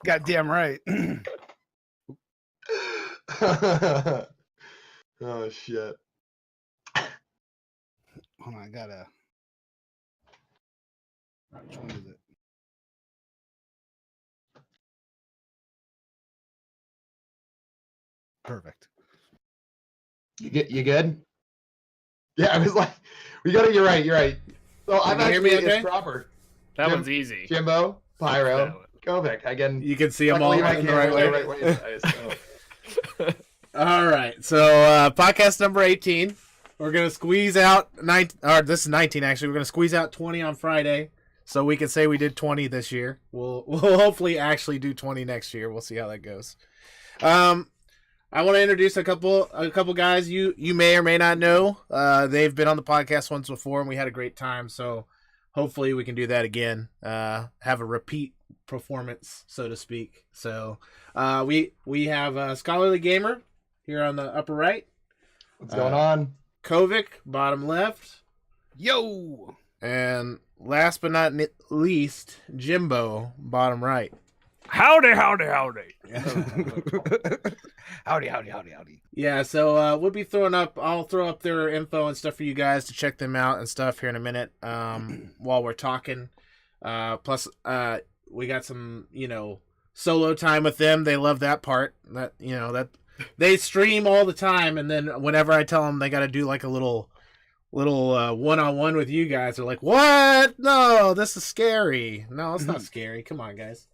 Goddamn right. Oh shit. Hold on, I gotta. Which one is it? Perfect. You good? Yeah, I was like, we got it. You're right. So I'm you hear actually me okay? it's proper. That Jim- one's easy. Jimbo, Pyro, That one. Kovic. I can. You can see them all luckily my in the right camera's way. the right way, so. All right, so podcast number 18. We're gonna squeeze out this is 19 actually. We're gonna squeeze out 20 on Friday, so we can say we did 20 this year. We'll hopefully actually do 20 next year. We'll see how that goes. I want to introduce a couple guys you may or may not know. They've been on the podcast once before, and we had a great time. So hopefully we can do that again. Have a repeat performance, so to speak. So we have Scholarly Gamer here on the upper right. What's going on? Kovic, bottom left. Yo. And last but not least, Jimbo, bottom right. Howdy. Howdy. Yeah, so we'll be I'll throw up their info and stuff for you guys to check them out and stuff here in a minute while we're talking. Plus, we got some, solo time with them. They love that part. That they stream all the time, and then whenever I tell them they got to do like a little one-on-one with you guys, they're like, "What? No, this is scary." No, it's not scary. Come on, guys.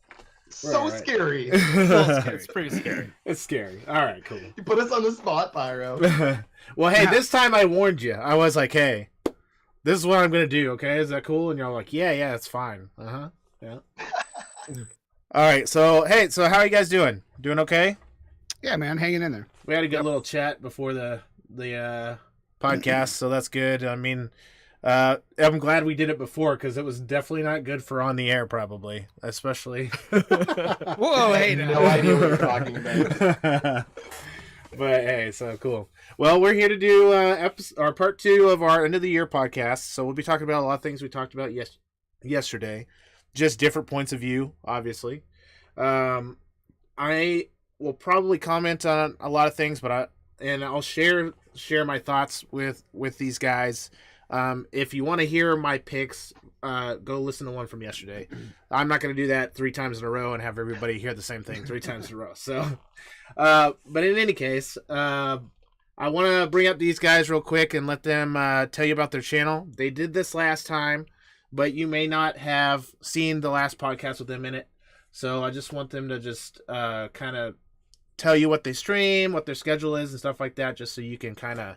So scary. It's pretty scary. It's scary. All right, cool. You put us on the spot, Pyro. Well, hey, this time I warned you. I was like, "Hey, this is what I'm gonna do. Okay, is that cool?" And you're like, "Yeah, it's fine." Yeah. All right. So how are you guys doing? Doing okay? Yeah, man, hanging in there. We had a good little chat before the podcast, so that's good. I mean, I'm glad we did it before because it was definitely not good for on the air, probably, especially. Whoa, hey, No idea what you're talking about. But hey, so cool. Well, we're here to do our part 2 of our end of the year podcast. So we'll be talking about a lot of things we talked about yesterday, just different points of view, obviously. I will probably comment on a lot of things, but I'll share my thoughts with these guys. If you want to hear my picks, go listen to one from yesterday. I'm not going to do that 3 times in a row and have everybody hear the same thing 3 times in a row. So, but in any case, I want to bring up these guys real quick and let them tell you about their channel. They did this last time, but you may not have seen the last podcast with them in it. So I just want them to just kind of tell you what they stream, what their schedule is, and stuff like that, just so you can kind of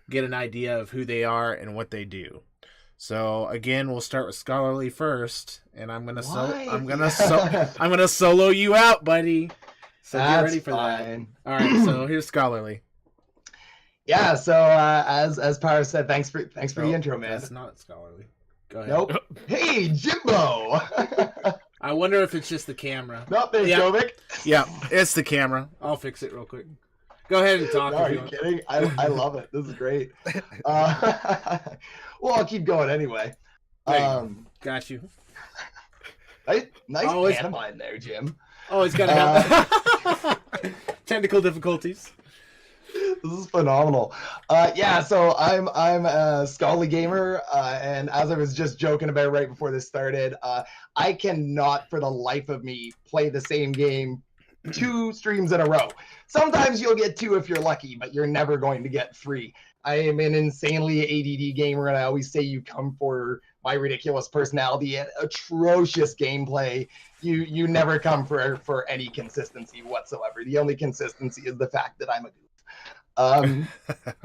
get an idea of who they are and what they do. So again, we'll start with Scholarly first, and I'm gonna solo you out, buddy. So get ready for that. All right, so here's Scholarly. Yeah. So as Pyro said, thanks for the intro, man. That's not Scholarly. Go ahead. Nope. Hey, Jimbo. I wonder if it's just the camera. Not there, Kovic. Yeah, it's the camera. I'll fix it real quick. Go ahead and talk. No, are you kidding? I love it. This is great. Well, I'll keep going anyway. Got you. Nice pantomime there, Jim. Oh, it's got to have technical difficulties. This is phenomenal. So I'm a Scholarly Gamer, and as I was just joking about right before this started, I cannot for the life of me play the same game 2 streams in a row. Sometimes you'll get 2 if you're lucky, but you're never going to get 3. I am an insanely ADD gamer, and I always say you come for my ridiculous personality and atrocious gameplay. You never come for any consistency whatsoever. The only consistency is the fact that I'm a goof.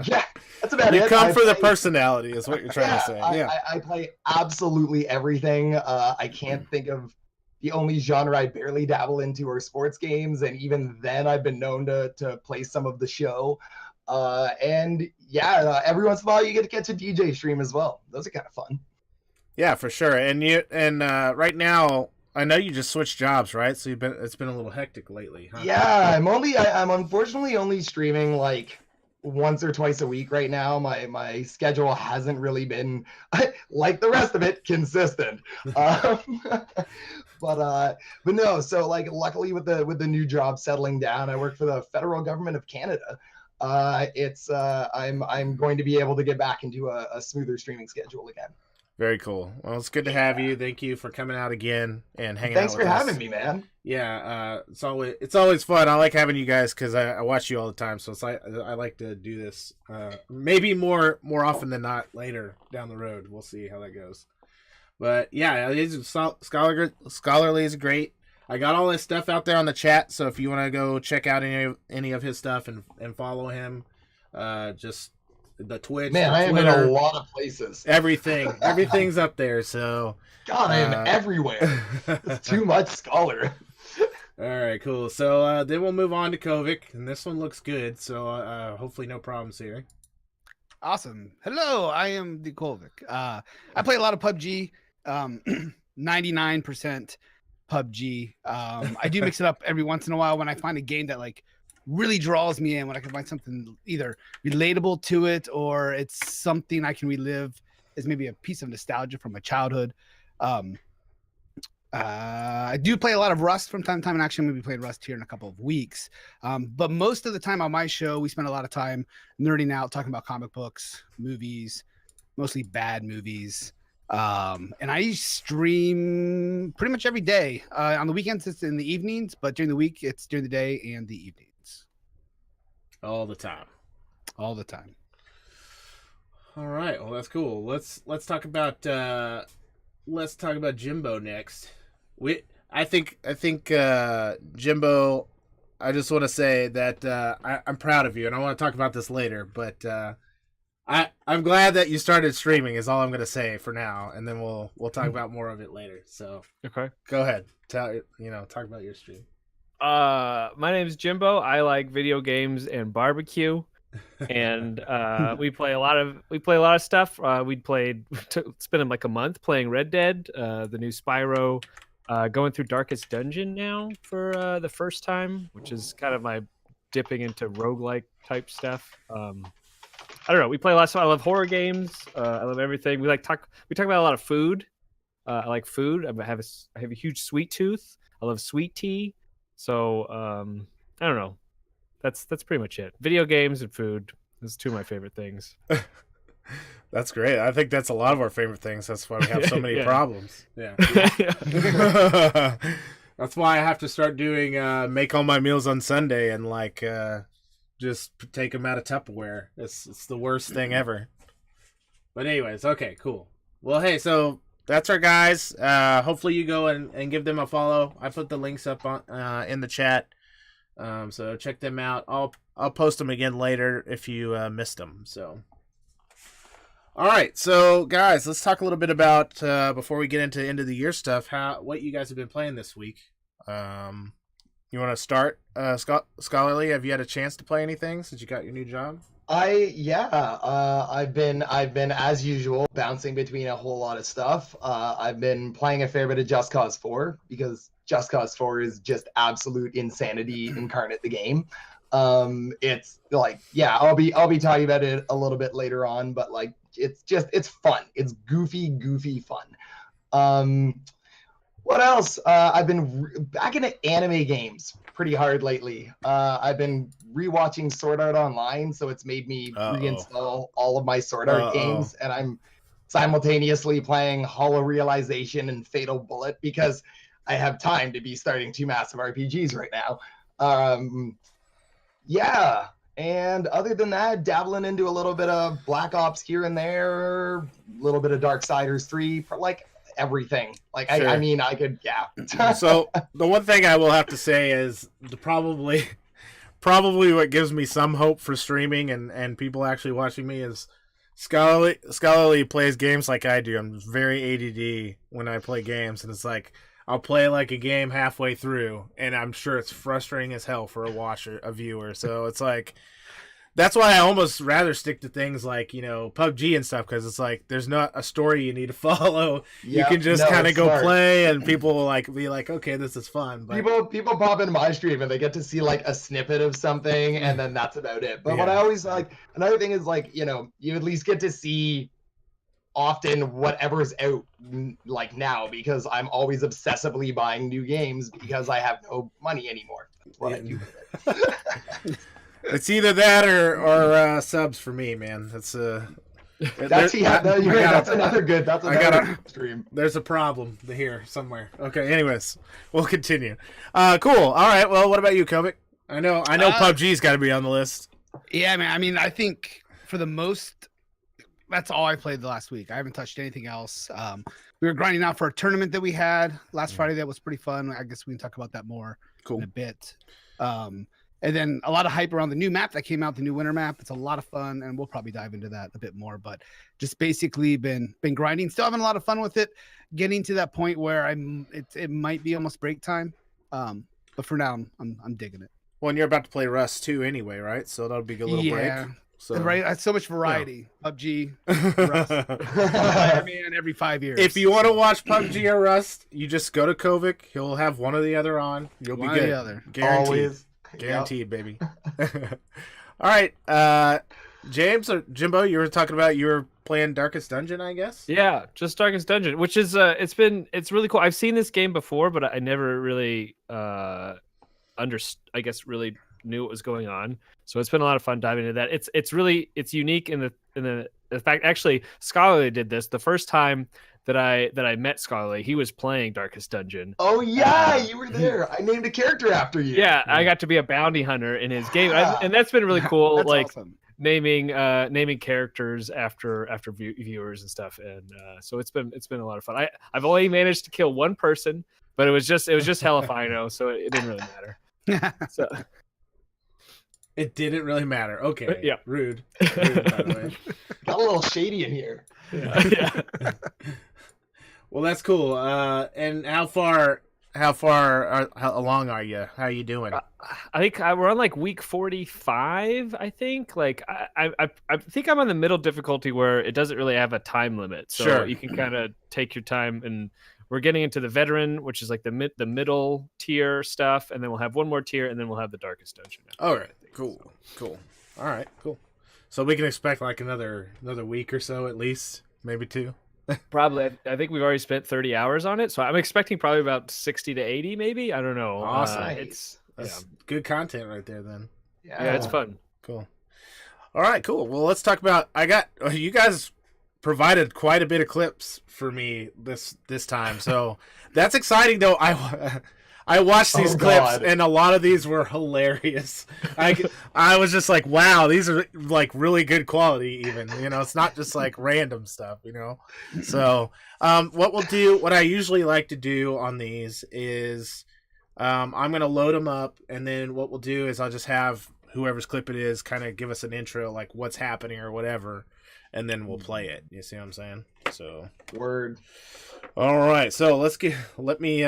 Yeah, that's about it. You come for the personality, is what you're trying to say. Yeah, I play absolutely everything. I can't think of the only genre I barely dabble into are sports games, and even then, I've been known to play some of the show. Every once in a while, you get to catch a DJ stream as well. Those are kind of fun. Yeah, for sure. And right now, I know you just switched jobs, right? So it's been a little hectic lately, huh? Yeah, I'm unfortunately only streaming like once or twice a week right now. My schedule hasn't really been like the rest of it consistent. Um, but no, so like luckily with the new job settling down, I work for the federal government of Canada. I'm going to be able to get back into a smoother streaming schedule again. Very cool. Well, it's good to have you. Thank you for coming out again and hanging Thanks out with for us. having me, man. Yeah, it's always fun. I like having you guys because I watch you all the time. So I like to do this maybe more often than not later down the road. We'll see how that goes. But yeah, Scholarly is great. I got all his stuff out there on the chat. So if you want to go check out any of his stuff and follow him, just the Twitch, man, I am in a lot of places. Everything's up there. So God, I am everywhere. It's too much, Scholar. All right, cool. So then we'll move on to Kovic, and this one looks good. So hopefully no problems here. Awesome. Hello, I am the Kolvik. I play a lot of PUBG. 99% PUBG. I do mix it up every once in a while when I find a game that like really draws me in, when I can find something either relatable to it or it's something I can relive as maybe a piece of nostalgia from my childhood. I do play a lot of Rust from time to time, and actually I'm going to be playing Rust here in a couple of weeks. But most of the time on my show, we spend a lot of time nerding out, talking about comic books, movies, mostly bad movies. And I stream pretty much every day. On the weekends, it's in the evenings, but during the week, it's during the day and the evenings. All the time. All the time. All right. Well, that's cool. Let's talk about Jimbo next. I think Jimbo. I just want to say that I'm proud of you, and I want to talk about this later. But I'm glad that you started streaming. Is all I'm going to say for now, and then we'll talk about more of it later. So Okay. go ahead. Talk about your stream. My name's Jimbo. I like video games and barbecue, and we play a lot of stuff. We spent like a month playing Red Dead, the new Spyro, going through Darkest Dungeon now for the first time, which is kind of my dipping into roguelike type stuff. I don't know. We play a lot of stuff. I love horror games. I love everything. We talk about a lot of food. I like food. I have a huge sweet tooth. I love sweet tea. So I don't know. That's pretty much it. Video games and food. Those are two of my favorite things. That's great. I think that's a lot of our favorite things. That's why we have so many problems. Yeah. That's why I have to start doing make all my meals on Sunday and just take them out of Tupperware. It's the worst thing ever. But anyways, okay, cool. Well, hey, so that's our guys. Hopefully you go and give them a follow. I put the links up on in the chat. So check them out. I'll post them again later if you missed them. So, all right. So guys, let's talk a little bit about before we get into end of the year stuff. What you guys have been playing this week. You want to start, Scholarly? Have you had a chance to play anything since you got your new job? I've been as usual bouncing between a whole lot of stuff. I've been playing a fair bit of Just Cause 4 because Just Cause 4 is just absolute insanity incarnate. The game. It's like, yeah, I'll be talking about it a little bit later on, but like it's fun. It's goofy fun. What else? I've been back into anime games pretty hard lately. I've been rewatching Sword Art Online, so it's made me reinstall all of my Sword Art games, and I'm simultaneously playing Hollow Realization and Fatal Bullet because I have time to be starting two massive RPGs right now. Yeah, and other than that, dabbling into a little bit of Black Ops here and there, a little bit of Darksiders 3, like everything. Like, sure. I mean, I could, yeah. So the one thing I will have to say is probably what gives me some hope for streaming and people actually watching me is Scholarly plays games like I do. I'm very ADD when I play games, and it's like I'll play like a game halfway through, and I'm sure it's frustrating as hell for a viewer. So it's like That's why I almost rather stick to things like, you know, PUBG and stuff, because it's like there's not a story you need to follow. You Yeah, can just no, kind of it's go smart. play, and people will like be like, okay, this is fun. But People pop into my stream and they get to see like a snippet of something, and then that's about it. But what Yeah. I always like, another thing is like, you know, you at least get to see often whatever's out like now, because I'm always obsessively buying new games because I have no money anymore. That's what I do with it. it's either that or subs for me, man. That's That's that's another good. That's I another gotta- stream. There's a problem here somewhere. Okay, anyways, we'll continue. Cool. All right. Well, what about you, Kovic? I know PUBG's got to be on the list. Yeah, man. I mean, I think for the most, that's all I played the last week. I haven't touched anything else. We were grinding out for a tournament that we had last Friday. That was pretty fun. I guess we can talk about that more Cool. in a bit. And then a lot of hype around the new map that came out, the new winter map. It's a lot of fun, and we'll probably dive into that a bit more. But just basically been grinding, still having a lot of fun with it. Getting to that point where it might be almost break time. But for now, I'm digging it. Well, and you're about to play Rust too, anyway, right? So that'll be a little break. So Right, that's so much variety. PUBG, Rust, Spider-Man every 5 years. if you want to watch PUBG or Rust, you just go to Kovic. He'll have one or the other on. You'll be One or good. the other. Guaranteed. Always. Guaranteed, baby. All right, James or Jimbo, you were talking about you were playing Darkest Dungeon, I guess. Yeah, just Darkest Dungeon, which is it's really cool. I've seen this game before, but I never really I guess really knew what was going on. So it's been a lot of fun diving into that. It's unique in the fact, actually Scholarly did this the first time that I met Scholarly. He was playing Darkest Dungeon. Oh yeah, you were there. I named a character after you. Yeah, I got to be a bounty hunter in his game, and that's been really cool. That's like awesome. naming characters after viewers and stuff, and so it's been a lot of fun. I've only managed to kill one person, but it was just Helifino, so it didn't really matter. So It didn't really matter. Okay. Yeah. Rude. By the way. Got a little shady in here. yeah. Well, that's cool. And how along are you? How are you doing? I think we're on like week 45. I think I think I'm on the middle difficulty where it doesn't really have a time limit, so Sure. you can kind of take your time. And we're getting into the veteran, which is like the middle tier stuff, and then we'll have one more tier, and then we'll have the Darkest Dungeon. All right. Cool. All right. Cool. So we can expect like another week or so at least, maybe 2. Probably. I think we've already spent 30 hours on it, so I'm expecting probably about 60 to 80, maybe. I don't know. Awesome. It's That's good content right there then. yeah, it's fun. Cool. All right, cool. Well, let's talk about. You guys provided quite a bit of clips for me this time, so that's exciting. Though I watched these clips, God. and a lot of these were hilarious. I was just like, wow, these are like really good quality. Even it's not just like random stuff. So what I usually like to do on these is I'm gonna load them up, and then what we'll do is I'll just have whoever's clip it is kind of give us an intro, like what's happening or whatever, and then we'll play it. You see what I'm saying? So Word. all right, so let me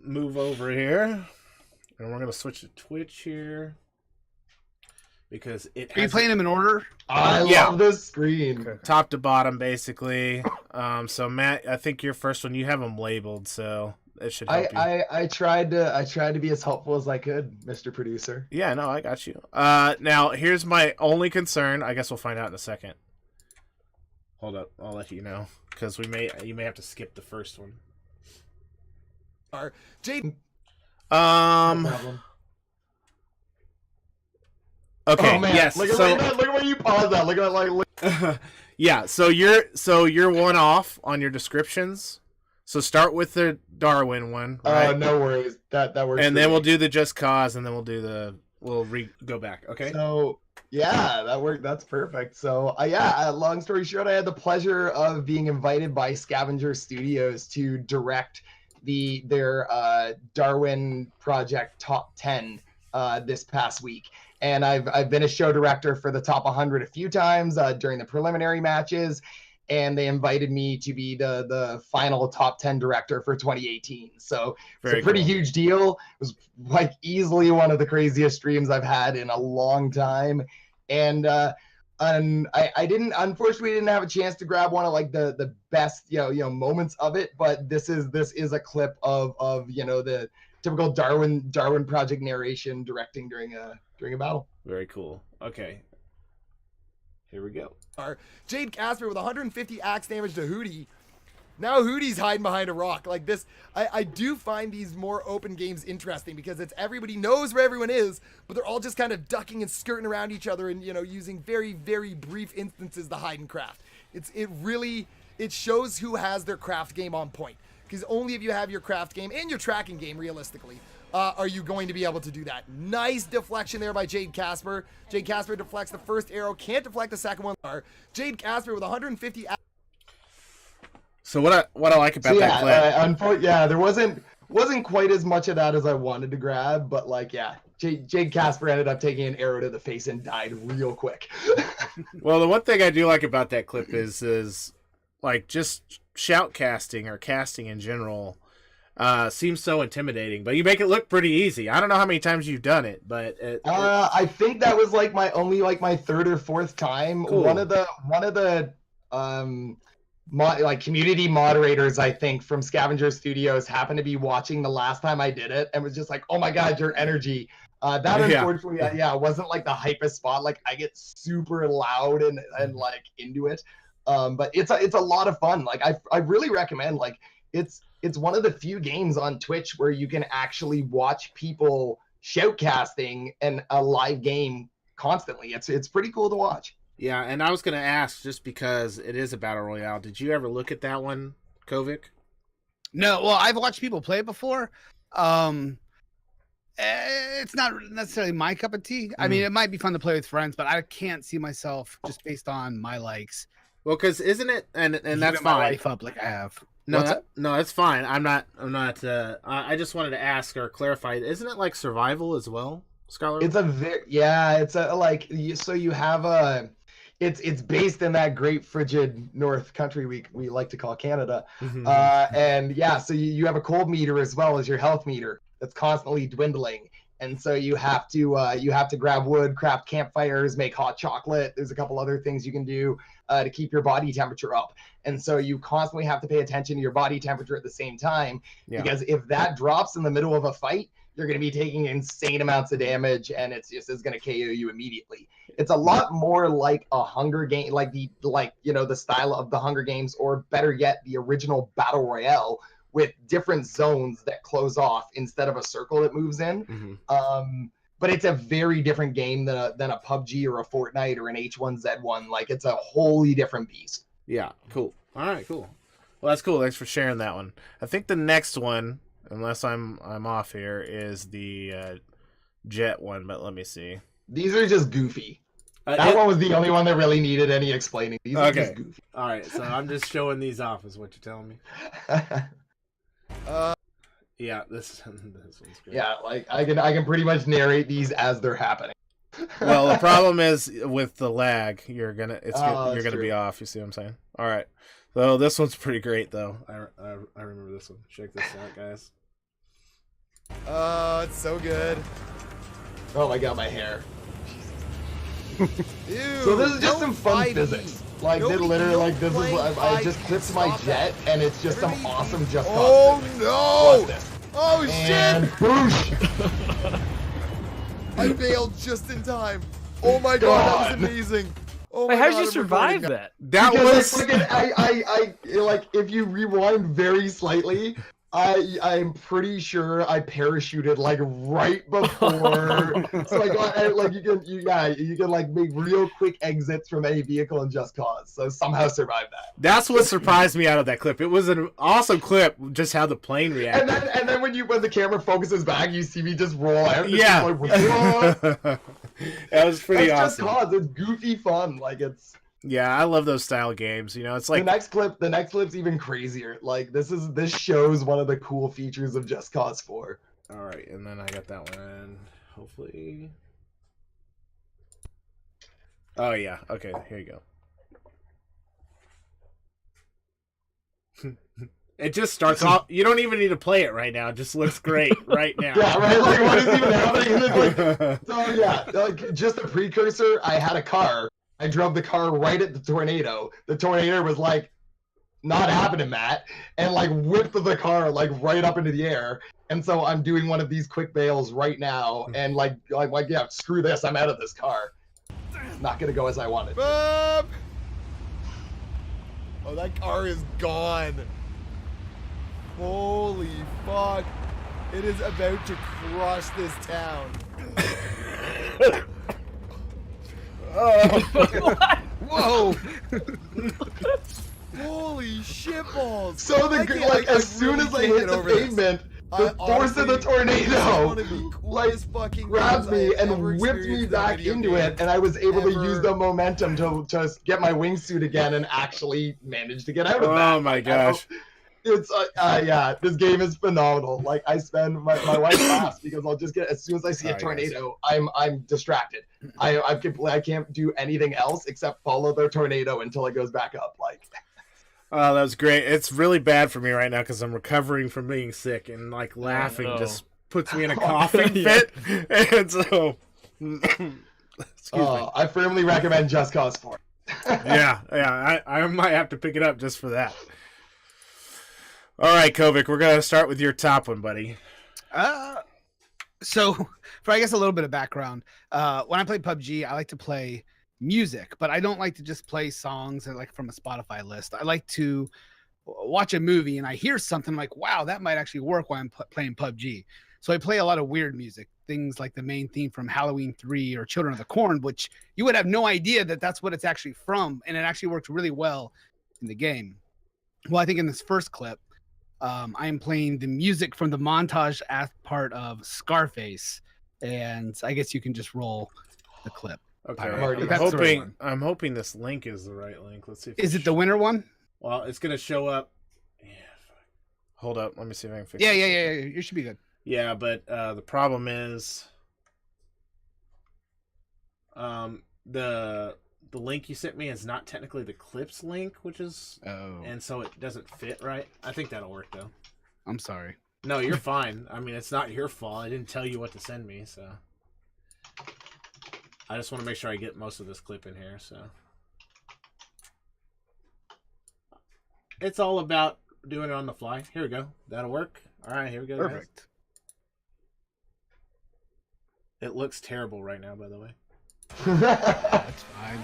move over here, and we're gonna switch to Twitch here because it Are you has playing them in order? I Yeah. love this screen. top to bottom basically. So Matt, I think your first one you have them labeled, so it should help you. I tried to be as helpful as I could, Mr. Producer. Yeah, no, I got you. Now here's my only concern. I guess we'll find out in a second. Hold up, I'll let you know because you may have to skip the first one. Jaden. No problem. Okay. Oh man, Yes. look at So where you pause that. Look at look. yeah. So you're one off on your descriptions. So start with the Darwin one, right? No worries. That works. And for then me. we'll do the Just Cause, and then we'll go back. Okay. So yeah, that worked. That's perfect. So long story short, I had the pleasure of being invited by Scavenger Studios to direct their Darwin Project Top 10 this past week. And I've been a show director for the Top 100 a few times during the preliminary matches, and they invited me to be the final Top 10 director for 2018. So it's a pretty huge deal. It was like easily one of the craziest streams I've had in a long time. and I didn't, unfortunately didn't have a chance to grab one of like the best moments of it, but this is a clip of the typical Darwin Project narration directing during a battle. Very cool. Okay. Here we go. Jade Casper with 150 axe damage to Hootie. Now Hootie's hiding behind a rock. Like this, I do find these more open games interesting because it's everybody knows where everyone is, but they're all just kind of ducking and skirting around each other and using very, very brief instances to hide and craft. It shows who has their craft game on point. Because only if you have your craft game and your tracking game, realistically, are you going to be able to do that. Nice deflection there by Jade Casper. Jade Casper deflects the first arrow, can't deflect the second one. Jade Casper with 150. So what I like about that clip, there wasn't quite as much of that as I wanted to grab, but Jade Casper ended up taking an arrow to the face and died real quick. Well, the one thing I do like about that clip is like just shout casting or casting in general seems so intimidating, but you make it look pretty easy. I don't know how many times you've done it, but I think that was my third or fourth time. Cool. One of the community moderators, I think, from Scavenger Studios happened to be watching the last time I did it and was just like, "Oh my god, your energy!" Unfortunately, wasn't like the hypest spot. Like I get super loud and into it, but it's a lot of fun. Like I really recommend. Like it's one of the few games on Twitch where you can actually watch people shoutcasting and a live game constantly. It's pretty cool to watch. Yeah, and I was going to ask, just because it is a battle royale, did you ever look at that one, Kovic? No, well, I've watched people play it before. It's not necessarily my cup of tea. I mean, it might be fun to play with friends, but I can't see myself just based on my likes. Well, because isn't it, and that's my fine. life up like I have. No, that's fine. I'm not. I just wanted to ask or clarify. Isn't it like survival as well, Scholar? So you have a. It's based in that great frigid north country we like to call Canada, so you have a cold meter as well as your health meter that's constantly dwindling, and so you have to grab wood, craft campfires, make hot chocolate. There's a couple other things you can do to keep your body temperature up, and so you constantly have to pay attention to your body temperature at the same time, because if that drops in the middle of a fight, you're going to be taking insane amounts of damage, and it's going to KO you immediately. It's a lot more like a Hunger Game, the style of the Hunger Games, or better yet, the original Battle Royale, with different zones that close off instead of a circle that moves in. But it's a very different game than a PUBG or a Fortnite or an H1Z1. Like, it's a wholly different beast. Yeah, cool. All right, cool. Well, that's cool. Thanks for sharing that one. I think the next one, unless I'm off here, is the jet one, but let me see. These are just goofy. That one was the only one that really needed any explaining. These are just goofy. All right, so I'm just showing these off is what you're telling me. Yeah, this one's great. Yeah, like I can pretty much narrate these as they're happening. Well, the problem is with the lag, you're gonna true. be off. You see what I'm saying? All right. So this one's pretty great though. I remember this one. Check this out, guys. Oh, it's so good. Oh my god, my hair. Ew, So this is just some fun 5e. physics. Like, they literally, this is, I just clipped my jet, and it's just some awesome Just Cause Oh physics. no! Watch this. Oh And shit! boosh! I failed just in time. Oh my god, that was God. amazing. Oh my Wait, how god, did you I'm survive recording that? That Because was I like, if you rewind very slightly, I'm pretty sure I parachuted like right before, so you can like make real quick exits from any vehicle in Just Cause. So somehow survive that. That's what surprised me out of that clip. It was an awesome clip, just how the plane reacted. And then when the camera focuses back, you see me just roll out. It's Yeah. just like, what? That was pretty That's awesome. Just Cause. It's goofy fun. Like, it's. Yeah, I love those style games. You know, it's like The next clip's even crazier. Like, this shows one of the cool features of Just Cause 4. all right, and then I got that one. Hopefully. Oh yeah. Okay, here you go. It just starts off. You don't even need to play it right now. It just looks great right now. Yeah, right. Like, what is even happening? And it's like, so yeah, like just a precursor. I had a car. I drove the car right at the tornado. The tornado was like, "Not happening, Matt," and like whipped the car like right up into the air. And so I'm doing one of these quick bails right now, and like yeah, screw this. I'm out of this car. Not gonna go as I wanted. Bob! Oh, that car is gone. Holy fuck. It is about to crush this town. Whoa! Holy shitballs. So as soon as I hit the pavement, the force of the tornado grabbed me and whipped me back into it, and I was able to use the momentum to get my wingsuit again and actually manage to get out of that. Oh my gosh. It's yeah, this game is phenomenal. Like I spend my wife laughs because I'll just get as soon as I see a tornado, I'm distracted. I can't do anything else except follow the tornado until it goes back up. Like, oh, that was great. It's really bad for me right now because I'm recovering from being sick, and like laughing just puts me in a coughing fit. And so, excuse me. I firmly recommend Just Cause 4. yeah, I might have to pick it up just for that. All right, Kovic, we're gonna start with your top one, buddy. So for I guess a little bit of background, when I play PUBG, I like to play music, but I don't like to just play songs like from a Spotify list. I like to watch a movie and I hear something like, wow, that might actually work while I'm playing PUBG. So I play a lot of weird music, things like the main theme from Halloween 3 or Children of the Corn, which you would have no idea that that's what it's actually from, and it actually works really well in the game. Well, I think in this first clip, I am playing the music from the montage part of Scarface, and I guess you can just roll the clip. Okay, I'm hoping this link is the right link. Let's see. Is it the winner one? Well, it's gonna show up. Yeah. Hold up. Let me see if I can fix. Yeah. You should be good. Yeah, but the problem is, the link you sent me is not technically the clips link, which is, and so it doesn't fit right. I think that'll work though. I'm sorry. No, you're fine. I mean, it's not your fault. I didn't tell you what to send me, so I just want to make sure I get most of this clip in here. So it's all about doing it on the fly. Here we go. That'll work. All right, here we go. Perfect. Guys. It looks terrible right now, by the way. That's fine.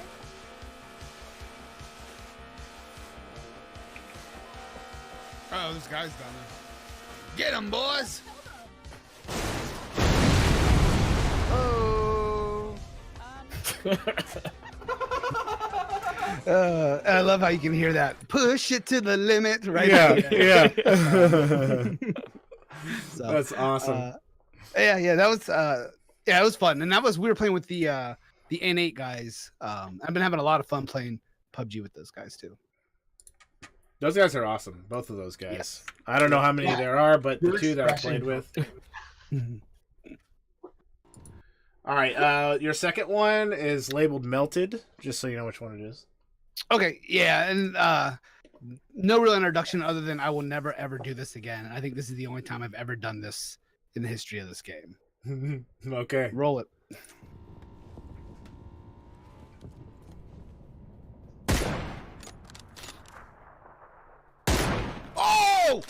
Oh, this guy's down there. Get him, boys! Oh. I love how you can hear that. Push it to the limit, right? Yeah. So, That's awesome. Yeah, that was it was fun, and we were playing with the N8 guys. I've been having a lot of fun playing PUBG with those guys too. Those guys are awesome. Both of those guys. Yes. I don't know how many there are, but the two that I played with. All right. Your second one is labeled Melted, just so you know which one it is. Okay, yeah, and no real introduction other than I will never ever do this again. I think this is the only time I've ever done this in the history of this game. Okay. Roll it. Oh!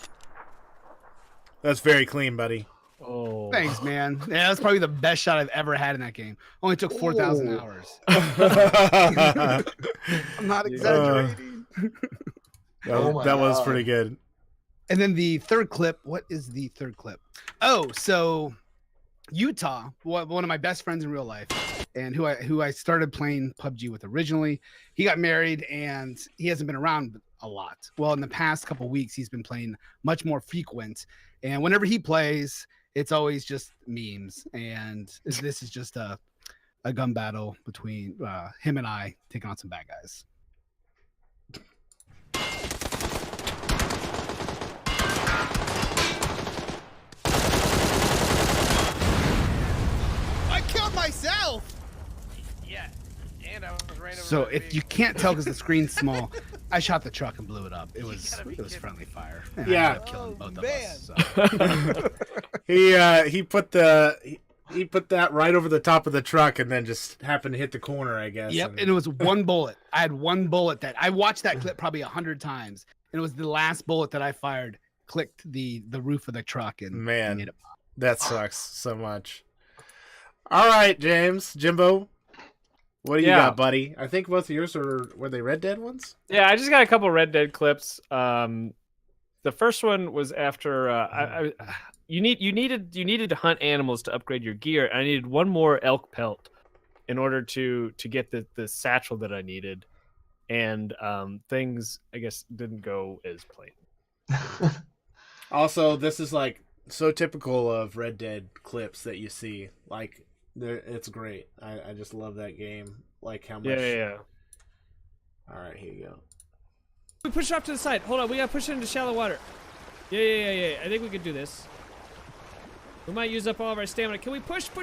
That's very clean, buddy. Oh, Thanks, man. Yeah, that's probably the best shot I've ever had in that game. Only took 4,000 hours. I'm not exaggerating. That was pretty good. And then the third clip. What is the third clip? Oh, so Utah, one of my best friends in real life, and who I started playing PUBG with originally. He got married and he hasn't been around a lot. Well, in the past couple weeks, he's been playing much more frequent. And whenever he plays, it's always just memes. And this is just a gun battle between him and I taking on some bad guys. I killed myself. yeah. And I was ran over So by a if big- you can't tell because the screen's small, I shot the truck and blew it up. It was friendly fire. And Yeah. I ended up killing both of us. So. He put that right over the top of the truck and then just happened to hit the corner, I guess. Yep, and it was one bullet. I had one bullet that I watched that clip probably 100 times, and it was the last bullet that I fired clicked the roof of the truck and Man, made it. that sucks so much. All right, Jimbo, what do you got, buddy? I think both of yours were they Red Dead ones? Yeah, I just got a couple Red Dead clips. The first one was after you needed to hunt animals to upgrade your gear. I needed one more elk pelt in order to get the satchel that I needed, and things I guess didn't go as planned. Also, this is like so typical of Red Dead clips that you see. Like, it's great. I just love that game. Like how much. Yeah. All right, here you go. We push it off to the side. Hold on, we gotta push it into shallow water. Yeah. I think we can do this. We might use up all of our stamina. Can we push? No,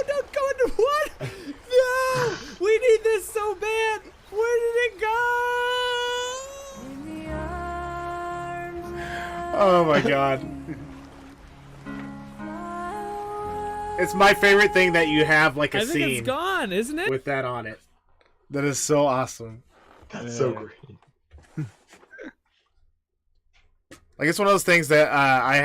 don't go into what? No! We need this so bad! Where did it go? Oh my god. It's my favorite thing that you have like a I think scene it's gone, isn't it? with that on it. That is so awesome. That's so great. Like, it's one of those things that I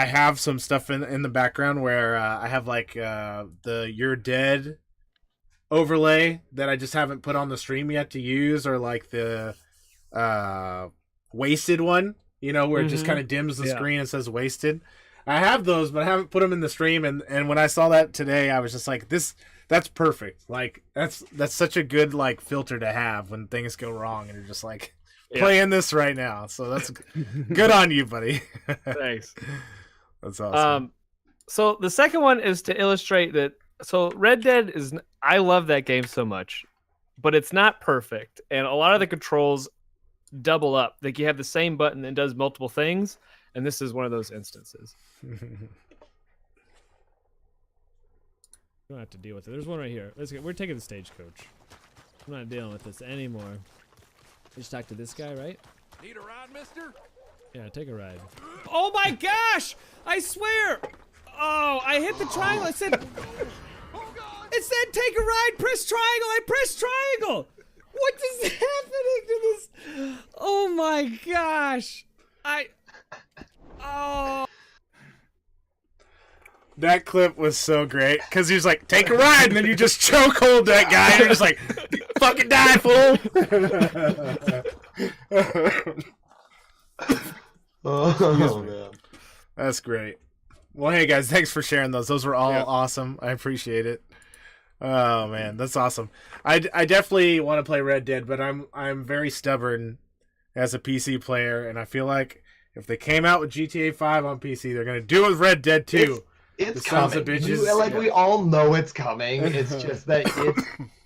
have some stuff in the background where I have like the You're Dead overlay that I just haven't put on the stream yet to use, or like the Wasted one, where it just kind of dims the screen and says Wasted. I have those, but I haven't put them in the stream. And when I saw that today, I was just like, that's perfect. Like, that's such a good like filter to have when things go wrong and you're just like playing this right now. So that's good on you, buddy. Thanks. That's awesome. So the second one is to illustrate that. So Red Dead I love that game so much, but it's not perfect, and a lot of the controls double up. Like, you have the same button that does multiple things, and this is one of those instances. You don't have to deal with it. There's one right here. We're taking the stagecoach. I'm not dealing with this anymore. Just talk to this guy, right? Need a ride, mister? Yeah, take a ride. Oh my gosh! I swear! Oh, I hit the triangle. It said, take a ride, press triangle. I pressed triangle. What is happening to this? Oh my gosh. That clip was so great because he was like, "Take a ride," and then you just chokehold that guy, and you're just like, "Fucking die, fool!" Oh man, that's great. Well, hey guys, thanks for sharing those. Those were all awesome. I appreciate it. Oh man, that's awesome. I definitely want to play Red Dead, but I'm very stubborn as a PC player, and I feel like if they came out with GTA 5 on PC, they're gonna do it with Red Dead 2. It's The sons coming. of bitches. We all know it's coming. It's just that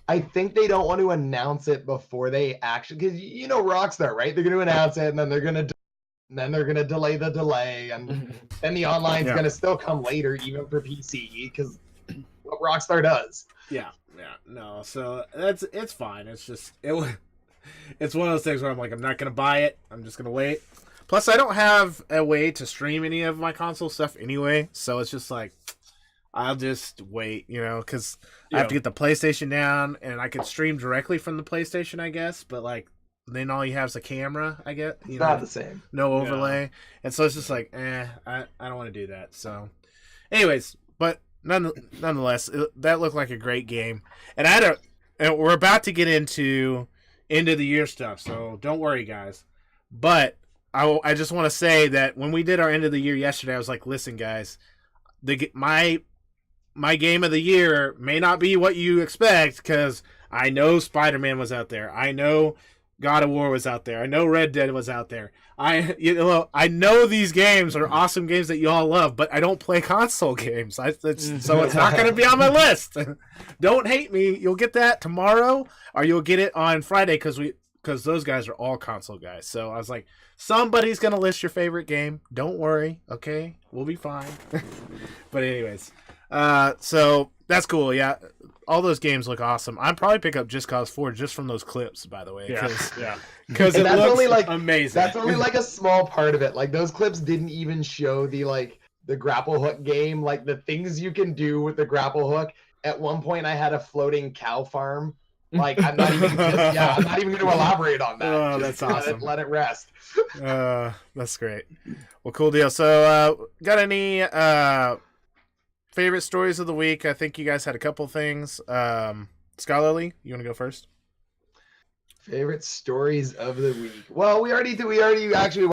I think they don't want to announce it before they actually, because Rockstar, right? They're going to announce it, and then they're going to delay the delay, and then the online's going to still come later, even for PC, because what Rockstar does. Yeah. No, so it's fine. It's just it's one of those things where I'm like, I'm not gonna buy it. I'm just gonna wait. Plus, I don't have a way to stream any of my console stuff anyway, so it's just like, I'll just wait, because I have to get the PlayStation down, and I can stream directly from the PlayStation, I guess, but like, then all you have is a camera, I get. It's not the same. No overlay, and so it's just like, I don't want to do that. So, anyways, but nonetheless, that looked like a great game, and we're about to get into end of the year stuff, so don't worry, guys, but. I just want to say that when we did our end of the year yesterday, I was like, listen, guys, my game of the year may not be what you expect, because I know Spider-Man was out there. I know God of War was out there. I know Red Dead was out there. I know these games are awesome games that you all love, but I don't play console games. So it's not going to be on my list. Don't hate me. You'll get that tomorrow, or you'll get it on Friday, because those guys are all console guys. So I was like, somebody's going to list your favorite game. Don't worry, okay? We'll be fine. But anyways, So that's cool. Yeah, all those games look awesome. I'd probably pick up Just Cause 4 just from those clips, by the way. Because And it that's looks only, like- amazing. That's only like a small part of it. Like those clips didn't even show the grapple hook game, like the things you can do with the grapple hook. At one point, I had a floating cow farm. Like I'm not even going to elaborate on that. Oh, Just that's awesome. Let it rest. That's great. Well, cool deal. So, got any favorite stories of the week? I think you guys had a couple things. Scholarly, you want to go first? Favorite stories of the week. Well, we already actually.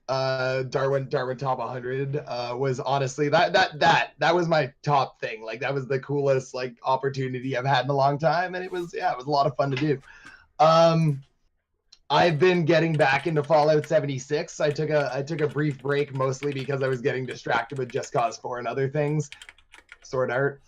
Darwin top 100 was honestly that was my top thing. Like that was the coolest like opportunity I've had in a long time, and it was a lot of fun to do. I've been getting back into Fallout 76. I took a brief break mostly because I was getting distracted with Just Cause 4 and other things. Sword Art.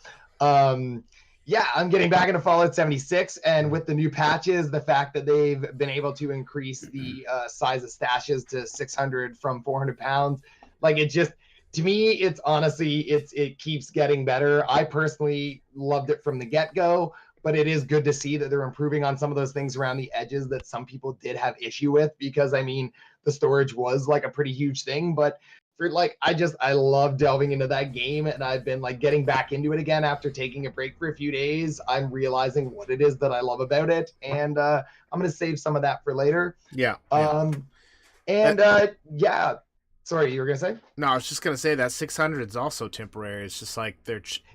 Yeah, I'm getting back into Fallout 76, and with the new patches, the fact that they've been able to increase the size of stashes to 600 from 400 pounds, like it just, to me, it's honestly, it keeps getting better. I personally loved it from the get-go, but it is good to see that they're improving on some of those things around the edges that some people did have issue with, because I mean, the storage was like a pretty huge thing, but for like I love delving into that game, and I've been like getting back into it again after taking a break for a few days. I'm realizing what it is that I love about it, and I'm gonna save some of that for later. Yeah. Yeah. Sorry, you were gonna say? No, I was just gonna say that 600 is also temporary. It's just like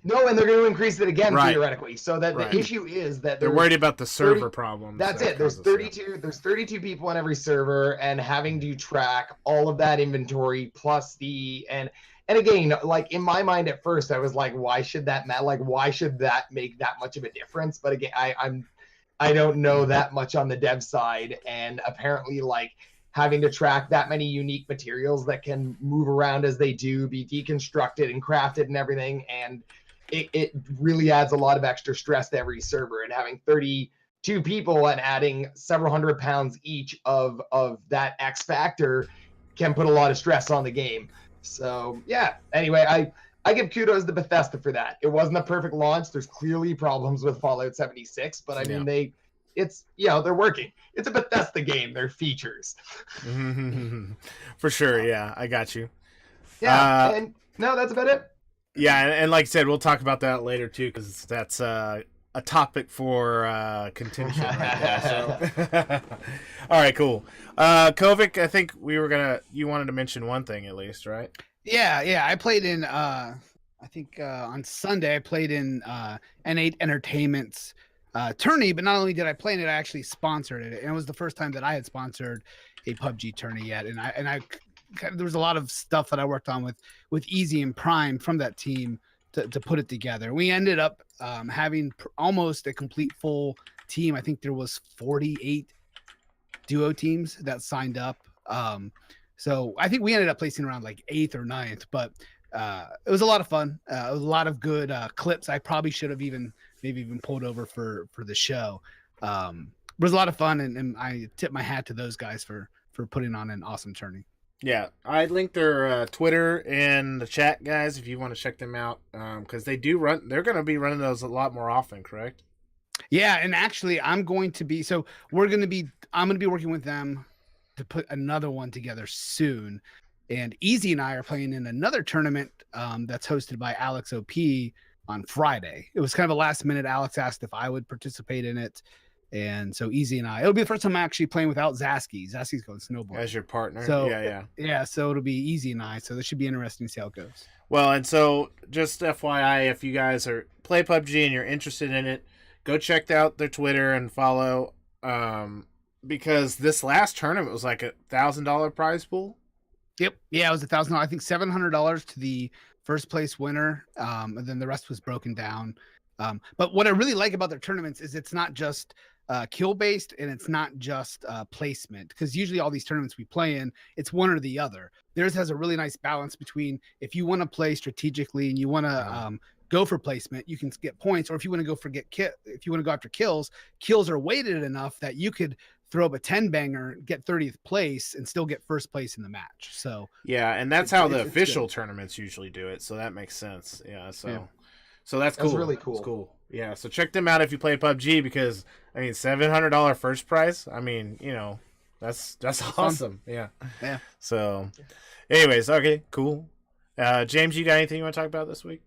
No, and they're going to increase it again Right. theoretically. So that Right. the issue is that they're worried about the server problems. That's that it. There's causes, 32. There's 32 people on every server, and having to track all of that inventory plus and again, like in my mind at first, I was like, why should that matter? Like, why should that make that much of a difference? But again, I don't know that much on the dev side, and apparently, like having to track that many unique materials that can move around as they do, be deconstructed and crafted and everything, and it really adds a lot of extra stress to every server, and having 32 people and adding several hundred pounds each of that X factor can put a lot of stress on the game. So yeah, anyway, I give kudos to Bethesda for that. It wasn't a perfect launch. There's clearly problems with Fallout 76, but I mean, they're working. It's a Bethesda game. They're features. For sure, yeah, I got you. Yeah, and no, that's about it. Yeah, and like I said, we'll talk about that later too, because that's a topic for contention right there. So, all right, cool. Kovic, I think you wanted to mention one thing at least, right? Yeah. I played in I think on Sunday I played in N8 Entertainment's tourney, but not only did I play in it, I actually sponsored it. And it was the first time that I had sponsored a PUBG tourney yet. And I there was a lot of stuff that I worked on with Easy and Prime from that team to put it together. We ended up having almost a complete full team. I think there was 48 duo teams that signed up. So I think we ended up placing around like 8th or 9th, but it was a lot of fun. It was a lot of good clips. I probably should have maybe even pulled over for the show. It was a lot of fun, and I tip my hat to those guys for putting on an awesome tourney. Yeah, I linked their Twitter in the chat, guys, if you want to check them out, because they're going to be running those a lot more often, correct? Yeah, and actually I'm going to be working with them to put another one together soon. And Easy and I are playing in another tournament that's hosted by Alex OP on Friday. It was kind of a last minute. Alex asked if I would participate in it. And so Easy and it'll be the first time I'm actually playing without Zasky. Zasky's going snowboard As your partner. So yeah. So it'll be Easy and I. So this should be interesting to see how it goes. Well, and so just FYI, if you guys play PUBG and you're interested in it, go check out their Twitter and follow. Because this last tournament was like $1,000 prize pool. Yep. Yeah, it was $1,000. I think $700 to the first place winner. And then the rest was broken down. But what I really like about their tournaments is it's not just kill based, and it's not just placement, because usually all these tournaments we play in, it's one or the other. Theirs has a really nice balance between if you want to play strategically and you want to go for placement, you can get points, or if you want to go after kills are weighted enough that you could throw up a 10 banger, get 30th place, and still get first place in the match. So Yeah, and that's how the it's official good. tournaments usually do it, so that makes sense. Yeah, so Yeah. so that's That's cool. really That's cool. cool. Yeah, so check them out if you play PUBG because I mean $700 first prize. I mean, you know, that's awesome. Yeah. Yeah. So, anyways, okay, cool. James, you got anything you want to talk about this week?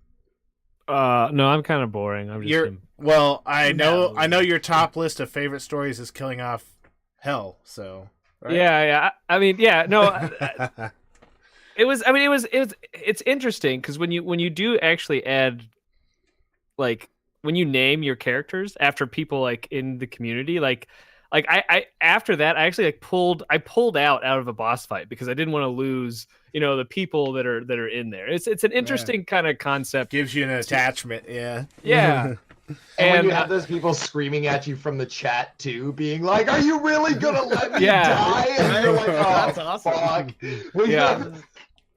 No, I'm kind of boring. I'm just Well, I know No. your top list of favorite stories is killing off Hell. So right? yeah. I mean, yeah. No, it was. I mean, it's interesting because when you do actually add, like, when you name your characters after people like in the community, like I after that I actually pulled out of a boss fight because I didn't want to lose, the people that are in there. It's an interesting kind of concept. Gives you an attachment. Yeah. Yeah. And when you And, have those people screaming at you from the chat too, being like, "Are you really gonna let me Yeah. die?" And you're like, "Oh, That's awesome. fuck." Yeah.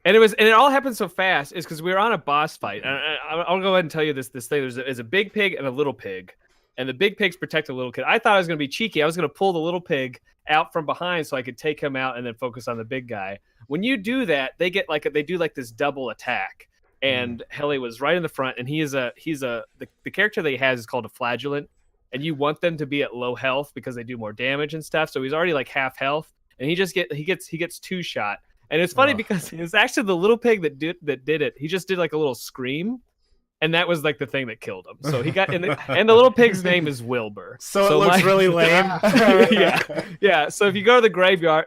And it all happened so fast is because we were on a boss fight. And I'll go ahead and tell you this thing. There's a big pig and a little pig, and the big pigs protect the little kid. I thought I was going to be cheeky. I was going to pull the little pig out from behind so I could take him out and then focus on the big guy. When you do that, they do this double attack. And Helly was right in the front, and the character that he has is called a flagellant, and you want them to be at low health because they do more damage and stuff. So he's already like half health, and he gets two shot. And it's funny because it's actually the little pig that did it. He just did like a little scream, and that was like the thing that killed him. So he got and the little pig's name is Wilbur. So it looks really lame. yeah. So if you go to the graveyard,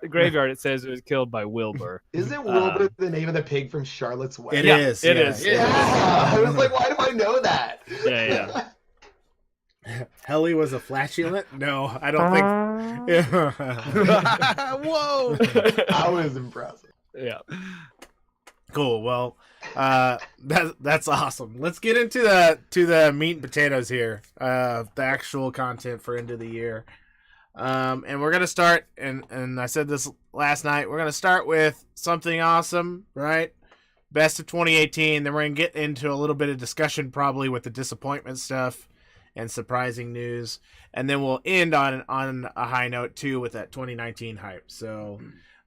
it says it was killed by Wilbur. Isn't Wilbur the name of the pig from Charlotte's Web? It Yeah, is. it yeah. is. Yeah. I was like, why do I know that? Yeah. Helly was a flatulent? No, I don't think. Yeah. Whoa. That was impressive. Yeah. Cool. Well, that's awesome. Let's get into the meat and potatoes here. The actual content for end of the year. And we're gonna start. And I said this last night. We're gonna start with something awesome, right? Best of 2018. Then we're gonna get into a little bit of discussion, probably with the disappointment stuff and surprising news, and then we'll end on a high note too with that 2019 hype. So,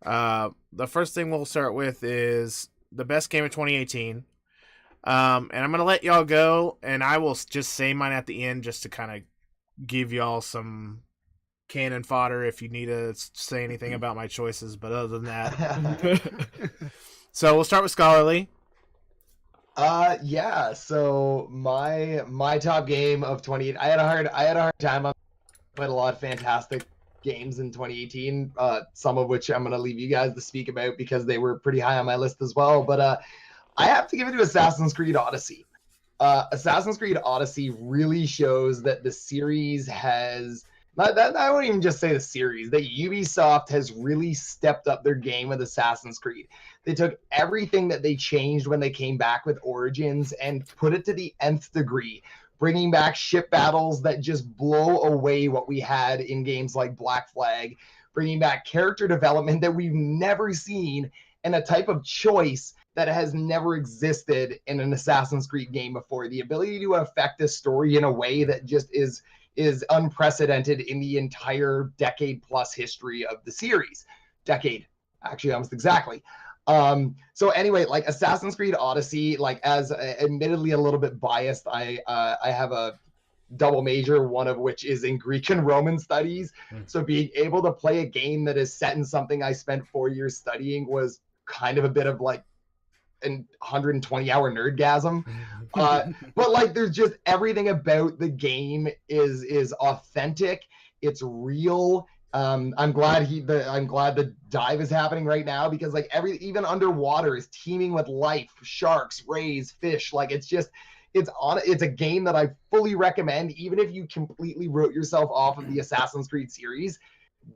the first thing we'll start with is the best game of 2018. And I'm gonna let y'all go, and I will just say mine at the end just to kind of give y'all some cannon fodder if you need to say anything about my choices. But other than that, so we'll start with Scholarly. Yeah. So my top game of 2018. I had a hard time. I played a lot of fantastic games in 2018. Some of which I'm gonna leave you guys to speak about because they were pretty high on my list as well. But I have to give it to Assassin's Creed Odyssey. Assassin's Creed Odyssey really shows that the series has. I won't even just say the series. That Ubisoft has really stepped up their game with Assassin's Creed. They took everything that they changed when they came back with Origins and put it to the nth degree, bringing back ship battles that just blow away what we had in games like Black Flag, bringing back character development that we've never seen, and a type of choice that has never existed in an Assassin's Creed game before. The ability to affect a story in a way that just is unprecedented in the entire decade plus history of the series. Decade, actually, almost exactly. So anyway, like Assassin's Creed Odyssey, like as admittedly a little bit biased, I have a double major, one of which is in Greek and Roman studies. So being able to play a game that is set in something I spent 4 years studying was kind of a bit of like an 120-hour nerdgasm. But like there's just everything about the game is authentic. It's real. I'm glad the dive is happening right now because like even underwater is teeming with life, sharks, rays, fish. Like it's a game that I fully recommend. Even if you completely wrote yourself off of the Assassin's Creed series,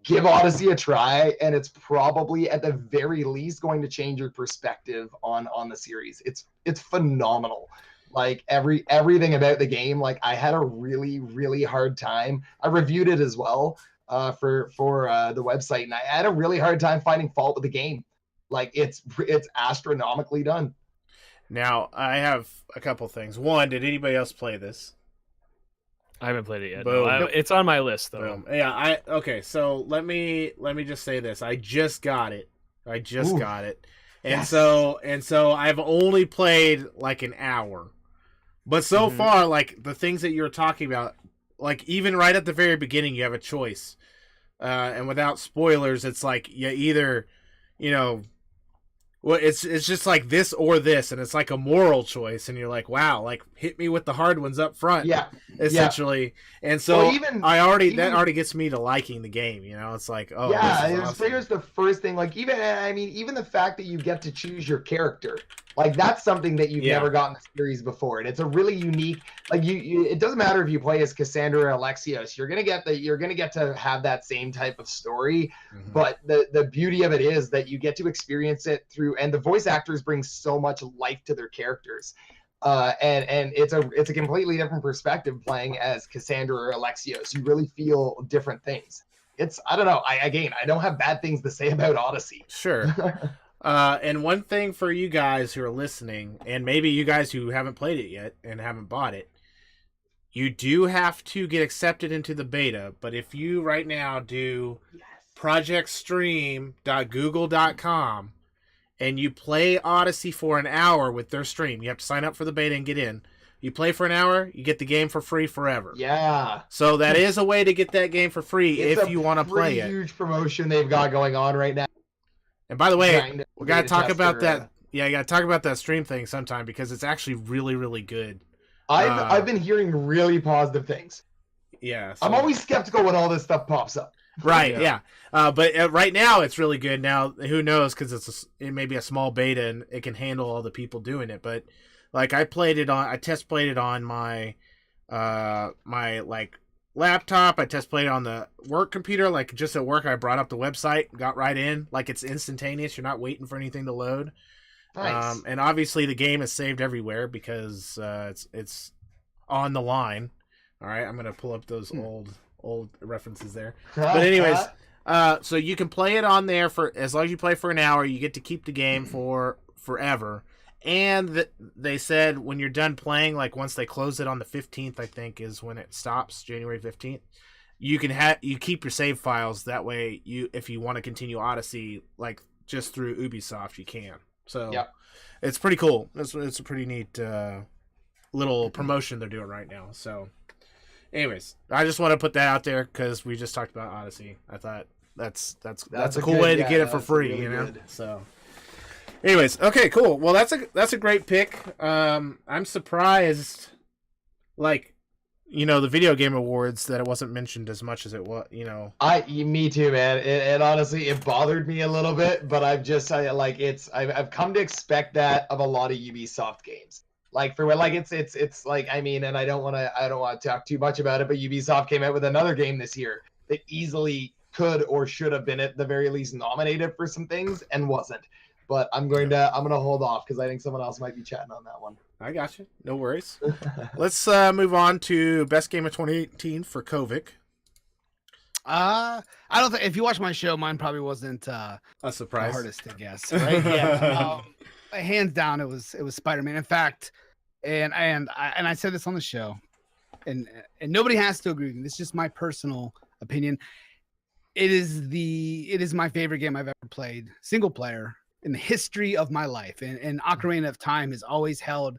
give Odyssey a try, and it's probably at the very least going to change your perspective on the series. It's phenomenal. Like everything about the game. Like I had a really, really hard time. I reviewed it as well for the website, and I had a really hard time finding fault with the game. Like it's astronomically done. Now I have a couple things. One, did anybody else play this? I haven't played it yet. Boom. No, it's on my list though. Boom. Yeah, okay, so let me just say this. I just got it. Ooh. got it. And Yes. so I've only played like an hour. But so far, like the things that you're talking about, like even right at the very beginning you have a choice. And without spoilers, it's like you either, you know, well, it's just like this or this, and it's like a moral choice, and you're like, wow, like hit me with the hard ones up front, Yeah. essentially. And so Well, even- that even- already gets me to liking the game. You know, it's like, oh, yeah, this is it awesome. triggers the first thing. Like even the fact that you get to choose your character, like that's something that you've Yeah. never gotten in the series before, and it's a really unique. Like you it doesn't matter if you play as Cassandra or Alexios, you're gonna get to have that same type of story. Mhm. But the beauty of it is that you get to experience it through, and the voice actors bring so much life to their characters. And it's a completely different perspective playing as Cassandra or Alexios. You really feel different things. I don't know. I don't have bad things to say about Odyssey. Sure. And one thing for you guys who are listening, and maybe you guys who haven't played it yet and haven't bought it, you do have to get accepted into the beta. But if you right now do projectstream.google.com and you play Odyssey for an hour with their stream, you have to sign up for the beta and get in. You play for an hour, you get the game for free forever. Yeah. So that is a way to get that game for free It's if you want to play it. Huge promotion they've got going on right now. And by the way, Trying to we got to beta talk test about their, that. Yeah, you got to talk about that stream thing sometime because it's actually really, really good. I've been hearing really positive things. Yeah. I'm so- always skeptical when all this stuff pops up. Right, yeah. But right now it's really good. Now, who knows, because it may be a small beta and it can handle all the people doing it. But like I test played it on my my like laptop. I test played it on the work computer. Like just at work, I brought up the website, got right in. Like it's instantaneous. You're not waiting for anything to load. Nice. And obviously the game is saved everywhere because it's on the line. All right, I'm gonna pull up those old references there. But anyways, so you can play it on there for as long as you play for an hour. You get to keep the game for forever. And they said when you're done playing, like once they close it on the 15th, I think is when it stops, January 15th. You can you keep your save files. That way, if you want to continue Odyssey, like just through Ubisoft, you can. So Yep. it's pretty cool. It's a pretty neat little promotion they're doing right now. So, anyways, I just want to put that out there because we just talked about Odyssey. I thought that's a cool way to get it for free, really you know. good. So, anyways, okay, cool. Well, that's a great pick. I'm surprised, like, you know, the Video Game Awards that it wasn't mentioned as much as it was. You know, Me too, man. And honestly, it bothered me a little bit, but I've come to expect that of a lot of Ubisoft games. Like it's like, I mean, and I don't want to talk too much about it, but Ubisoft came out with another game this year that easily could or should have been at the very least nominated for some things and wasn't. But I'm gonna hold off because I think someone else might be chatting on that one. I got you. No worries. Let's move on to best game of 2018 for Kovic. I don't think if you watch my show, mine probably wasn't A the surprise. hardest to guess. Right? Yeah. Hands down, it was Spider-Man. In fact, and I said this on the show, and nobody has to agree with me. This is just my personal opinion. It is my favorite game I've ever played, single player, in the history of my life. And Ocarina of Time has always held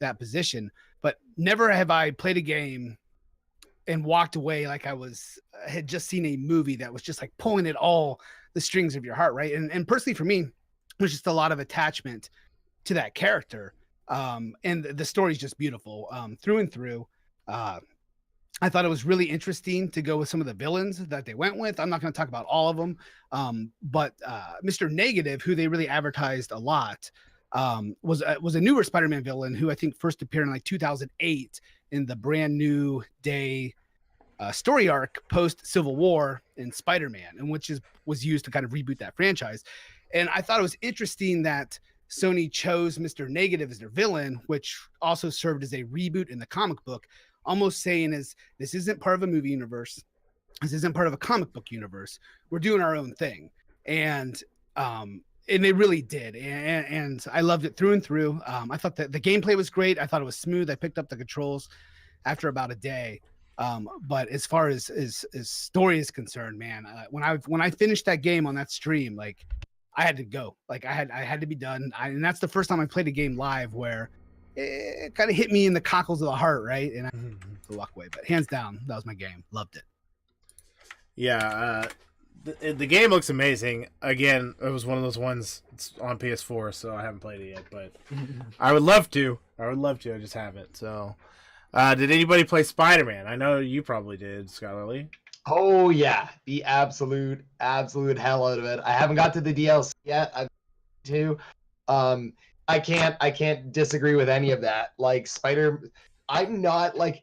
that position, but never have I played a game and walked away like I had just seen a movie that was just like pulling at all the strings of your heart, right? And personally for me, there's just a lot of attachment to that character. And the story's just beautiful through and through. I thought it was really interesting to go with some of the villains that they went with. I'm not going to talk about all of them, but Mr. Negative, who they really advertised a lot, was a newer Spider-Man villain who I think first appeared in like 2008 in the Brand New Day story arc post Civil War in Spider-Man, and which was used to kind of reboot that franchise. And I thought it was interesting that Sony chose Mr. Negative as their villain, which also served as a reboot in the comic book, almost saying this isn't part of a movie universe. This isn't part of a comic book universe. We're doing our own thing. And they really did. And I loved it through and through. I thought that the gameplay was great. I thought it was smooth. I picked up the controls after about a day. But as far as story is concerned, man, when I finished that game on that stream, like I had to go, like I had to be done. And that's the first time I played a game live where it kind of hit me in the cockles of the heart, right? And I to walk away, but hands down, that was my game. Loved it. Yeah, the game looks amazing. Again, it was one of those ones. It's on PS4, so I haven't played it yet, but I would love to. I just haven't. So, did anybody play Spider-Man? I know you probably did, Scholarly. Oh yeah, the absolute hell out of it. I haven't got to the DLC yet. I've to. I can't disagree with any of that. Like I'm not like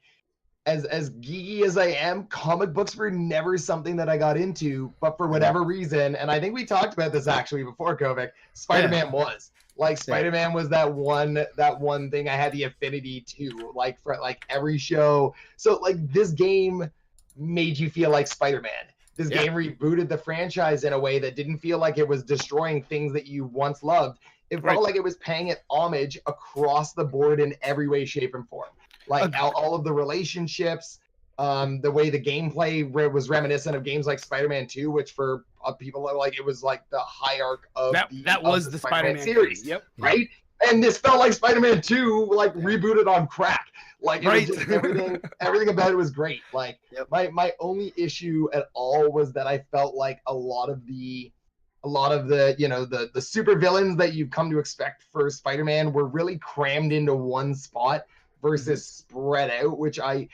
as geeky as I am, comic books were never something that I got into, but for whatever reason, and I think we talked about this actually before Kovic, Spider-Man was. Like Spider-Man was that one thing I had the affinity to, like for like every show. So like this game made you feel like Spider-Man. This game rebooted the franchise in a way that didn't feel like it was destroying things that you once loved. It felt like it was paying it homage across the board in every way, shape, and form. Like all of the relationships, the way the gameplay was reminiscent of games like Spider-Man 2, which for people like it was like the high arc of that was the Spider-Man series. Yep. Right. And this felt like Spider-Man 2, like rebooted on crack. Like it was just everything about it was great. Like my only issue at all was that I felt like a lot of the the super villains that you've come to expect for Spider-Man were really crammed into one spot versus spread out, which I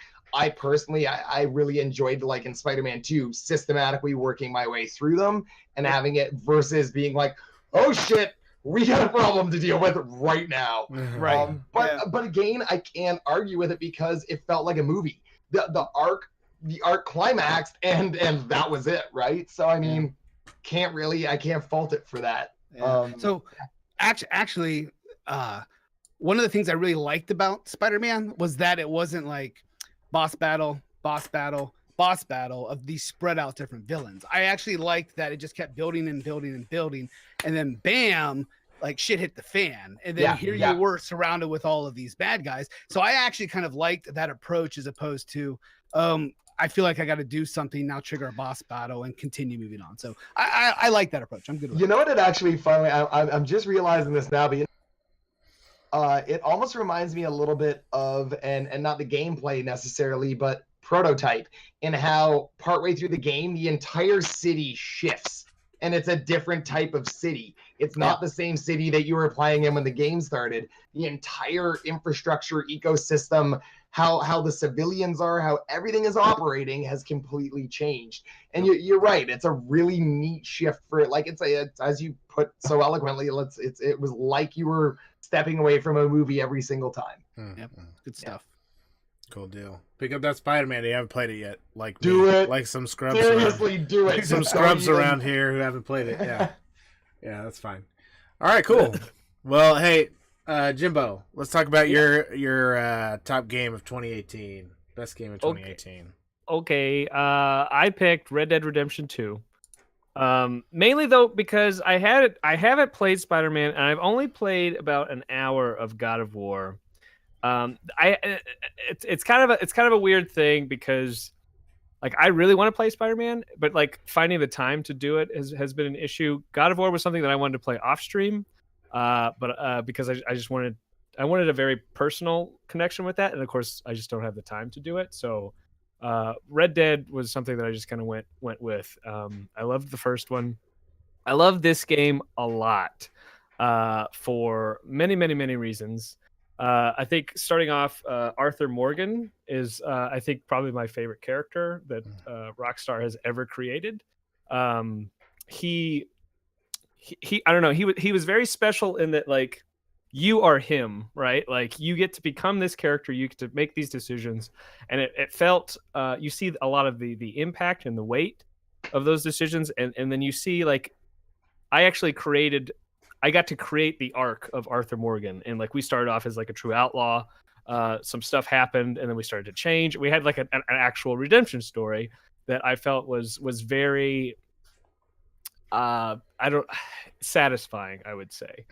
personally I really enjoyed, like in Spider-Man 2, systematically working my way through them and having it versus being like, oh shit, we got a problem to deal with right now. Right. But again, I can't argue with it because it felt like a movie. The arc climaxed and that was it, right? So I mean, I can't fault it for that. So actually, one of the things I really liked about Spider-Man was that it wasn't like boss battle of these spread out different villains. I actually liked that it just kept building and building and building, and then bam, like shit hit the fan, and then you were surrounded with all of these bad guys. So I actually kind of liked that approach as opposed to I feel like I got to do something now, trigger a boss battle, and continue moving on. So I like that approach. I'm good with it. You know what? It actually finally, I'm just realizing this now, but it almost reminds me a little bit of, and not the gameplay necessarily, but Prototype, in how partway through the game, the entire city shifts, and it's a different type of city. It's not the same city that you were playing in when the game started. The entire infrastructure ecosystem, how the civilians are, how everything is operating has completely changed. And you're right. It's a really neat shift for it. Like it's as you put so eloquently, it was like you were stepping away from a movie every single time. Yep. Good stuff. Cool deal. Pick up that Spider-Man. You haven't played it yet. Like do it. Like some scrubs. Seriously, do it. Some scrubs around here who haven't played it. Yeah. Yeah, that's fine. All right, cool. Well, hey, Jimbo, let's talk about your top game of 2018. Best game of 2018. Okay. I picked Red Dead Redemption 2. Mainly though because I haven't played Spider-Man, and I've only played about an hour of God of War. It's kind of a weird thing because like I really want to play Spider-Man, but like finding the time to do it has been an issue. God of War was something that I wanted to play off stream, but because I just wanted a very personal connection with that, and of course I just don't have the time to do it. So Red Dead was something that I just kind of went with. I loved the first one. I love this game a lot for many reasons. I think starting off, Arthur Morgan is, I think, probably my favorite character that Rockstar has ever created. He I don't know. He was very special in that, like, you are him, right? Like, you get to become this character. You get to make these decisions, and it felt you see a lot of the impact and the weight of those decisions, and then you see like I got to create the arc of Arthur Morgan, and like we started off as like a true outlaw. Some stuff happened, and then we started to change. We had like an actual redemption story that I felt was very satisfying, I would say.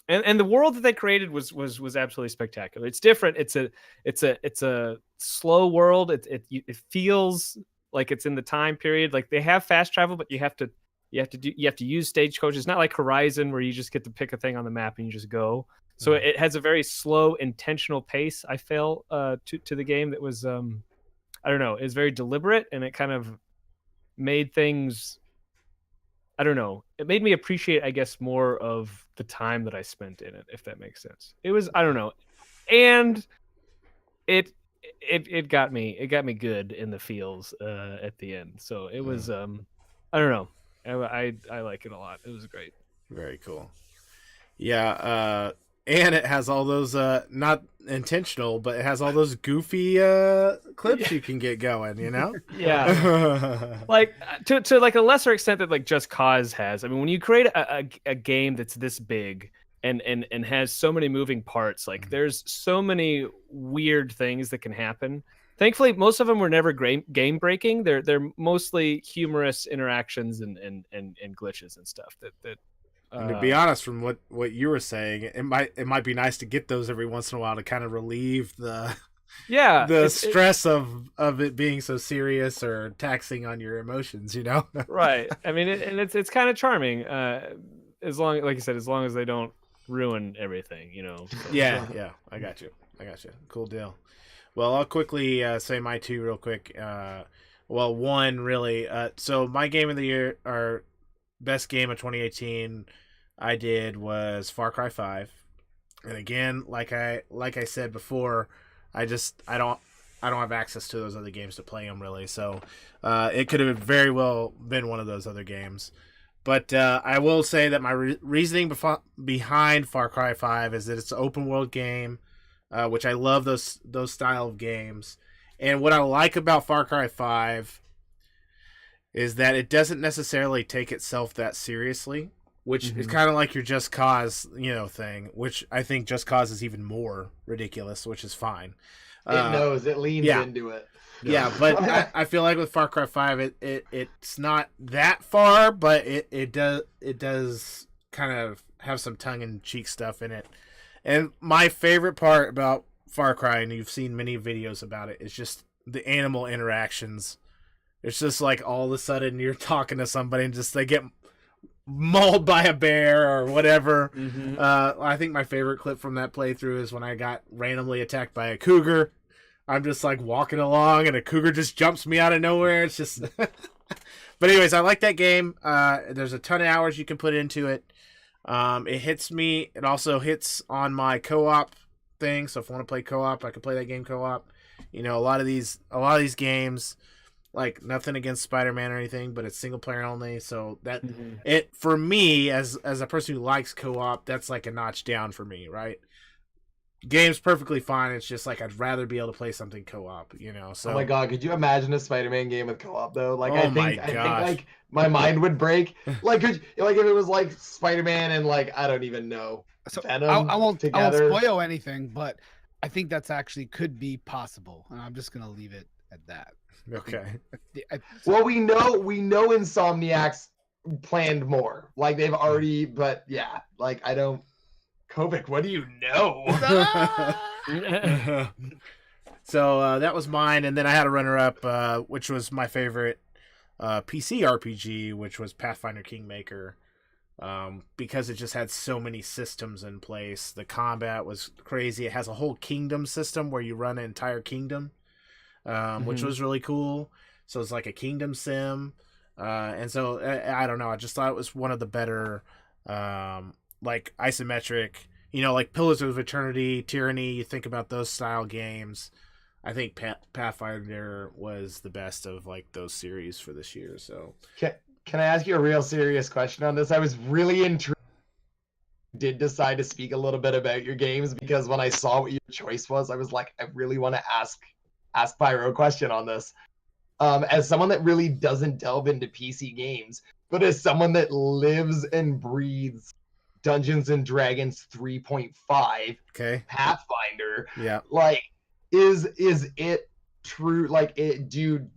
and the world that they created was absolutely spectacular. It's different. It's a slow world. It feels like it's in the time period. Like they have fast travel, but you have to use stagecoaches. It's not like Horizon where you just get to pick a thing on the map and you just go. So it has a very slow, intentional pace. I felt to the game that was I don't know. It's very deliberate, and it kind of made things. I don't know. It made me appreciate, I guess, more of the time that I spent in it, if that makes sense. It was, I don't know, and it got me good in the feels at the end. So it was, I don't know. I like it a lot. It was great. Very cool. Yeah, and it has all those not intentional, but it has all those goofy clips you can get going, you know? Yeah. Like to like a lesser extent that like Just Cause has. I mean, when you create a game that's this big and has so many moving parts, like there's so many weird things that can happen. Thankfully, most of them were never game breaking. They're mostly humorous interactions and glitches and stuff that And to be honest, from what you were saying, it might be nice to get those every once in a while to kind of relieve the stress of it being so serious or taxing on your emotions, you know? Right. I mean, it's kind of charming, as long, like you said, as long as they don't ruin everything, you know. So. Yeah. I got you. Cool deal. Well, I'll quickly say my two real quick. Well, one really. So my game of the year, or best game of 2018, I did was Far Cry 5. And again, like I said before, I don't have access to those other games to play them really. So it could have very well been one of those other games. But I will say that my reasoning behind Far Cry 5 is that it's an open world game, which I love those style of games. And what I like about Far Cry 5 is that it doesn't necessarily take itself that seriously, which is kind of like your Just Cause, thing, which I think Just Cause is even more ridiculous, which is fine. It leans into it. Yeah, but I feel like with Far Cry 5, it's not that far, but it does kind of have some tongue-in-cheek stuff in it. And my favorite part about Far Cry, and you've seen many videos about it, is just the animal interactions. It's just like all of a sudden you're talking to somebody and just they get mauled by a bear or whatever. I think my favorite clip from that playthrough is when I got randomly attacked by a cougar. I'm just like walking along and a cougar just jumps me out of nowhere. It's just but anyways, I like that game. There's a ton of hours you can put into it. It hits me. It also hits on my co-op thing. So if I want to play co-op, I can play that game co-op. A lot of these games, like nothing against Spider-Man or anything, but it's single player only. So that it for me as a person who likes co-op, that's like a notch down for me, right? Game's perfectly fine. It's just like I'd rather be able to play something co-op, So Oh my god, could you imagine a Spider-Man game with co-op though? Like I think like my mind would break. Like if it was like Spider-Man and like I don't even know. So Venom I won't together. spoil anything, but I think that's actually could be possible, and I'm just gonna leave it at that. Okay. Well, we know Insomniac's planned more. Like they've already, but yeah, like I don't. Kovic, what do you know? So that was mine, and then I had a runner-up, which was my favorite PC RPG, which was Pathfinder Kingmaker, because it just had so many systems in place. The combat was crazy. It has a whole kingdom system where you run an entire kingdom, which was really cool. So it's like a kingdom sim, and so I don't know. I just thought it was one of the better. Like isometric, like Pillars of Eternity, Tyranny, you think about those style games. I think Pathfinder was the best of like those series for this year. So can I ask you a real serious question on this? I was really intrigued. Did decide to speak a little bit about your games because when I saw what your choice was, I was like, I really want to ask Pyro a question on this. As someone that really doesn't delve into PC games, but as someone that lives and breathes Dungeons and Dragons 3.5, okay, Pathfinder. Yeah. Like, is it true? Like, did you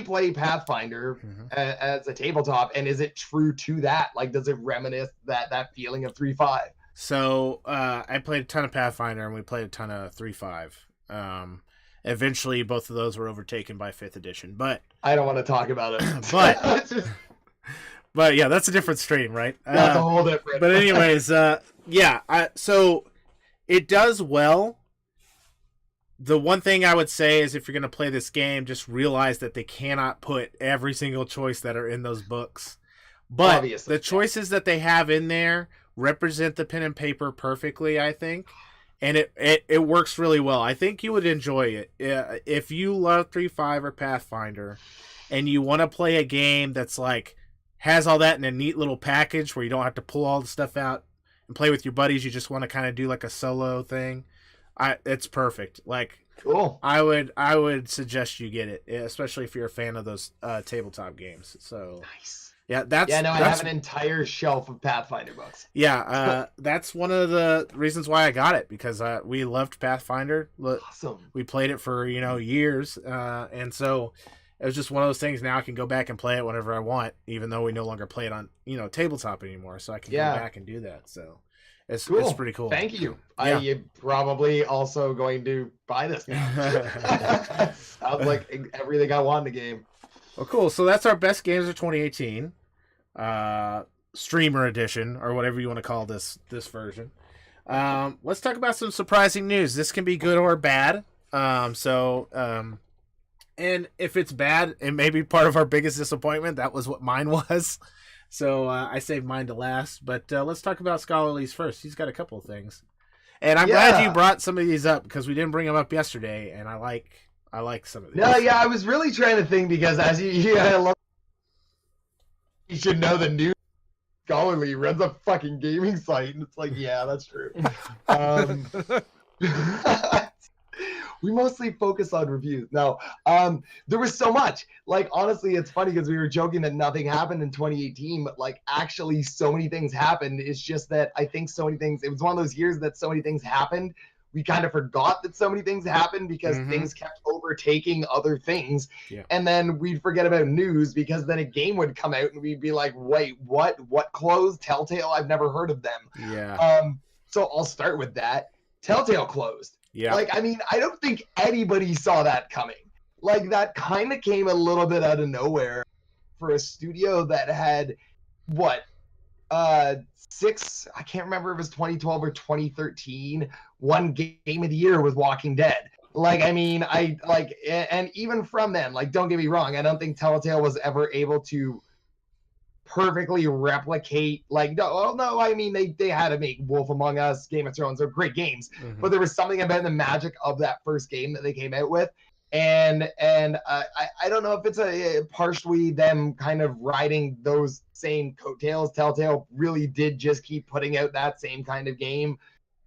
play Pathfinder as a tabletop, and is it true to that? Like, does it reminisce that feeling of 3.5? So I played a ton of Pathfinder, and we played a ton of 3.5. Eventually, both of those were overtaken by 5th edition, but I don't want to talk about it. But- It's just- but yeah, that's a different stream, right? that's a whole different. But anyways, so it does well. The one thing I would say is if you're going to play this game, just realize that they cannot put every single choice that are in those books. But Obviously, the choices that they have in there represent the pen and paper perfectly, I think. And it works really well. I think you would enjoy it. If you love 3.5 or Pathfinder and you want to play a game that's like has all that in a neat little package where you don't have to pull all the stuff out and play with your buddies, you just want to kind of do like a solo thing, it's perfect. Like cool. I would suggest you get it, especially if you're a fan of those tabletop games. So Nice. yeah, I have that's an entire shelf of Pathfinder books. yeah, that's one of the reasons why I got it, because we loved Pathfinder. Awesome. We played it for years, and so it was just one of those things. Now I can go back and play it whenever I want, even though we no longer play it on tabletop anymore. So I can go back and do that. So it's pretty cool. Thank you. Yeah. I'm probably also going to buy this now. Sounds like everything I want in the game. Well, cool. So that's our best games of 2018, streamer edition, or whatever you want to call this version. Let's talk about some surprising news. This can be good or bad. And if it's bad, it may be part of our biggest disappointment. That was what mine was. So I saved mine to last. But let's talk about Scholarly's first. He's got a couple of things. And I'm glad you brought some of these up, because we didn't bring them up yesterday, and I like some of these. No, yeah, I was really trying to think, because as I love, you should know the new Scholarly runs a fucking gaming site, and it's like, yeah, that's true. We mostly focus on reviews. No, there was so much. Like, honestly, it's funny because we were joking that nothing happened in 2018, but like, actually, so many things happened. It's just that I think so many things. It was one of those years that so many things happened. We kind of forgot that so many things happened because things kept overtaking other things. Yeah. And then we'd forget about news, because then a game would come out and we'd be like, wait, what? What closed? Telltale? I've never heard of them. Yeah. So I'll start with that. Telltale closed. Yeah. Like, I mean, I don't think anybody saw that coming. Like, that kind of came a little bit out of nowhere for a studio that had, what, I can't remember if it was 2012 or 2013, one game of the year was Walking Dead. Like, I mean, and even from then, like, don't get me wrong, I don't think Telltale was ever able to perfectly replicate, like, no, I mean, they had to make Wolf Among Us, Game of Thrones, they're great games, but there was something about the magic of that first game that they came out with, and I don't know if it's a partially them kind of riding those same coattails. Telltale really did just keep putting out that same kind of game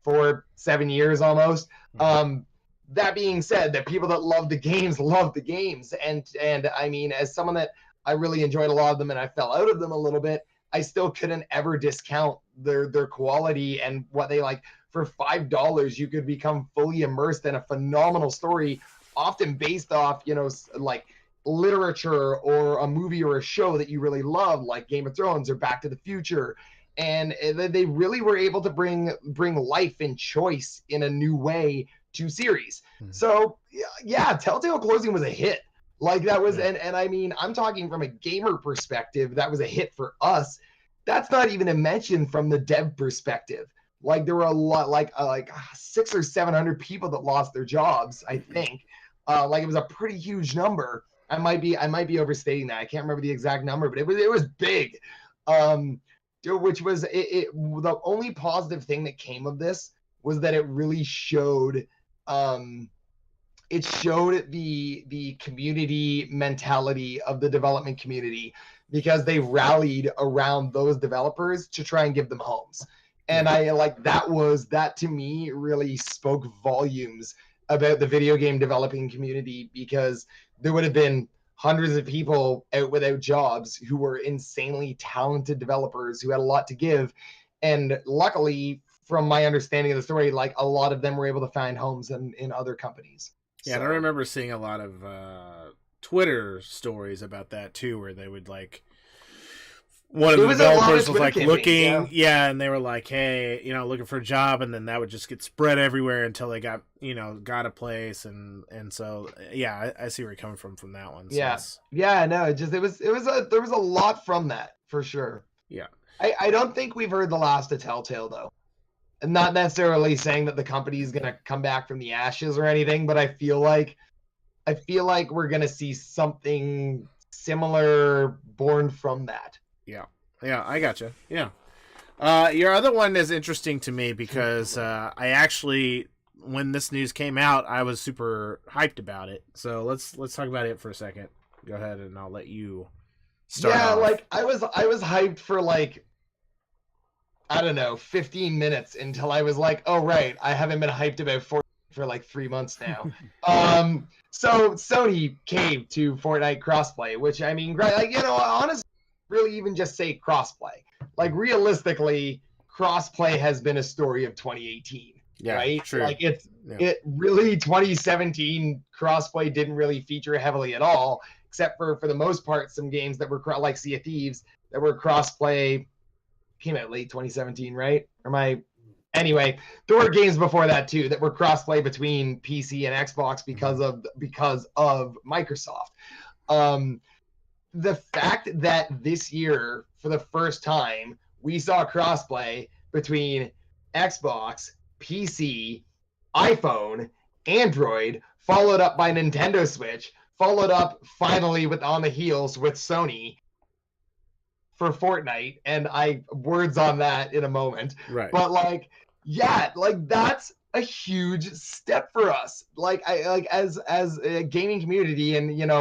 for 7 years almost. That being said, the people that love the games, and I mean, as someone that I really enjoyed a lot of them and I fell out of them a little bit, I still couldn't ever discount their quality and what they like. For $5, you could become fully immersed in a phenomenal story, often based off, like literature or a movie or a show that you really love, like Game of Thrones or Back to the Future. And they really were able to bring life and choice in a new way to series. So yeah, Telltale closing was a hit. Like, that was, and I mean, I'm talking from a gamer perspective, that was a hit for us. That's not even a mention from the dev perspective. Like, there were a lot, like 600 or 700 people that lost their jobs, I think. Like, it was a pretty huge number. I might be overstating that. I can't remember the exact number, but it was big. Which was the only positive thing that came of this was that it really showed the community mentality of the development community, because they rallied around those developers to try and give them homes. And that to me really spoke volumes about the video game developing community, because there would have been hundreds of people out without jobs who were insanely talented developers who had a lot to give. And luckily, from my understanding of the story, like, a lot of them were able to find homes in other companies. Yeah, and I remember seeing a lot of Twitter stories about that too, where they would like one of It the was a lot of developers was Twitter like campaigns, looking, yeah. and they were like, hey, looking for a job, and then that would just get spread everywhere until they got a place, and so yeah, I see where you're coming from that one. So Yeah. it's- Yeah, no, there was a lot from that for sure. yeah. I don't think we've heard the last of Telltale though. I'm not necessarily saying that the company is gonna come back from the ashes or anything, but I feel like we're gonna see something similar born from that. Yeah, I gotcha. Yeah. Your other one is interesting to me because I actually, when this news came out, I was super hyped about it. So let's talk about it for a second. Go ahead, and I'll let you start. Yeah, off. like I was hyped for like, I don't know, 15 minutes until I was like, oh right, I haven't been hyped about Fortnite for like 3 months now. So Sony came to Fortnite crossplay, which I mean, like, honestly, really even just say crossplay. Like realistically, crossplay has been a story of 2018. Yeah, right? true. Like Yeah. it really 2017 crossplay didn't really feature heavily at all, except for the most part some games that were like Sea of Thieves that were crossplay. Came out late 2017, right? Anyway, there were games before that too that were crossplay between PC and Xbox because of Microsoft. The fact that this year, for the first time, we saw crossplay between Xbox, PC, iPhone, Android, followed up by Nintendo Switch, followed up finally on the heels with Sony for Fortnite, and words on that in a moment. Right. But like, yeah, like that's a huge step for us. Like as a gaming community, and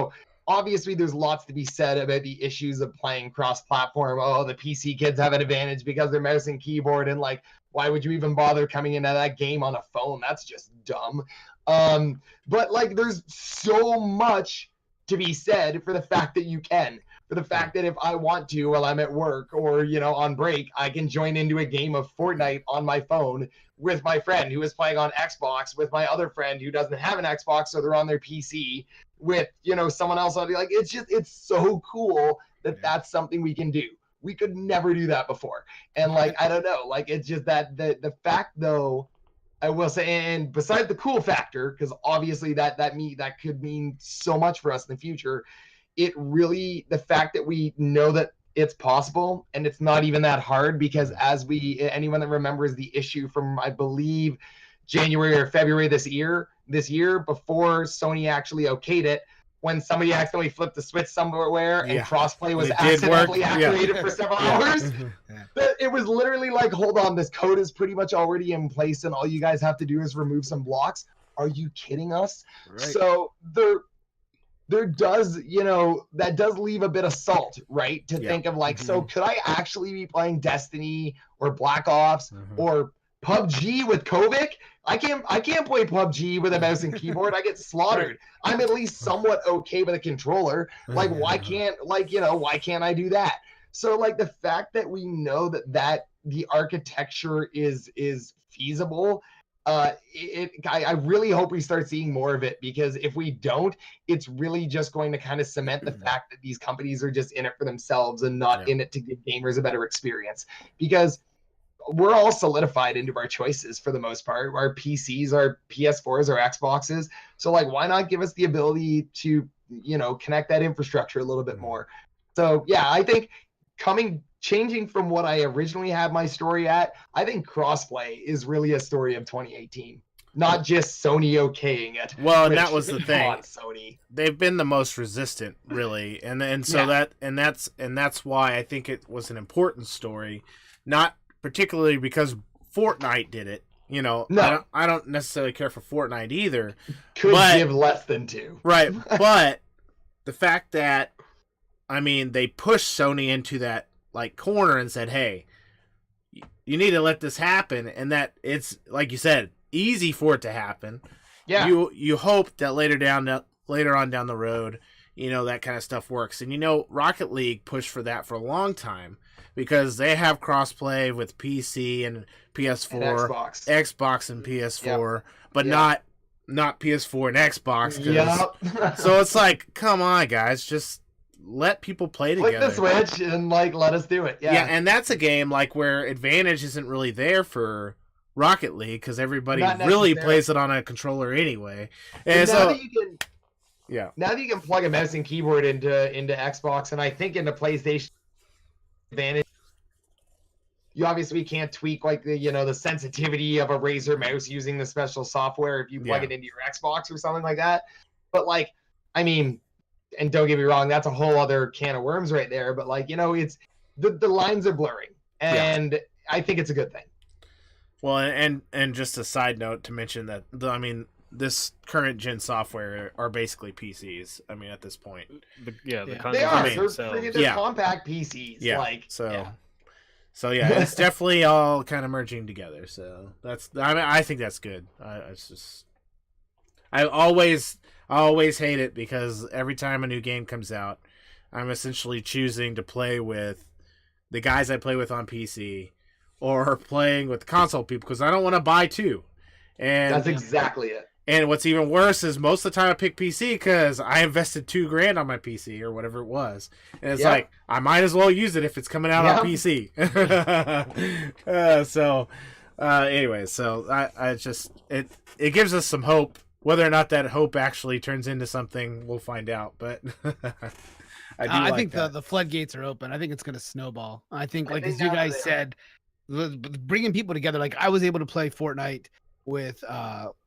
obviously there's lots to be said about the issues of playing cross-platform. Oh, the PC kids have an advantage because they're mouse and keyboard, and like, why would you even bother coming into that game on a phone? That's just dumb. But like, there's so much to be said for the fact that you can. For the fact that if I want to, while I'm at work or, on break, I can join into a game of Fortnite on my phone with my friend who is playing on Xbox, with my other friend who doesn't have an Xbox, so they're on their PC, with, someone else. I'll be like, it's so cool that that's something we can do. We could never do that before. And like, I don't know, like, it's just that the fact though, I will say, and besides the cool factor, because obviously that could mean so much for us in the future, it really, the fact that we know that it's possible and it's not even that hard, because anyone that remembers the issue from, I believe, January or February this year, before Sony actually okayed it, when somebody accidentally flipped the switch somewhere and crossplay was accidentally activated for several hours. It was literally like, hold on, this code is pretty much already in place and all you guys have to do is remove some blocks. Are you kidding us? Right. So there does, that does leave a bit of salt, right? To think of like, so could I actually be playing Destiny or Black Ops or PUBG with Kovic? I can't play PUBG with a mouse and keyboard. I get slaughtered. I'm at least somewhat okay with a controller. Like, why can't I do that? So like, the fact that we know that the architecture is feasible, I really hope we start seeing more of it, because if we don't, it's really just going to kind of cement the fact that these companies are just in it for themselves and not in it to give gamers a better experience. Because we're all solidified into our choices for the most part. Our PCs, our PS4s, our Xboxes. So like, why not give us the ability to, connect that infrastructure a little bit more? So yeah, I think changing from what I originally had my story at, I think crossplay is really a story of 2018, not just Sony okaying it. Well, and that was the thing. Sony. They've been the most resistant, really, and so that's why I think it was an important story, not particularly because Fortnite did it. No. I don't necessarily care for Fortnite either. Could give less than 2. Right, but the fact that, I mean, they pushed Sony into that like corner and said, "Hey, you need to let this happen," and that it's, like you said, easy for it to happen. Yeah. You hope that later on down the road, that kind of stuff works. And Rocket League pushed for that for a long time, because they have crossplay with PC and PS4, and Xbox and PS4, but not PS4 and Xbox. So it's like, come on, guys, just let people play Flick together. the switch and like let us do it. Yeah, and that's a game like where advantage isn't really there for Rocket League because everybody Not really necessarily. plays it on a controller anyway. And And now so, that you can, yeah, now that you can plug a mouse and keyboard into Xbox and I think into PlayStation advantage, you obviously can't tweak like the sensitivity of a Razer mouse using the special software if you plug Yeah. it into your Xbox or something like that. But like, I mean, and don't get me wrong, that's a whole other can of worms right there. But like, it's the lines are blurring, and I think it's a good thing. well, and just a side note to mention that this current gen software are basically PCs. I mean, at this point, The They consoles are. mean, They're, themselves. they're Yeah. compact PCs. yeah. Like, So yeah, it's definitely all kind of merging together. So I think that's good. I always hate it because every time a new game comes out, I'm essentially choosing to play with the guys I play with on PC or playing with console people because I don't want to buy two. And that's exactly it. and what's even worse is most of the time I pick PC because I invested $2,000 on my PC or whatever it was, and it's Yeah. like I might as well use it if it's coming out on PC. Anyway, so I just it gives us some hope. Whether or not that hope actually turns into something, we'll find out. But I think that. the floodgates are open. I think it's going to snowball. I think, I like think as you now guys they are. said, bringing people together. Like I was able to play Fortnite with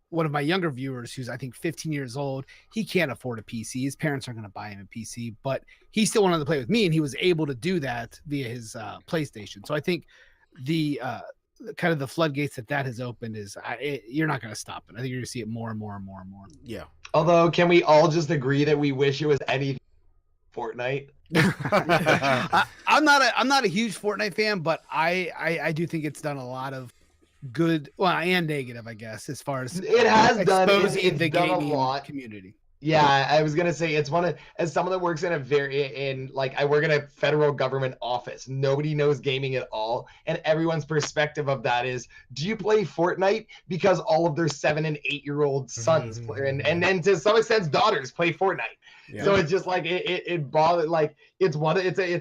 one of my younger viewers, who's I think 15 years old. He can't afford a PC. His parents aren't going to buy him a PC, but he still wanted to play with me, and he was able to do that via his PlayStation. So I think the kind of the floodgates that has opened is you're not going to stop it. I think you're going to see it more and more and more and more. Yeah. Although, can we all just agree that we wish it was anything Fortnite? I'm not a huge Fortnite fan, but I do think it's done a lot of good, well, and negative, I guess, as far as It has done. exposing It's the done a gaming lot. community. Yeah, I was gonna say it's as someone that works in I work in a federal government office. Nobody knows gaming at all, and everyone's perspective of that is, do you play Fortnite because all of their 7 and 8-year-old sons play, and then to some extent daughters play Fortnite. Yeah. So it's just like it bothered, like it's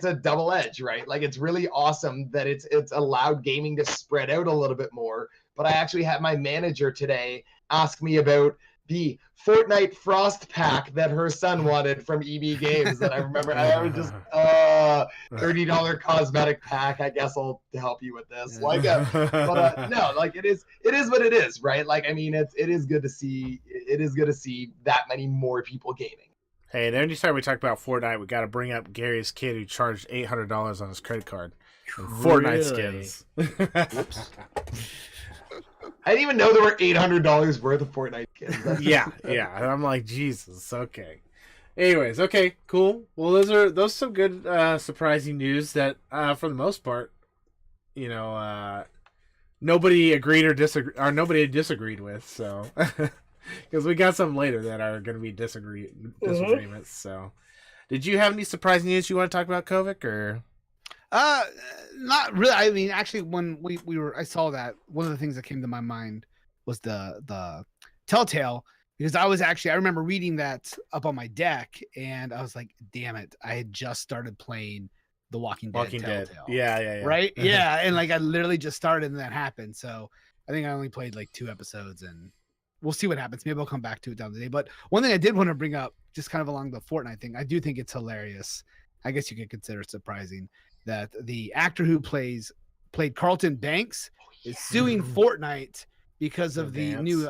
a double edge, right? Like it's really awesome that it's allowed gaming to spread out a little bit more. But I actually had my manager today ask me about the Fortnite Frost pack that her son wanted from EB Games. That I remember, I was just $30 cosmetic pack. I guess I'll help you with this. Like, but no, like it is what it is, right? Like, I mean, it is good to see. It is good to see that many more people gaming. Hey, and anytime we talk about Fortnite, we got to bring up Gary's kid who charged $800 on his credit card. And Fortnite Really? skins. I didn't even know there were $800 worth of Fortnite skins. That's yeah. And I'm like, Jesus, okay. Anyways, okay, cool. Well, those some good surprising news that for the most part, nobody agreed or nobody disagreed with. So, because we got some later that are going to be disagreements. So, did you have any surprising news you want to talk about, Kovic, or? Not really. I mean, actually, when I saw that, one of the things that came to my mind was the Telltale, because I remember reading that up on my deck, and I was like, damn it, I had just started playing The Walking Dead. Telltale. Yeah. Right? Yeah, and like I literally just started, and that happened. So I think I only played like 2 episodes, and we'll see what happens. Maybe I'll come back to it down the day. But one thing I did want to bring up, just kind of along the Fortnite thing, I do think it's hilarious. I guess you could consider it surprising that the actor who played Carlton Banks is suing Fortnite because of the new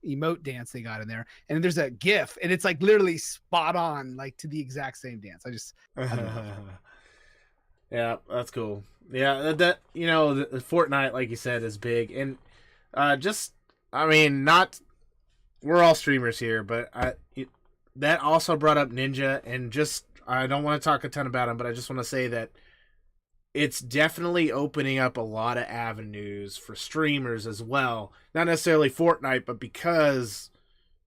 emote dance they got in there. And there's a GIF, and it's like literally spot on, like to the exact same dance. I don't know. Yeah, that's cool. Yeah, the Fortnite, like you said, is big, and we're all streamers here, but that also brought up Ninja, and I don't want to talk a ton about him, but I just want to say that it's definitely opening up a lot of avenues for streamers as well. Not necessarily Fortnite, but because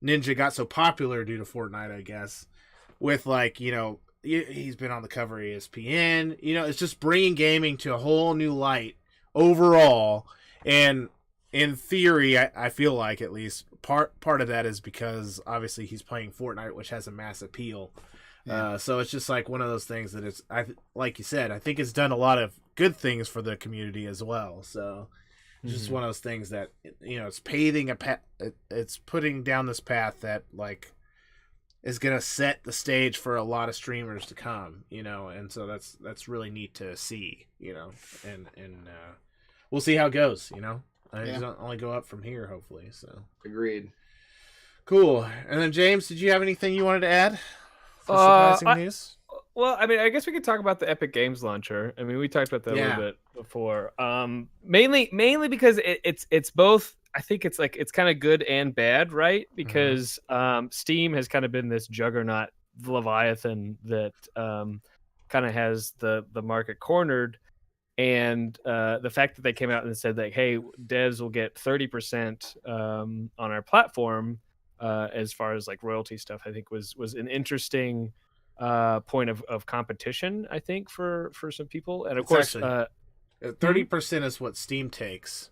Ninja got so popular due to Fortnite, I guess, with he's been on the cover of ESPN. It's just bringing gaming to a whole new light overall. And in theory, I feel like at least part of that is because obviously he's playing Fortnite, which has a mass appeal. So it's just like one of those things that it's, like you said, I think it's done a lot of good things for the community as well. So it's just one of those things that, it's paving a path. It's putting down this path that like is gonna set the stage for a lot of streamers to come. And so that's really neat to see. And we'll see how it goes. It's only go up from here, hopefully. So Agreed. cool. And then James, did you have anything you wanted to add? For surprising news? Well, I mean, I guess we could talk about the Epic Games Launcher. I mean, we talked about that a little bit before. Mainly because it's both. I think it's kind of good and bad, right? Because Steam has kind of been this juggernaut leviathan that kind of has the market cornered, and the fact that they came out and said that, hey, devs will get 30% on our platform as far as like royalty stuff, I think was an interesting point of competition, I think, for some people. And of course, 30% is what Steam takes,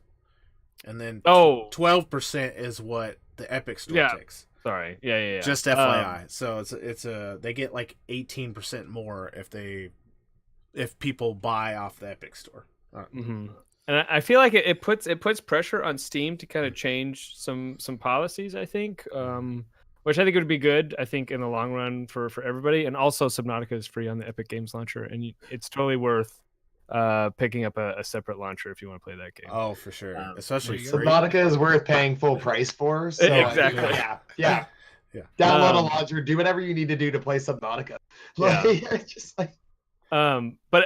and then 12% is what the Epic Store takes. Sorry, yeah. Just FYI. So it's they get like 18% more if people buy off the Epic Store. And I feel like it puts pressure on Steam to kind of change some policies, I think, which I think would be good, I think, in the long run for everybody. And also Subnautica is free on the Epic Games Launcher, and it's totally worth picking up a separate launcher if you want to play that game. Oh, for sure. Especially Subnautica is worth paying full price for. So, exactly. Yeah. Download a launcher, do whatever you need to do to play Subnautica. Just like... but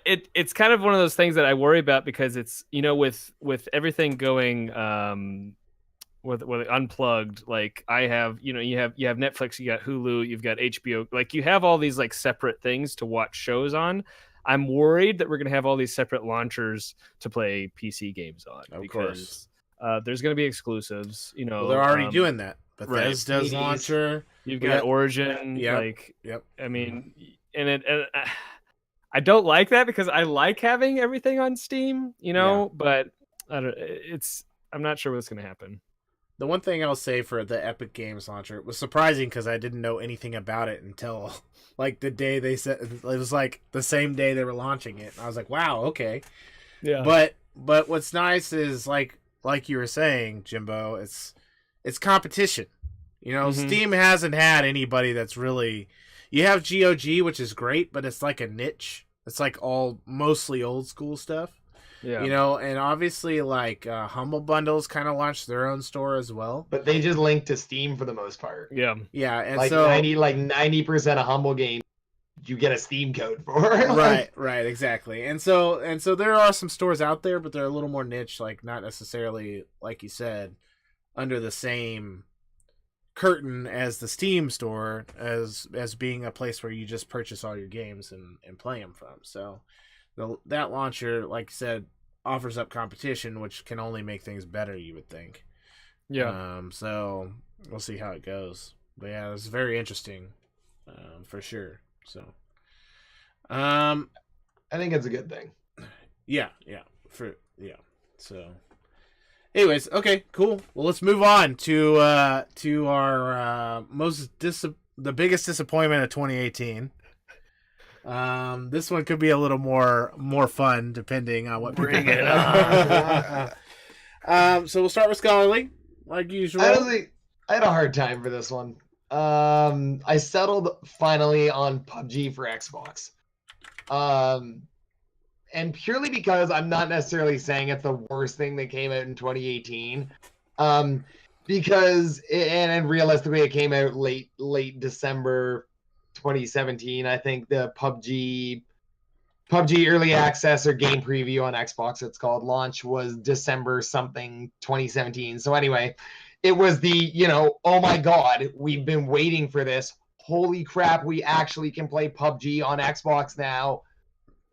it's kind of one of those things that I worry about, because it's with everything going with Unplugged, like I have you have Netflix, you got Hulu, you've got HBO, like you have all these like separate things to watch shows on. I'm worried that we're gonna have all these separate launchers to play PC games on, because there's gonna be exclusives. Well, they're already doing that. Bethesda's launcher. You've got Origin. Yep. I mean, and I don't like that, because I like having everything on Steam, but I'm not sure what's going to happen. The one thing I'll say for the Epic Games Launcher, it was surprising because I didn't know anything about it until like the day they said, it was like the same day they were launching it. And I was like, wow, okay. Yeah. But what's nice is like you were saying, Jimbo, it's competition. Steam hasn't had anybody that's really. You have GOG, which is great, but it's like a niche. It's like all mostly old school stuff. Yeah. And obviously like Humble Bundles kind of launched their own store as well. But they just link to Steam for the most part. Yeah. Yeah, and like so 90% of Humble games you get a Steam code for. Right, exactly. And so there are some stores out there, but they're a little more niche, like not necessarily, like you said, under the same curtain as the Steam store, as being a place where you just purchase all your games and play them from. So that launcher, like I said, offers up competition, which can only make things better, you would think. Yeah. So we'll see how it goes. But yeah, it's very interesting, for sure. So I think it's a good thing. Yeah. So anyways, okay, cool. Well, let's move on to our the biggest disappointment of 2018. This one could be a little more fun depending on what people Bring it on. So we'll start with Scholarly, like usual. I had a hard time for this one. I settled finally on PUBG for Xbox. And purely because I'm not necessarily saying it's the worst thing that came out in 2018. Because realistically it came out late December 2017. I think the PUBG early access or game preview on Xbox, it's called, launch was December something 2017. So anyway, it was the, oh my God, we've been waiting for this. Holy crap, we actually can play PUBG on Xbox now.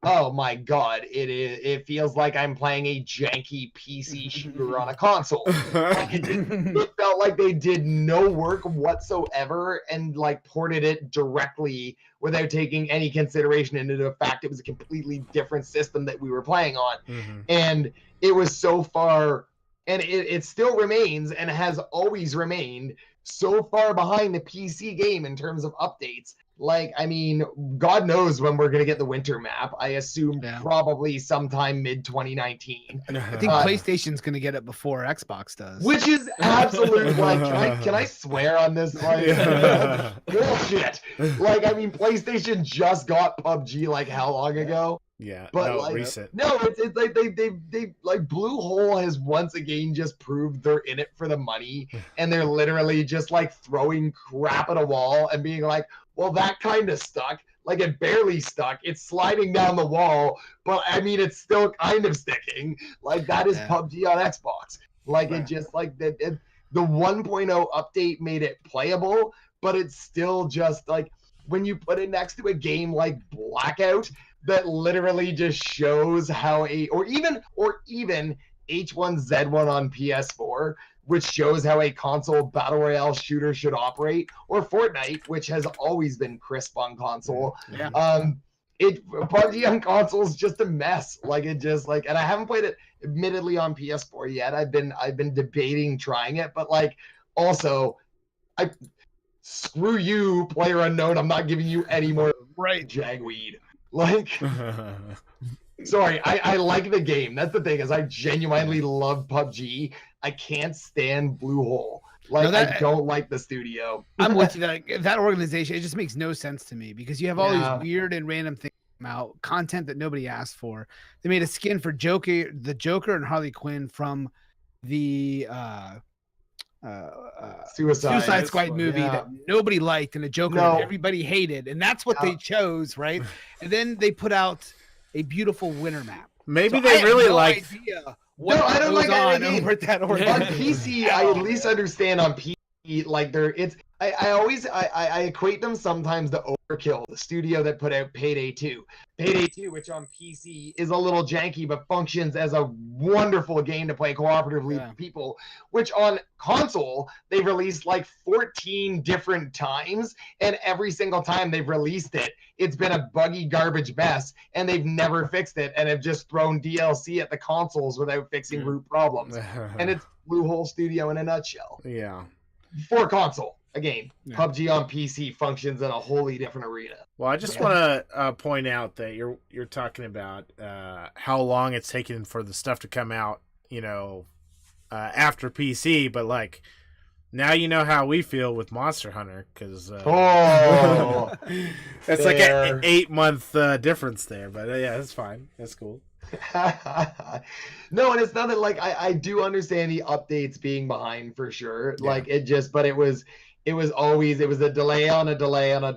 Oh my God, it feels like I'm playing a janky PC shooter on a console. It felt like they did no work whatsoever and like ported it directly without taking any consideration into the fact it was a completely different system that we were playing on. Mm-hmm. And it was so far, and it still remains and has always remained so far behind the PC game in terms of updates Like, I mean, God knows when we're gonna get the winter map. I assume Yeah. probably sometime mid 2019. I think PlayStation's gonna get it before Xbox does. Which is absolute like, can I swear on this? Like, Yeah. bullshit. Like, I mean, PlayStation just got PUBG like how long ago? Yeah, But no, like, recent. no, it's like they like Blue Hole has once again just proved they're in it for the money, and they're literally just like throwing crap at a wall and being like, well, that kind of stuck. Like it barely stuck. It's sliding down the wall, but I mean, it's still kind of sticking. Like that is Yeah. PUBG on Xbox. Like it just like the 1.0 update made it playable, but it's still just like when you put it next to a game like Blackout that literally just shows how or even H1Z1 on PS4, which shows how a console battle royale shooter should operate, or Fortnite, which has always been crisp on console. Yeah. PUBG on console is just a mess. Like it just like, and I haven't played it admittedly on PS4 yet. I've been debating trying it, but like also, screw you, Player Unknown. I'm not giving you any more Right. jagweed. Like, sorry, I like the game. That's the thing, is I genuinely love PUBG. I can't stand Blue Hole. Like, No, I don't like the studio. I'm with you. That organization, it just makes no sense to me because you have all Yeah. these weird and random things come out, content that nobody asked for. They made a skin for the Joker and Harley Quinn from the Suicide Squad movie Yeah. that nobody liked and a Joker No. that everybody hated, and that's what Yeah. they chose, right? And then they put out a beautiful winter map. Maybe So I they have really no like. idea what I don't goes like that on idea. over that On organization. PC, I at least understand on PC, like I always equate them sometimes to Overkill, the studio that put out Payday 2. Payday 2, which on PC is a little janky but functions as a wonderful game to play cooperatively Yeah. with people, which on console they've released like 14 different times, and every single time they've released it, it's been a buggy garbage mess, and they've never fixed it and have just thrown DLC at the consoles without fixing root problems. And it's Blue Hole Studio in a nutshell. Yeah. For console, again, Yeah. PUBG on PC functions in a wholly different arena. Well, I just want to point out that you're talking about how long it's taken for the stuff to come out, after PC, but like now you know how we feel with Monster Hunter because Oh, it's like fair. an 8-month difference there. But yeah, that's fine. That's cool. no, and it's not that like I do understand the updates being behind for sure. Yeah. Like but it was always a delay on a delay on a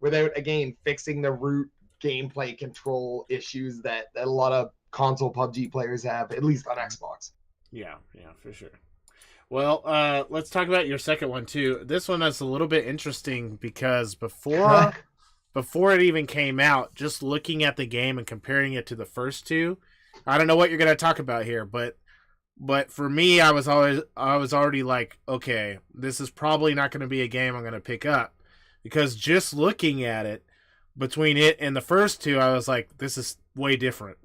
without again fixing the root gameplay control issues that a lot of console PUBG players have, at least on Xbox. Yeah, for sure. Well, let's talk about your second one too. This one is a little bit interesting because before it even came out, just looking at the game and comparing it to the first two, I don't know what you're gonna talk about here, but for me, I was already like, okay, this is probably not going to be a game I'm going to pick up because just looking at it between it and the first two, I was like, this is way different.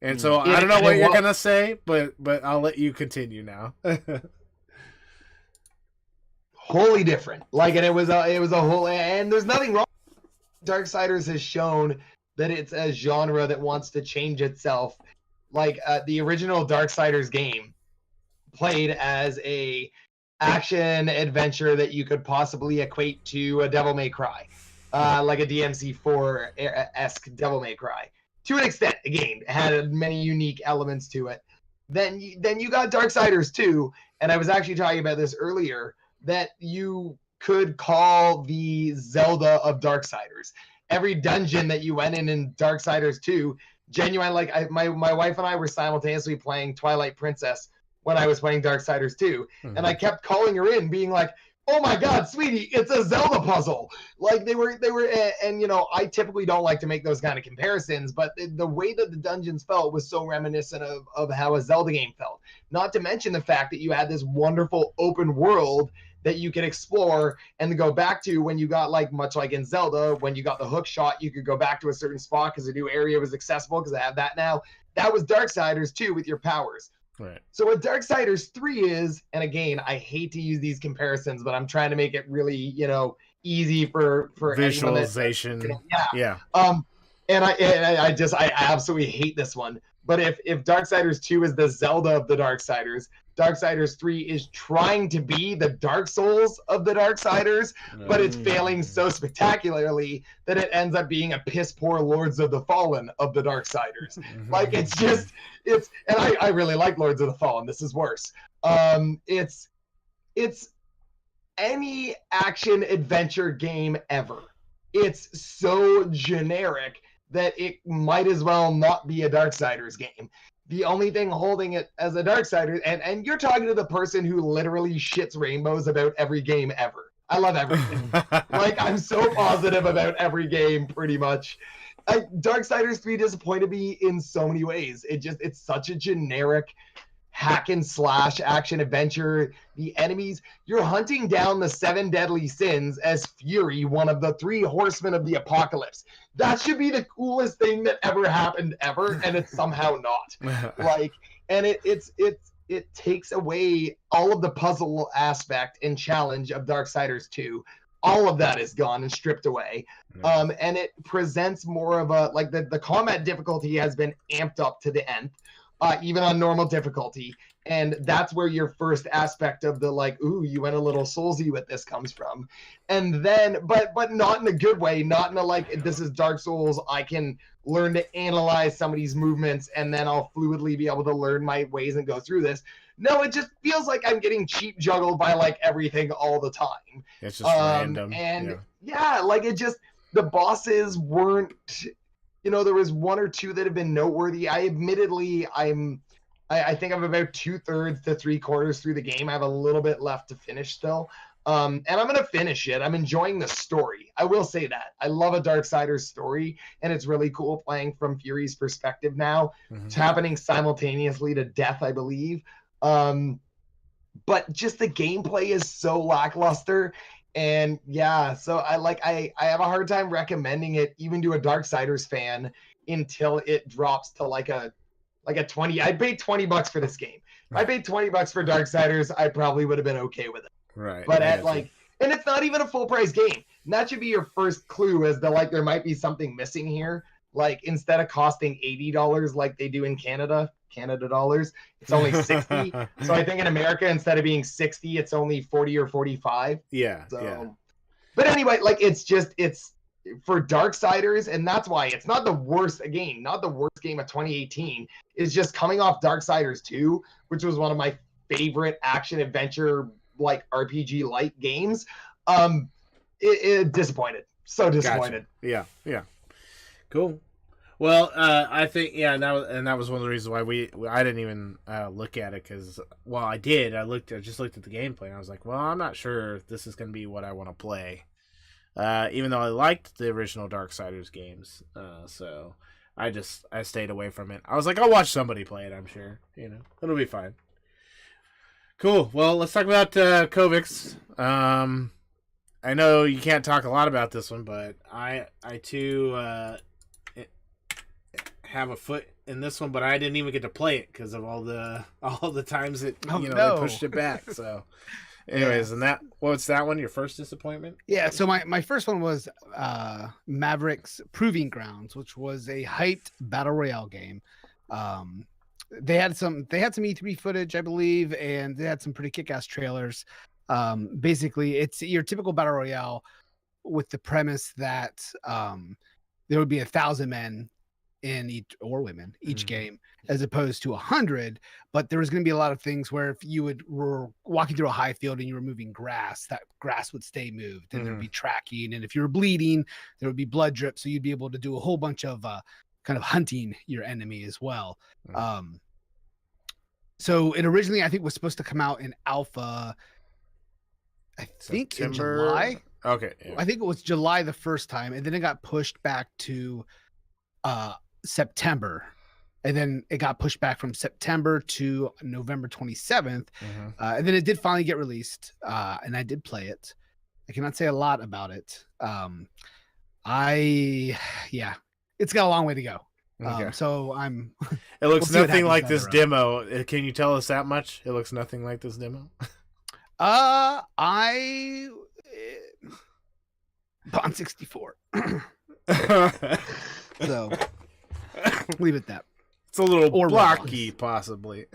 And so I don't know what you're going to say, but I'll let you continue now. Wholly different. Like, and it was a whole, and there's nothing wrong. Darksiders has shown that it's a genre that wants to change itself. Like the original Darksiders game played as a action adventure that you could possibly equate to a Devil May Cry, like a DMC4-esque Devil May Cry. To an extent, again, it had many unique elements to it. Then you got Darksiders 2, and I was actually talking about this earlier, that you could call the Zelda of Darksiders. Every dungeon that you went in Darksiders 2, genuine, like my wife and I were simultaneously playing Twilight Princess when I was playing Darksiders 2, and I kept calling her in, being like, "Oh my God, sweetie, it's a Zelda puzzle!" Like they were, and I typically don't like to make those kind of comparisons, but the way that the dungeons felt was so reminiscent of how a Zelda game felt. Not to mention the fact that you had this wonderful open world that you could explore and go back to when you got, like, much like in Zelda, when you got the hook shot, you could go back to a certain spot because a new area was accessible because I have that now. That was Darksiders 2 with your powers. Right. So what Darksiders 3 is, and again, I hate to use these comparisons, but I'm trying to make it really, easy for anyone that, Visualization. yeah. Yeah. And I absolutely hate this one. But if Darksiders 2 is the Zelda of the Darksiders, Darksiders 3 is trying to be the Dark Souls of the Darksiders, but it's failing so spectacularly that it ends up being a piss poor Lords of the Fallen of the Darksiders. Like and I really like Lords of the Fallen. This is worse. It's any action adventure game ever. It's so generic that it might as well not be a Darksiders game. The only thing holding it as a Darksiders, and you're talking to the person who literally shits rainbows about every game ever. I love everything. Like, I'm so positive about every game, pretty much. Darksiders 3 disappointed me in so many ways. It's such a generic hack and slash action adventure. The enemies, you're hunting down the 7 deadly sins as Fury, one of the 3 horsemen of the apocalypse. That should be the coolest thing that ever happened ever, and it's somehow not. Like, and it takes away all of the puzzle aspect and challenge of Darksiders 2. All of that is gone and stripped away. And it presents more of a, like, the combat difficulty has been amped up to the nth. Even on normal difficulty. And that's where your first aspect of the, like, ooh, you went a little soulsy with this comes from. And then, but not in a good way, not in a, like, this is Dark Souls, I can learn to analyze somebody's movements and then I'll fluidly be able to learn my ways and go through this. No, it just feels like I'm getting cheap juggled by, like, everything all the time. It's just random. And yeah, like, it just, the bosses weren't, you know, there was 1 or 2 that have been noteworthy. I admittedly, I think I'm about 2/3 to 3/4 through the game. I have a little bit left to finish still. And I'm going to finish it. I'm enjoying the story. I will say that. I love a Darksiders story, and it's really cool playing from Fury's perspective now. It's happening simultaneously to death, I believe. But just the gameplay is so lackluster. And yeah, so I have a hard time recommending it even to a Darksiders fan until it drops to like a 20. I paid $20 for this game. If I paid $20 for Darksiders, I probably would have been okay with it. Right. But at like, and it's not even a full price game. And that should be your first clue as to, like, there might be something missing here. Like, instead of costing $80 like they do in Canada dollars, it's only 60. So I think in America, instead of being 60, it's only 40 or 45. Yeah. So, yeah. But anyway, like, it's for Darksiders, and that's why it's not the worst game of 2018. It's just coming off Darksiders 2, which was one of my favorite action adventure, like, RPG light games. It disappointed. So disappointed. Gotcha. Yeah. Cool. Well, I think that was one of the reasons why I didn't even look at it, because, well, I did. I just looked at the gameplay and I was like, well, I'm not sure if this is going to be what I want to play. Even though I liked the original Darksiders games, so I stayed away from it. I was like, I'll watch somebody play it. I'm sure, it'll be fine. Cool. Well, let's talk about Kovacs. I know you can't talk a lot about this one, but I too have a foot in this one, but I didn't even get to play it because of all the times that they pushed it back. So, anyways, and what's that one? Your first disappointment? Yeah. So my first one was Mavericks Proving Grounds, which was a hyped battle royale game. They had some E3 footage, I believe, and they had some pretty kick-ass trailers. Basically, it's your typical battle royale with the premise that there would be 1,000 men in each, or women, each game, as opposed to 100. But there was going to be a lot of things where if you were walking through a high field and you were moving grass, that grass would stay moved, and there'd be tracking. And if you were bleeding, there would be blood drip, so you'd be able to do a whole bunch of kind of hunting your enemy as well. So it originally, I think, was supposed to come out in alpha, I think, in July. Okay. Yeah. I think it was July the first time, and then it got pushed back to September, and then it got pushed back from September to November 27th. And then it did finally get released, and I did play it. I cannot say a lot about it. It's got a long way to go. Okay. So I'm. It looks we'll nothing like this demo. Can you tell us that much? It looks nothing like this demo. Bond 64. So leave it that. It's a little Or blocky, Roblox. possibly.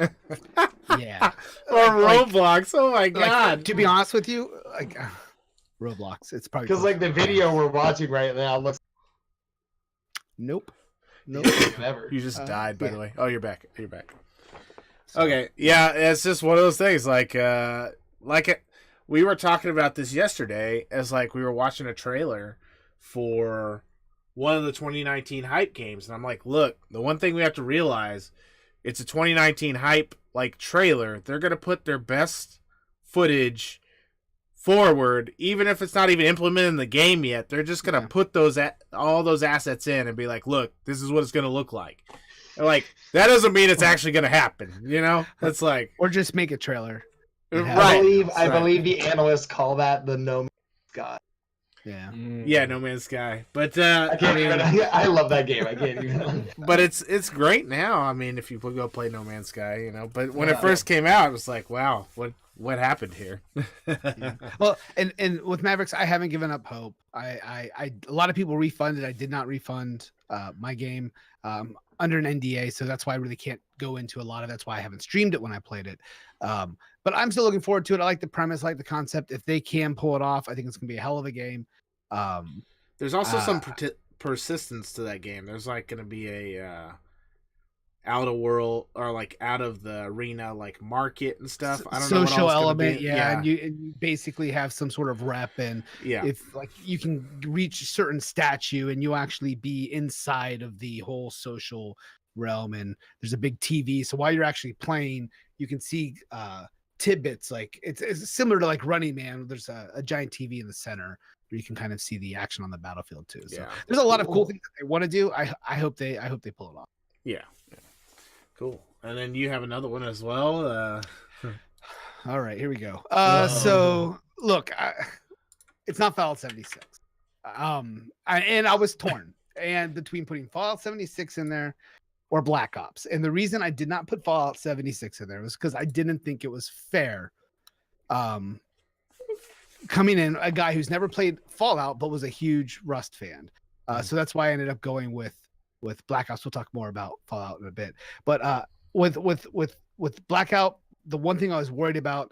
Yeah. Or Like- Roblox. Oh my Like, god. to be honest with you, like Roblox, it's probably Because like the video we're watching right now looks nope. Nope. whatever. You just died, by yeah. the way. Oh, you're back. You're back. Okay. Yeah, it's just one of those things. We were talking about this yesterday as like we were watching a trailer for one of the 2019 hype games, and I'm like, look, the one thing we have to realize, it's a 2019 hype like trailer. They're gonna put their best footage forward, even if it's not even implemented in the game yet. They're just gonna Yeah. put all those assets in and be like, look, this is what it's gonna look like. And like, that doesn't mean it's actually gonna happen, you know? It's like, Or just make a trailer. Yeah. right. I Right. believe the analysts call that the No Man's Sky. Yeah. Yeah, No Man's Sky. But I can't even. I love that game. I can't even. but it's great now. I mean, if you go play No Man's Sky, you know. But when it Yeah. first came out, it was like, wow, what happened here? Well, and with Mavericks, I haven't given up hope. I a lot of people refunded. I did not refund my game under an NDA, so that's why I really can't go into a lot of. That's why I haven't streamed it when I played it. But I'm still looking forward to it. I like the premise, I like the concept. If they can pull it off, I think it's gonna be a hell of a game. There's also some Uh, persistence to that game. There's like going to be a out of world or like out of the arena like market and stuff. I don't know what social all it's gonna element, be. yeah. And you basically have some sort of rep, and yeah. if like you can reach a certain statue and you actually be inside of the whole social realm, and there's a big TV, so while you're actually playing you can see tidbits. Like it's similar to like Running Man. There's a giant TV in the center where you can kind of see the action on the battlefield too. So Yeah. there's a lot of cool things that they want to do. I hope they pull it off. Yeah. Cool. And then you have another one as well. All right, here we go. Oh. So look, it's not Fallout 76. I was torn and between putting Fallout 76 in there or Black Ops. And the reason I did not put Fallout 76 in there was because I didn't think it was fair. Coming in, a guy who's never played Fallout but was a huge Rust fan. So that's why I ended up going with Black Ops. We'll talk more about Fallout in a bit. But with Blackout, the one thing I was worried about,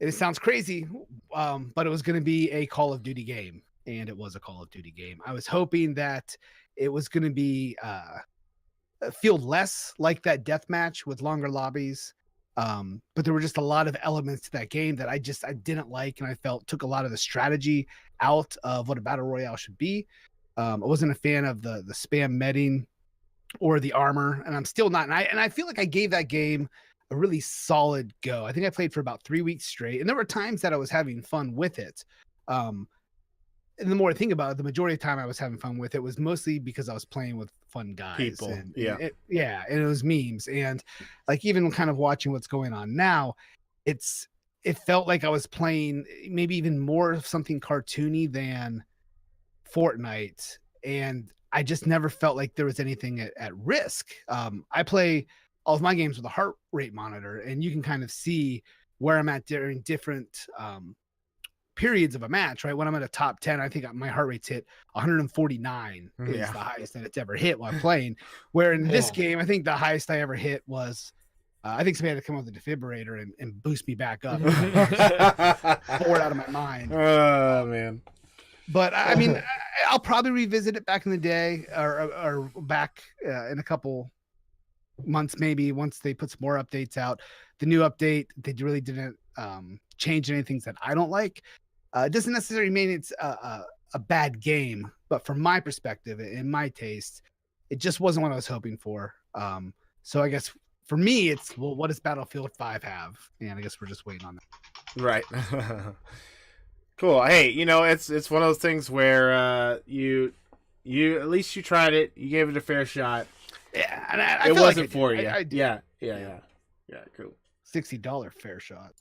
and it sounds crazy, but it was going to be a Call of Duty game, and it was a Call of Duty game. I was hoping that it was going to be feel less like that deathmatch with longer lobbies, but there were just a lot of elements to that game that I didn't like, and I felt took a lot of the strategy out of what a battle royale should be. I wasn't a fan of the spam medding or the armor, and I'm still not. And I feel like I gave that game a really solid go. I think I played for about 3 weeks straight, and there were times that I was having fun with it. And the more I think about it, the majority of the time I was having fun with it was mostly because I was playing with fun guys. People, and yeah. And it was memes. And like even kind of watching what's going on now, it felt like I was playing maybe even more of something cartoony than Fortnite. And I just never felt like there was anything at risk. I play all of my games with a heart rate monitor, and you can kind of see where I'm at during different periods of a match, right? When I'm at a top 10, I think my heart rate's hit 149 is Yeah. the highest that it's ever hit while playing. Where in this game, I think the highest I ever hit was, I think somebody had to come up with a defibrillator and boost me back up. Bored out of my mind. Oh man. But I mean, I'll probably revisit it back in the day or back in a couple months, maybe once they put some more updates out. The new update, they really didn't change anything that I don't like. It doesn't necessarily mean it's a bad game, but from my perspective, in my taste, it just wasn't what I was hoping for. So I guess for me, it's, well, what does Battlefield 5 have? And I guess we're just waiting on that. Right. Cool. Hey, it's one of those things where you at least you tried it. You gave it a fair shot. Yeah, and I It feel like wasn't for you. I did. Yeah. Cool. $60 fair shot.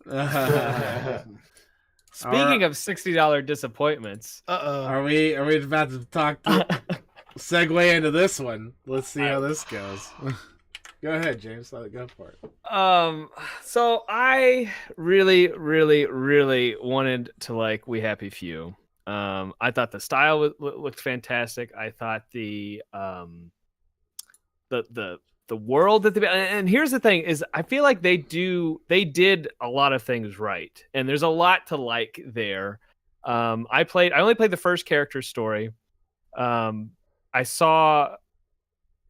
Speaking of $60 disappointments, Uh-oh. Are we about to segue into this one? Let's see how this goes. Go ahead, James. Let it go for it. so I really, really, really wanted to like We Happy Few. I thought the style looked fantastic. I thought the world that and here's the thing is I feel like they did a lot of things right, and there's a lot to like there. I only played the first character story. I saw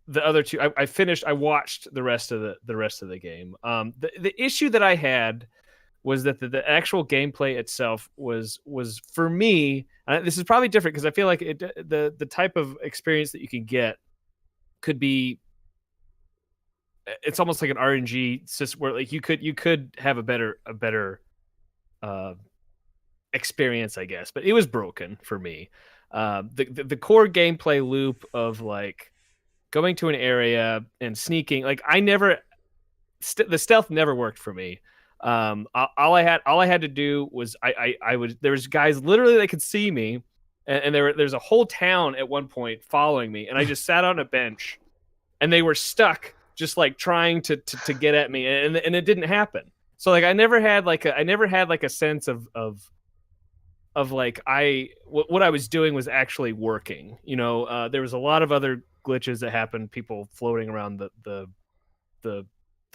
the other two. I watched the rest of the game. The issue that I had was that the actual gameplay itself was for me. This is probably different because I feel like the type of experience that you can get could be. It's almost like an RNG system where like you could have a better experience, I guess, but it was broken for me. The core gameplay loop of like going to an area and sneaking, like the stealth never worked for me. All I had to do was there was guys literally that could see me, and there's a whole town at one point following me, and I just sat on a bench, and they were stuck just like trying to get at me, and it didn't happen. So like I never had like a sense of like what I was doing was actually working. You know, there was a lot of other glitches that happened, people floating around the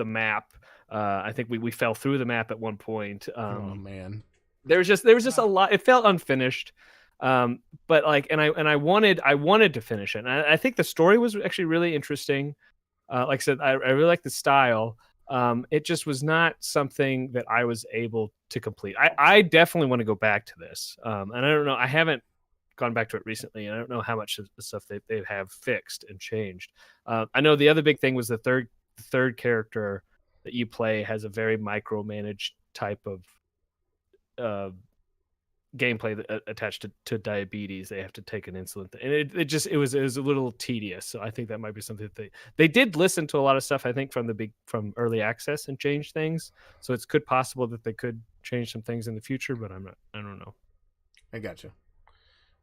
map. I think we fell through the map at one point. Oh man, there was just a lot. It felt unfinished. But like, and I wanted to finish it. And I think the story was actually really interesting. Like I said, I really like the style. It just was not something that I was able to complete. I definitely want to go back to this. And I don't know, I haven't gone back to it recently, and I don't know how much of the stuff they have fixed and changed. I know the other big thing was the third character that you play has a very micromanaged type of gameplay that, attached to diabetes. They have to take an insulin and it was a little tedious. So I think that might be something that they did listen to a lot of stuff, I think, from early access and change things. So it's possible that they could change some things in the future, but I don't know. I gotcha.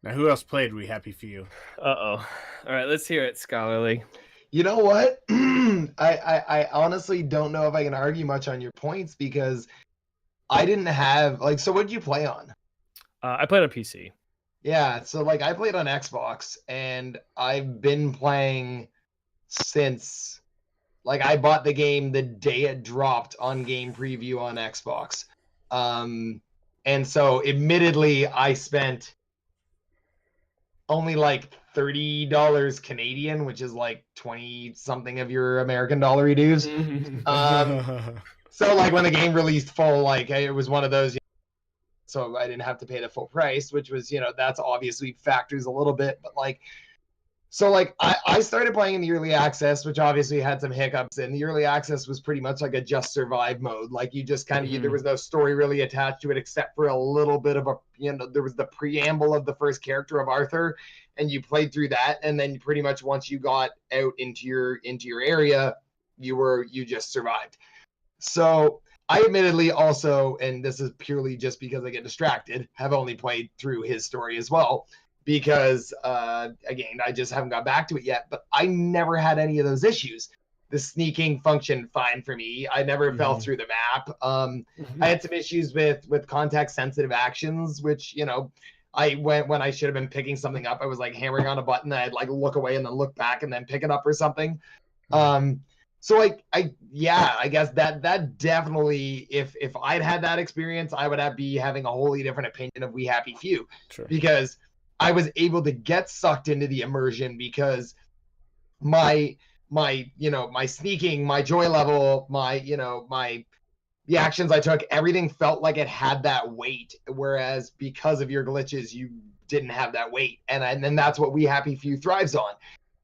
Now who else played We Happy Few? All right, let's hear it, Scholarly. You know what? I honestly don't know if I can argue much on your points because I didn't have like. So what did you play on? I played on PC. Yeah, so like I played on Xbox, and I've been playing since like I bought the game the day it dropped on Game Preview on Xbox. And so admittedly I spent only like $30 Canadian, which is like 20 something of your American dollar dues. So like when the game released full, like it was one of those, so I didn't have to pay the full price, which was, that's obviously factors a little bit, but like, so like I started playing in the early access, which obviously had some hiccups, and the early access was pretty much like a just survive mode. Like you just kind of, there was no story really attached to it except for a little bit of there was the preamble of the first character of Arthur, and you played through that. And then pretty much once you got out into your area, you just survived. So I admittedly also, and this is purely just because I get distracted, have only played through his story as well, because again, I just haven't got back to it yet, but I never had any of those issues. The sneaking functioned fine for me. I never fell through the map. I had some issues with context sensitive actions, which, I went when I should have been picking something up. I was like hammering on a button. I'd like look away and then look back and then pick it up or something. So like I guess that definitely, if I'd had that experience, I would be having a wholly different opinion of We Happy Few. Sure. Because I was able to get sucked into the immersion because my sneaking, my joy level, the actions I took, everything felt like it had that weight. Whereas because of your glitches, you didn't have that weight. And then that's what We Happy Few thrives on.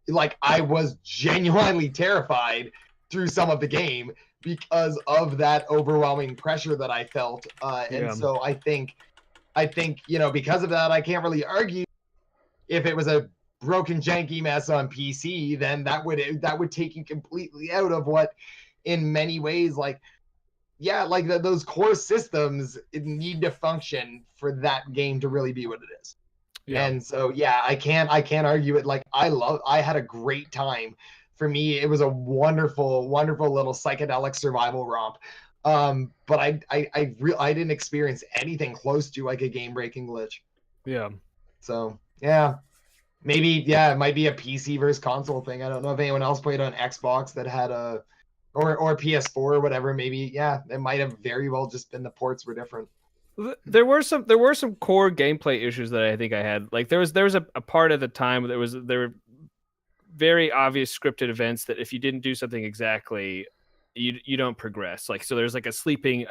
Like I was genuinely terrified through some of the game because of that overwhelming pressure that I felt. So I think, because of that, I can't really argue. If it was a broken, janky mess on PC, then that would take you completely out of what, in many ways, those core systems need to function for that game to really be what it is. Yeah. And so, I can't argue it. Like I had a great time. For me, it was a wonderful, wonderful little psychedelic survival romp. But I didn't experience anything close to like a game breaking glitch. Yeah. So yeah, maybe it might be a PC versus console thing. I don't know if anyone else played on Xbox that had a or PS4 or whatever. Maybe it might have very well just been the ports were different. There were some core gameplay issues that I think I had. Like there was a part of the time there were very obvious scripted events that if you didn't do something exactly, you don't progress. Like so there's like a sleeping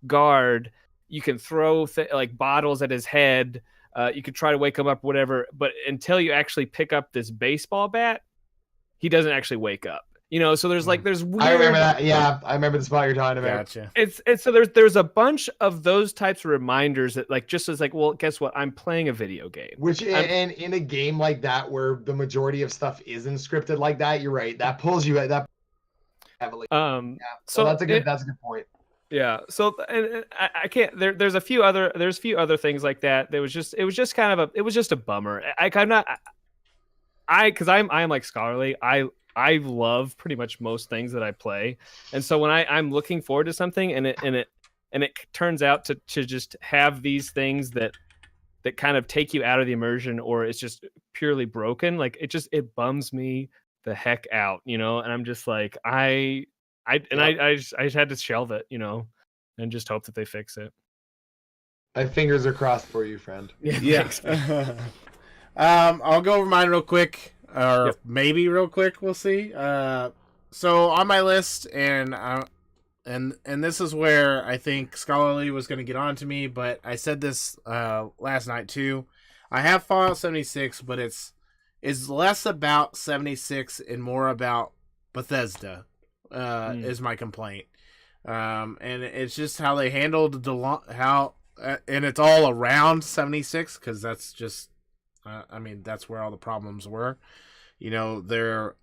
guard. You can throw like bottles at his head. You could try to wake him up, whatever. But until you actually pick up this baseball bat, he doesn't actually wake up. You know, so there's weird. I remember that. Yeah, I remember the spot you're talking about. Gotcha. It's so there's a bunch of those types of reminders that like just as like, well, guess what? I'm playing a video game. Which and in a game like that where the majority of stuff isn't scripted like that, you're right. That pulls you that heavily. So that's a good point. Yeah. So and I can't. There's a few other things like that. It was just a bummer. Because I'm like scholarly. I love pretty much most things that I play, and so when I'm looking forward to something and it turns out to just have these things that kind of take you out of the immersion, or it's just purely broken, like it bums me the heck out, you know. And I'm just like I just had to shelve it, you know, and just hope that they fix it. My fingers are crossed for you, friend. Yeah. I'll go over mine real quick. Or maybe real quick, we'll see. So on my list, and this is where I think Scholarly was going to get on to me, but I said this last night too. I have Fallout 76, but it's less about 76 and more about Bethesda. Is my complaint, and it's just how they handled and it's all around 76 because that's just. I mean, that's where all the problems were. You know, the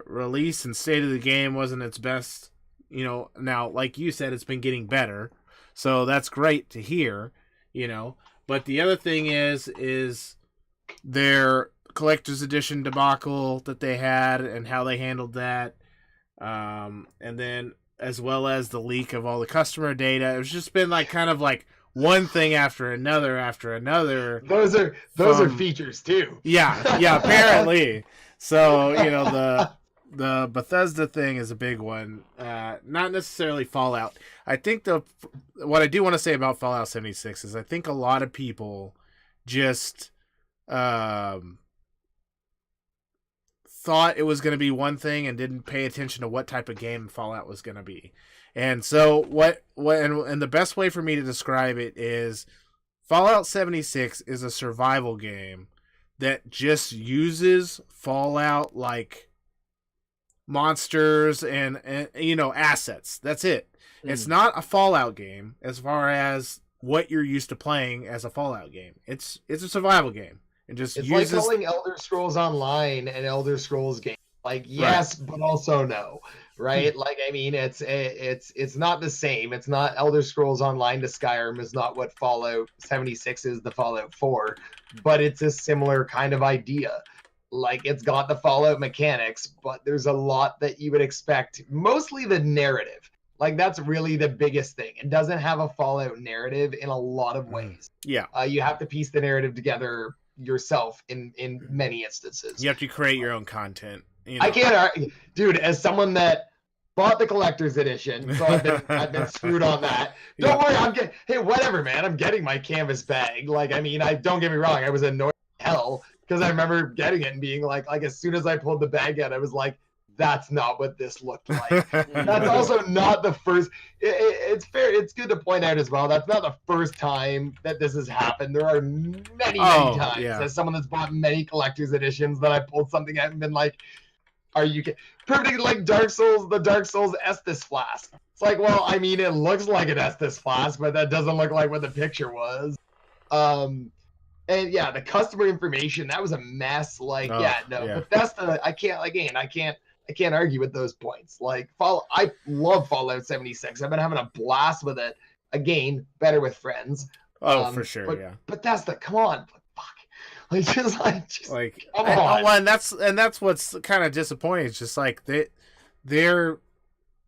release and state of the game wasn't its best. You know, now, like you said, it's been getting better. So that's great to hear, you know. But the other thing is their collector's edition debacle that they had and how they handled that. And then as well as the leak of all the customer data. It's just been like kind of like one thing after another after another. Those are features too. Yeah, apparently. So, you know, the Bethesda thing is a big one. Not necessarily Fallout. I think what I do want to say about Fallout 76 is I think a lot of people just thought it was going to be one thing and didn't pay attention to what type of game Fallout was going to be. And so and the best way for me to describe it is Fallout 76 is a survival game that just uses Fallout like monsters and you know, assets. That's it. It's not a Fallout game as far as what you're used to playing as a Fallout game. It's a survival game. It just it's uses like calling Elder Scrolls Online an Elder Scrolls game. Like yes, right. But also no. Right? Like, I mean, it's not the same. It's not Elder Scrolls Online to Skyrim is not what Fallout 76 is to Fallout 4, but it's a similar kind of idea. Like, it's got the Fallout mechanics, but there's a lot that you would expect. Mostly the narrative. Like, that's really the biggest thing. It doesn't have a Fallout narrative in a lot of ways. Yeah. You have to piece the narrative together yourself in many instances. You have to create your own content. You know? I can't argue. Dude, as someone that bought the collector's edition, so I've been screwed on that. Don't worry, hey, whatever, man. I'm getting my canvas bag. Like, I mean, don't get me wrong. I was annoyed as hell because I remember getting it and being like as soon as I pulled the bag out, I was like, that's not what this looked like. That's also not the first. It's fair. It's good to point out as well. That's not the first time that this has happened. There are many times as someone that's bought many collector's editions that I pulled something out and been like, are you perfect? Like Dark Souls, the Dark Souls Estus flask. It's like, well, I mean, it looks like an Estus flask, but that doesn't look like what the picture was. And yeah, the customer information, that was a mess. Like, but that's I can't argue with those points. Like, I love Fallout 76. I've been having a blast with it. Again, better with friends. Oh, for sure, But that's come on. Like come on. And that's what's kind of disappointing. It's just like they're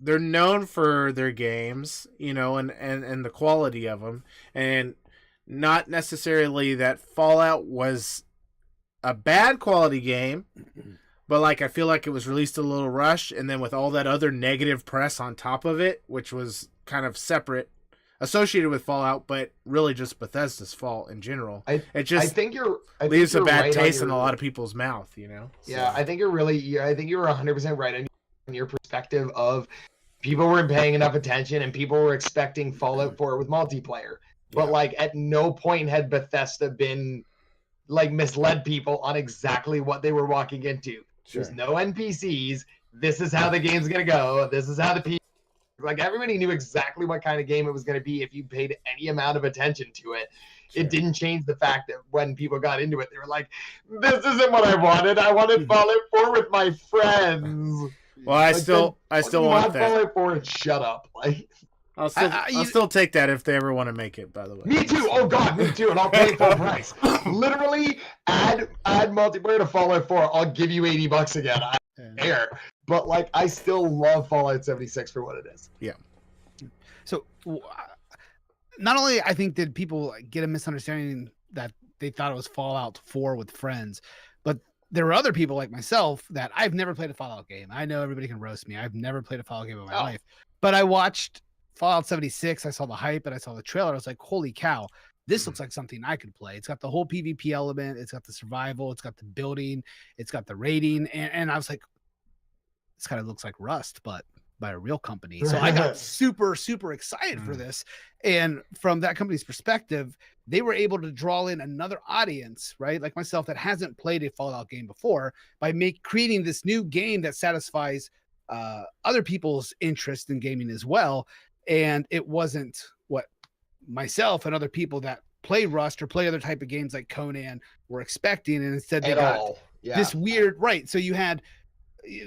known for their games, you know, and the quality of them, and not necessarily that Fallout was a bad quality game, but like I feel like it was released a little rushed, and then with all that other negative press on top of it, which was kind of separate, associated with Fallout, but really just Bethesda's fault in general. It I just think you're leaves a you're bad right on taste in your- a lot of people's mouth, you know? Yeah, So- I think you're 100% right on your perspective of people weren't paying enough attention and people were expecting Fallout 4 with multiplayer. But Yeah. like at no point had Bethesda been like misled people on exactly what they were walking into. Sure. There's no NPCs. This is how the game's gonna go. This is how the people like everybody knew exactly what kind of game it was gonna be if you paid any amount of attention to it. Sure. It didn't change the fact that when people got into it, they were like, "This isn't what I wanted. I wanted Fallout 4 with my friends." Well, I Like, still Fucking want not that. Fallout 4 and shut up. Like I'll still I- I'll still take that if they ever want to make it. By the way, me too. Oh god, me too. And I'll pay full price. Literally, add multiplayer to Fallout 4. I'll give you $80 again. I don't care. But like, I still love Fallout 76 for what it is. So not only I think did people get a misunderstanding that they thought it was Fallout 4 with friends, but there were other people like myself that I've never played a Fallout game. I know everybody can roast me. I've never played a Fallout game in my Oh. life, but I watched Fallout 76. I saw the hype and I saw the trailer. I was like, holy cow, this looks like something I could play. It's got the whole PvP element. It's got the survival. It's got the building. It's got the raiding. And I was like, this kind of looks like Rust, but by a real company. So I got super, super excited for this. And from that company's perspective, they were able to draw in another audience, right? Like myself that hasn't played a Fallout game before by creating this new game that satisfies other people's interest in gaming as well. And it wasn't what myself and other people that play Rust or play other type of games like Conan were expecting. And instead they At got all. Yeah. this weird, right? So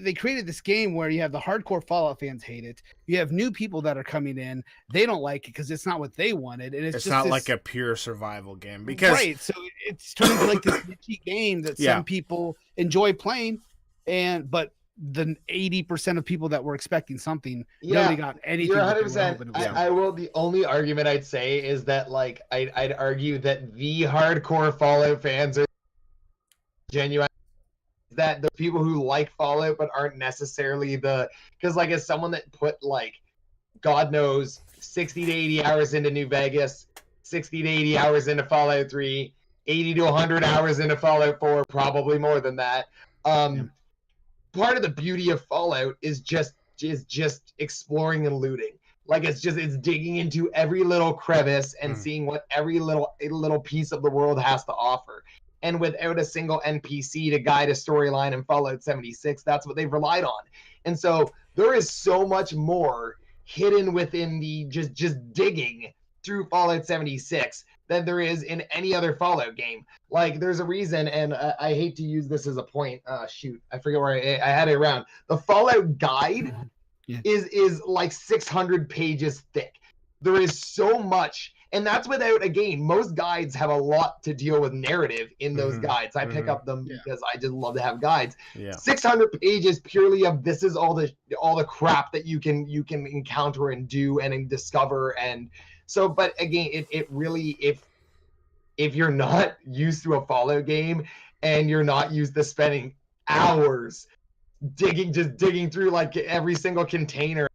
they created this game where you have the hardcore Fallout fans hate it. You have new people that are coming in. They don't like it because it's not what they wanted. And it's it's just not this, like a pure survival game because right. So it's turned into like this niche game that Yeah. some people enjoy playing. But the 80% of people that were expecting something, nobody got anything. You're that they were 100%. hoping it was. I will. The only argument I'd say is that, like, I'd argue that the hardcore Fallout fans are genuine. That the people who like Fallout but aren't necessarily because, like, as someone that put, like, God knows, 60 to 80 hours into New Vegas, 60 to 80 hours into Fallout 3, 80 to 100 hours into Fallout 4, probably more than that. Part of the beauty of Fallout is just exploring and looting. Like it's digging into every little crevice and seeing what every little piece of the world has to offer. And without a single NPC to guide a storyline in Fallout 76, that's what they've relied on. And so there is so much more hidden within the just digging through Fallout 76 than there is in any other Fallout game. Like there's a reason, and I hate to use this as a point. Shoot, I forget where I had it around. The Fallout guide is like 600 pages thick. There is so much, and that's without a game. Most guides have a lot to deal with narrative in those guides. I pick up them because I just love to have guides. Yeah. 600 pages purely of this is all the crap that you can encounter and do and discover. And so, but again, it really, if you're not used to a Fallout game and you're not used to spending hours digging through like every single container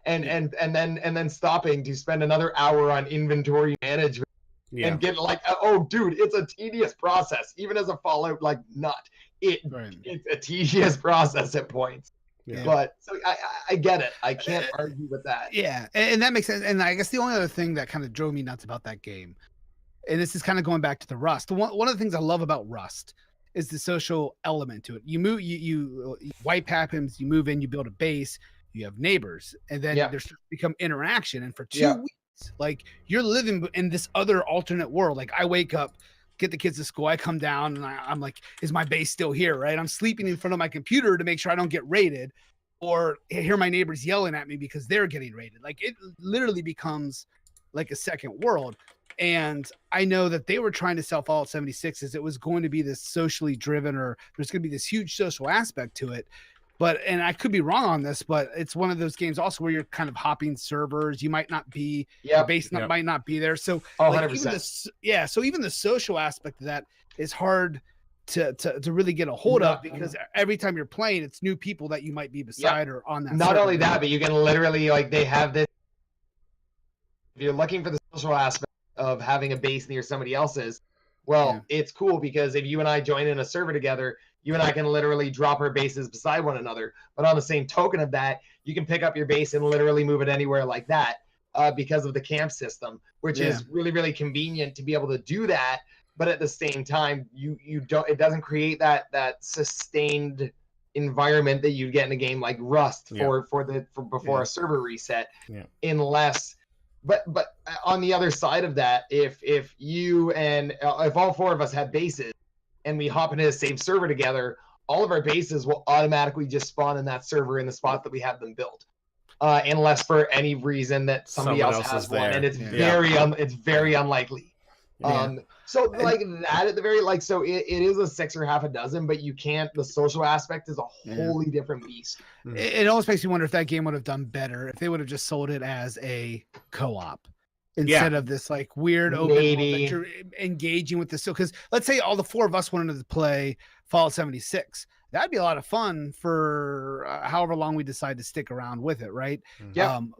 and then stopping to spend another hour on inventory management and get like, oh dude, it's a tedious process. Even as a Fallout like nut, it's a tedious process at points. Yeah. But so I get it. I can't argue with that. Yeah, and that makes sense. And I guess the only other thing that kind of drove me nuts about that game, and this is kind of going back to the Rust. One of the things I love about Rust is the social element to it. You move, you wipe happens, you move in, you build a base, you have neighbors, and then there's become interaction. And for 2 weeks, like you're living in this other alternate world. Like I wake up, get the kids to school, I come down, and I'm like, is my base still here? Right? I'm sleeping in front of my computer to make sure I don't get raided, or hear my neighbors yelling at me because they're getting raided. Like it literally becomes like a second world. And I know that they were trying to sell Fallout 76 as it was going to be this socially driven, or there's going to be this huge social aspect to it. and I could be wrong on this, but it's one of those games also where you're kind of hopping servers. You might not be, your Yep. base Yep. might not be there. So Oh, like, 100%. so even the social aspect of that is hard to really get a hold of, because every time you're playing, it's new people that you might be beside or on that. Not server. only that, but you can literally, like, they have this. If you're looking for the social aspect of having a base near somebody else's, well, it's cool because if you and I join in a server together, you and I can literally drop our bases beside one another. But on the same token of that, you can pick up your base and literally move it anywhere like that, because of the camp system, which is really, really convenient to be able to do that. But at the same time, you don't, it doesn't create that sustained environment that you'd get in a game like Rust for before a server reset, unless. But on the other side of that, if you and if all four of us had bases and we hop into the same server together, all of our bases will automatically just spawn in that server in the spot that we have them built, unless for any reason that somebody Someone else else has is one, there. and it's very unlikely. So like that at the very, like, so it is a 6 or half a dozen, but you can't, the social aspect is a wholly different beast. It almost makes me wonder if that game would have done better if they would have just sold it as a co-op instead of this like weird open world that you're engaging with this. So because let's say all the four of us wanted to play Fallout 76, that'd be a lot of fun for however long we decide to stick around with it, right?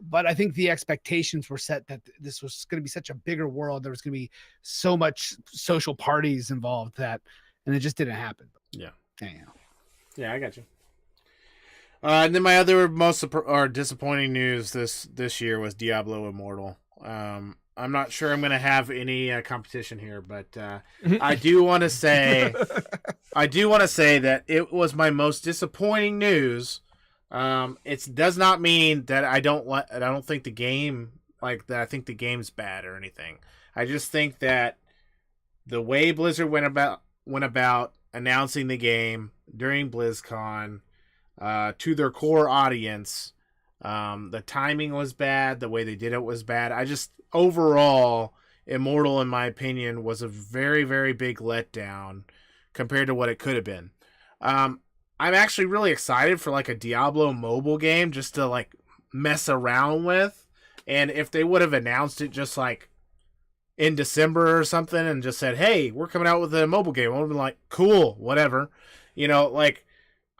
But I think the expectations were set that this was going to be such a bigger world, there was going to be so much social parties involved, and it just didn't happen. Anyhow. Yeah, I got you. And then my other most disappointing news this year was Diablo Immortal. I'm not sure I'm going to have any competition here, but I do want to say, that it was my most disappointing news. It does not mean that I don't think the game, like, that I think the game's bad or anything. I just think that the way Blizzard went about announcing the game during BlizzCon to their core audience, the timing was bad. The way they did it was bad. Overall, Immortal, in my opinion, was a very, very big letdown compared to what it could have been. I'm actually really excited for like a Diablo mobile game just to like mess around with. And if they would have announced it just like in December or something and just said, hey, we're coming out with a mobile game, I would have been like, cool, whatever. Like,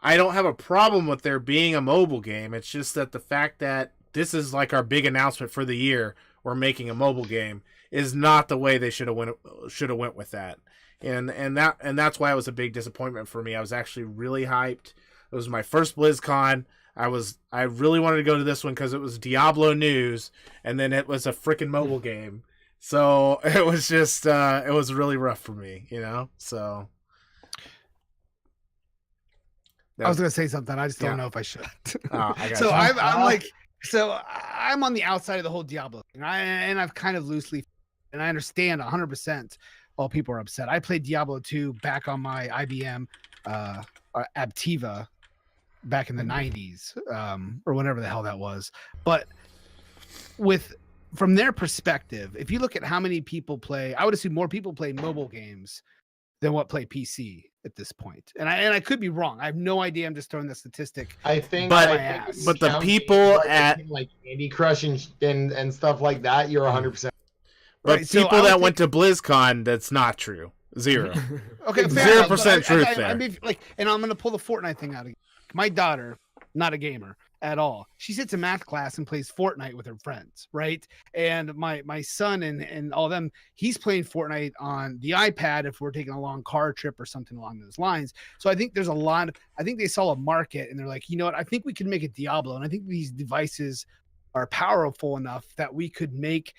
I don't have a problem with there being a mobile game. It's just that the fact that this is like our big announcement for the year, we're making a mobile game, is not the way they should have went with that. And that's why it was a big disappointment for me. I was actually really hyped. It was my first BlizzCon. I really wanted to go to this one because it was Diablo news, and then it was a freaking mobile game. So it was just it was really rough for me, So I was gonna say something. I just don't know if I should. I got So you. I'm on the outside of the whole Diablo thing, and I've kind of loosely, and I understand 100% while people are upset. I played Diablo 2 back on my IBM Aptiva back in the 90s, or whatever the hell that was. But from their perspective, if you look at how many people play, I would assume more people play mobile games than what play PC at this point. And I could be wrong. I have no idea. I'm just throwing the statistic. I think, But the the people like Candy Crush and stuff like that, you're 100%. But Right, so people I would that went to BlizzCon, that's not true. 0. Okay, fair enough, 0% but truth I there. mean, like, and I'm gonna pull the Fortnite thing out again. My daughter, not a gamer at all. She sits in math class and plays Fortnite with her friends, right? And my son and all them, he's playing Fortnite on the iPad if we're taking a long car trip or something along those lines. So I think there's I think they saw a market and they're like, you know what? I think we could make a Diablo, and I think these devices are powerful enough that we could make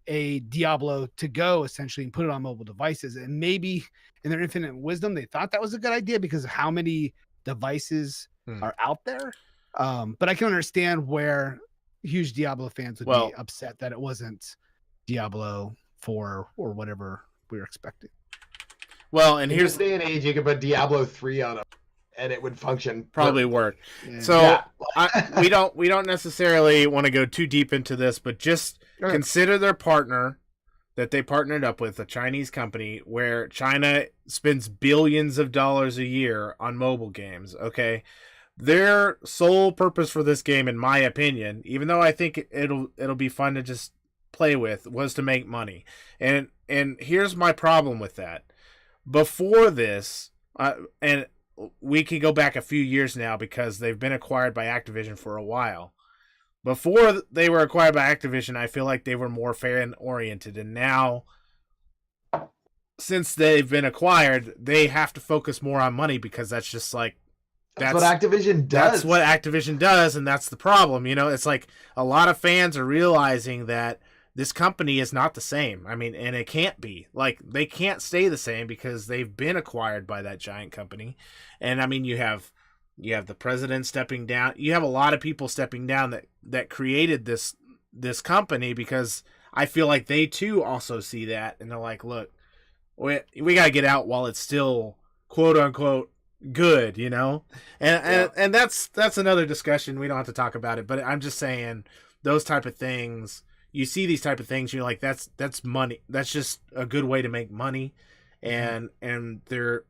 a Diablo to go essentially and put it on mobile devices. And maybe in their infinite wisdom, they thought that was a good idea because of how many devices are out there. But I can understand where huge Diablo fans would be upset that it wasn't Diablo 4 or whatever we were expecting. Well, and In here's this day and age, you could put Diablo 3 on it, and it would function. probably work. Yeah. So we don't necessarily want to go too deep into this, but just consider their partner that they partnered up with, a Chinese company, where China spends billions of dollars a year on mobile games. Okay, their sole purpose for this game, in my opinion, even though I think it'll be fun to just play with, was to make money. And here's my problem with that. Before this, and we can go back a few years now because they've been acquired by Activision for a while. Before they were acquired by Activision, I feel like they were more fan oriented, and now, since they've been acquired, they have to focus more on money because that's just like that's what Activision does. That's what Activision does, and that's the problem. You know, it's like a lot of fans are realizing that this company is not the same. I mean, and it can't be. Like, they can't stay the same because they've been acquired by that giant company. And I mean, you have the president stepping down. You have a lot of people stepping down that created this company, because I feel like they too also see that, and they're like, look, we got to get out while it's still quote unquote good, you know? And that's another discussion. We don't have to talk about it, but I'm just saying those type of things, you see these type of things, you're like, that's money. That's just a good way to make money. And they're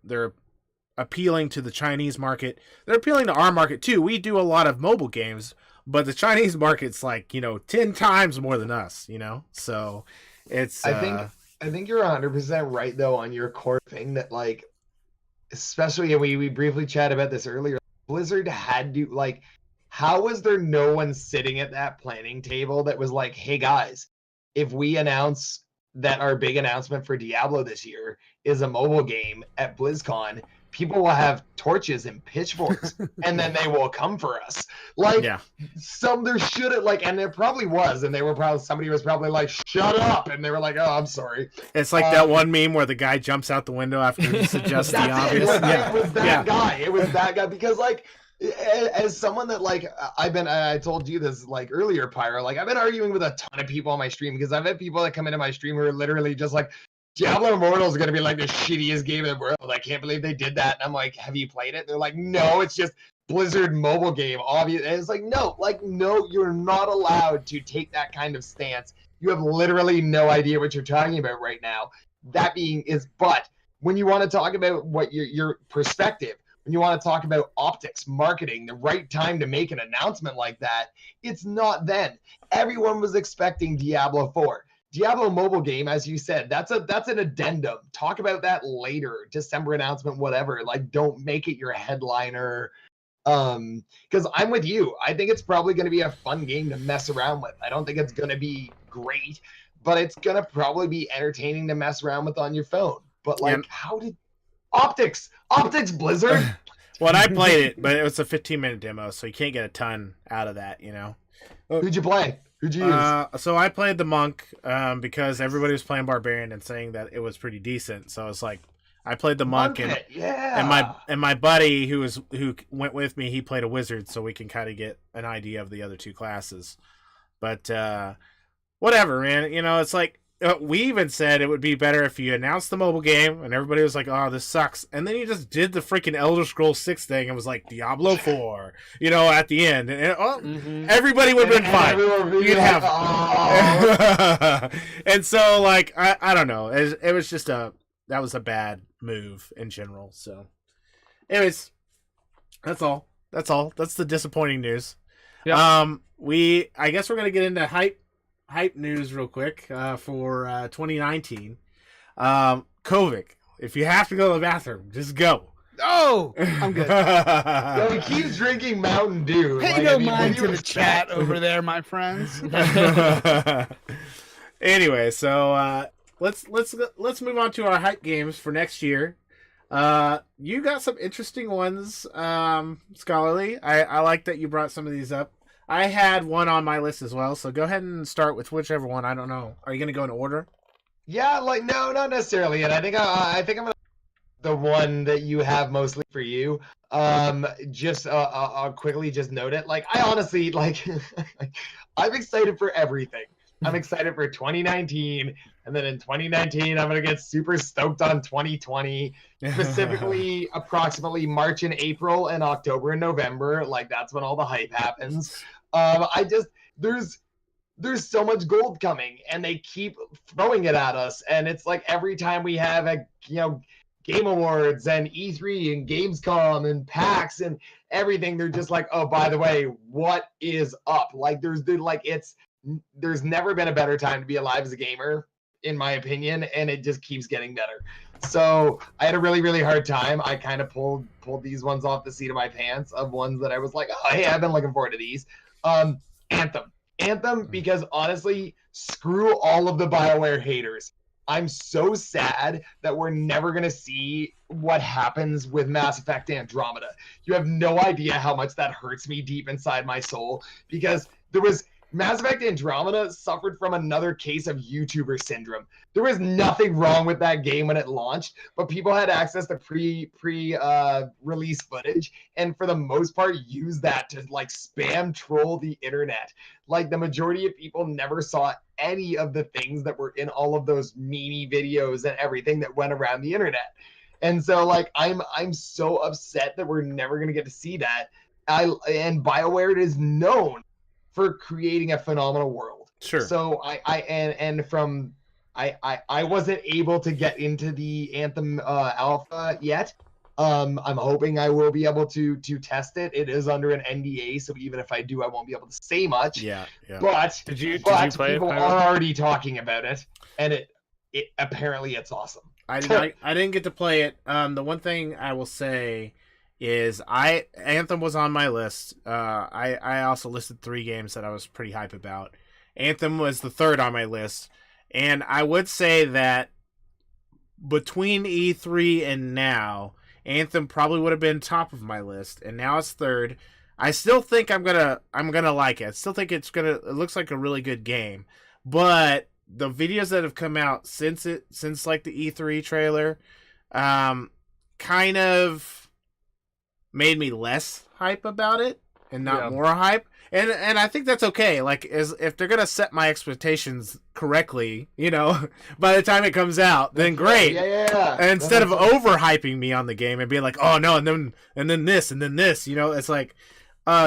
appealing to the Chinese market. They're appealing to our market too. We do a lot of mobile games, but the Chinese market's like, 10 times more than us, So it's I think you're 100% right though on your core thing that, like, especially, and we briefly chatted about this earlier, Blizzard had to, like, how was there no one sitting at that planning table that was like, hey guys, if we announce that our big announcement for Diablo this year is a mobile game at BlizzCon, people will have torches and pitchforks and then they will come for us. Like, there should have, like, and there probably was, and somebody was probably like, shut up, and they were like, oh, I'm sorry. It's like that one meme where the guy jumps out the window after he suggests the obvious. It was that guy. It was that guy, because, like, as someone that, like, I told you this, like, earlier, Pyro, like, I've been arguing with a ton of people on my stream, because I've had people that come into my stream who are literally just like, Diablo Immortal is going to be like the shittiest game in the world. I can't believe they did that. And I'm like, have you played it? They're like, no, it's just Blizzard mobile game. Obvious. And it's like, no, you're not allowed to take that kind of stance. You have literally no idea what you're talking about right now. But when you want to talk about what your perspective, when you want to talk about optics, marketing, the right time to make an announcement like that, it's not then. Everyone was expecting Diablo 4. Diablo mobile game, as you said, that's an addendum. Talk about that later, December announcement, whatever. Like, don't make it your headliner. Because I'm with you. I think it's probably going to be a fun game to mess around with. I don't think it's going to be great, but it's going to probably be entertaining to mess around with on your phone. But, like, how did optics Blizzard? Well, I played it, but it was a 15-minute demo, so you can't get a ton out of that, Who'd you play? Who'd you use? So I played the monk because everybody was playing barbarian and saying that it was pretty decent. So I was like, I played the monk, and my buddy who went with me, he played a wizard, so we can kind of get an idea of the other two classes. But whatever, man. It's like, we even said it would be better if you announced the mobile game, and everybody was like, "Oh, this sucks," and then you just did the freaking Elder Scrolls 6 thing and was like, "Diablo 4," at the end, and everybody would have been fine. You'd have, and so, like, I don't know. It was just that was a bad move in general. So, anyways, that's all. That's the disappointing news. Yep. I guess we're gonna get into hype news real quick for 2019. Kovic, if you have to go to the bathroom, just go. Oh, I'm good. He keeps drinking Mountain Dew. Pay no mind to the chat over there, my friends. Anyway, so let's move on to our hype games for next year. You got some interesting ones, Scholarly. I like that you brought some of these up. I had one on my list as well, so go ahead and start with whichever one. I don't know. Are you going to go in order? Yeah, like, no, not necessarily. And I think I'm going to the one that you have mostly for you. I'll quickly just note it. Like, I honestly, like, I'm excited for everything. I'm excited for 2019, and then in 2019, I'm going to get super stoked on 2020, specifically approximately March and April and October and November. Like, that's when all the hype happens. There's so much gold coming, and they keep throwing it at us, and it's like every time we have Game Awards and E3 and Gamescom and PAX and everything. They're just like, oh, by the way, what is up? Like there's never been a better time to be alive as a gamer, in my opinion, and it just keeps getting better. So I had a really, really hard time. I kind of pulled these ones off the seat of my pants of ones that I was like, oh, hey, I've been looking forward to these. Anthem, because honestly, screw all of the BioWare haters. I'm so sad that we're never going to see what happens with Mass Effect Andromeda. You have no idea how much that hurts me deep inside my soul, because Mass Effect Andromeda suffered from another case of YouTuber syndrome. There was nothing wrong with that game when it launched, but people had access to pre-release footage, and for the most part used that to like spam troll the internet. Like the majority of people never saw any of the things that were in all of those meme videos and everything that went around the internet. And so like I'm so upset that we're never gonna get to see that. And BioWare is known for creating a phenomenal world. Sure. So I wasn't able to get into the Anthem alpha yet. I'm hoping I will be able to test it. It is under an NDA, so even if I do, I won't be able to say much. Yeah. But Did you but play it, people Pyro? are already talking about it, and it apparently it's awesome. I didn't get to play it. The one thing I will say is Anthem was on my list. I also listed 3 games that I was pretty hype about. Anthem was the 3rd on my list, and I would say that between E3 and now, Anthem probably would have been top of my list, and now it's 3rd. I still think I'm gonna like it. I still think it looks like a really good game, but the videos that have come out since like the E3 trailer, kind of made me less hype about it and not more hype. And I think that's okay. Like, if they're gonna set my expectations correctly, by the time it comes out, then great. Yeah. And instead of overhyping me on the game and being like, oh no, and then this, it's like,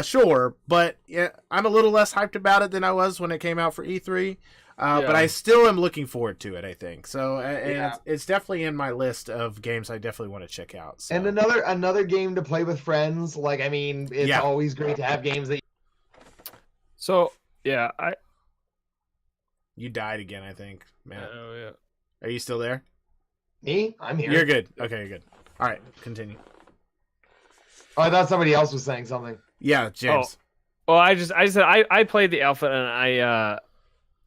sure, but yeah, I'm a little less hyped about it than I was when it came out for E3. But I still am looking forward to it, I think. So, and it's definitely in my list of games I definitely want to check out. So. And another game to play with friends. Like, I mean, it's always great to have games that. So yeah, You died again, I think, man. Oh yeah. Are you still there? Me? I'm here. You're good. Okay, you're good. All right, continue. Oh, I thought somebody else was saying something. Yeah, James. Well, I said I played the alpha, and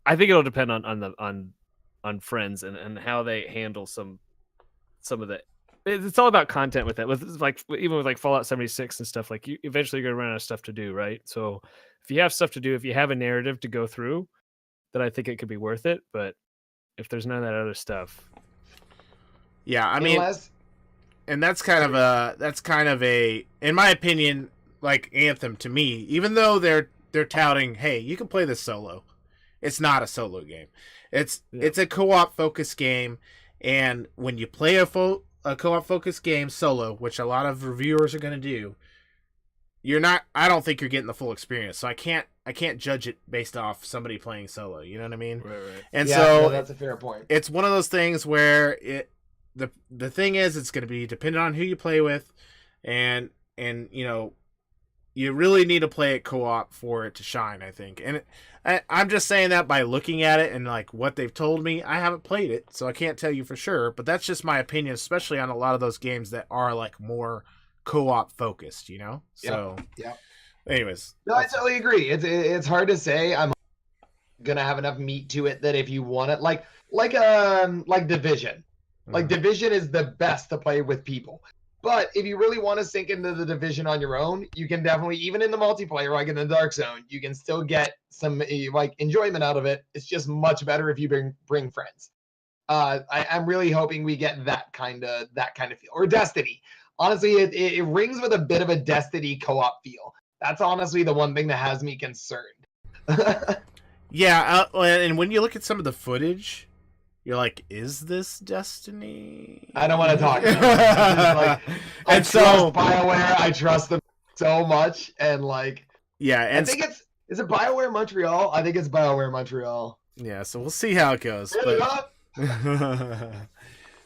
I think it'll depend on friends and how they handle some of the. It's all about content with it. With like even with like Fallout 76 and stuff, like you eventually you're gonna run out of stuff to do, right? So if you have stuff to do, if you have a narrative to go through, then I think it could be worth it. But if there's none of that other stuff, yeah, I mean, and that's kind of a, in my opinion, like Anthem to me, even though they're touting, hey, you can play this solo. It's not a solo game. It's a co-op focused game, and when you play a co-op focused game solo, which a lot of reviewers are going to do, I don't think you're getting the full experience. So I can't judge it based off somebody playing solo. You know what I mean? right. And that's a fair point. It's one of those things where the thing is, it's going to be dependent on who you play with, and you really need to play it co-op for it to shine, I think. And I'm just saying that by looking at it and like what they've told me. I haven't played it, so I can't tell you for sure, but that's just my opinion, especially on a lot of those games that are like more co-op focused, So anyways. No, I totally agree. It's hard to say. I'm gonna have enough meat to it that if you want it, like Division. Like Division is the best to play with people. But if you really want to sink into the Division on your own, you can definitely, even in the multiplayer, like in the Dark Zone, you can still get some like enjoyment out of it. It's just much better if you bring friends. I'm really hoping we get that kind of feel. Or Destiny. Honestly, it rings with a bit of a Destiny co-op feel. That's honestly the one thing that has me concerned. Yeah, and when you look at some of the footage, you're like, is this Destiny? I don't want to talk about it. I trust BioWare. I trust them so much. And like, yeah, and I think is it BioWare Montreal? I think it's BioWare Montreal. Yeah, so we'll see how it goes.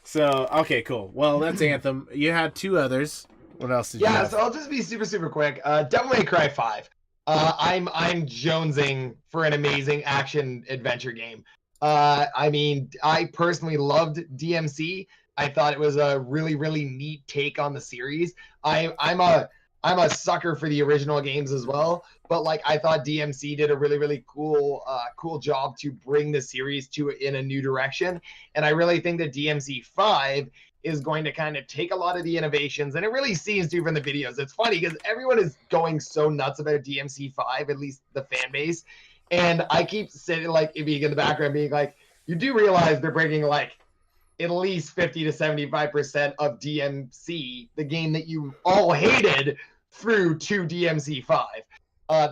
So okay, cool. Well, that's Anthem. You had 2 others. What else did you Yeah, have? so I'll just be super quick. Devil May Cry 5. I'm jonesing for an amazing action adventure game. I mean, I personally loved DMC. I thought it was a really neat take on the series. I'm a sucker for the original games as well, but like I thought DMC did a really cool job to bring the series in a new direction, and I really think that DMC 5 is going to kind of take a lot of the innovations, and it really seems to from the videos. It's funny because everyone is going so nuts about DMC 5, at least the fan base, and I keep sitting like being in the background being like, you do realize they're bringing like at least 50 to 75% of DMC, the game that you all hated, through to DMC 5.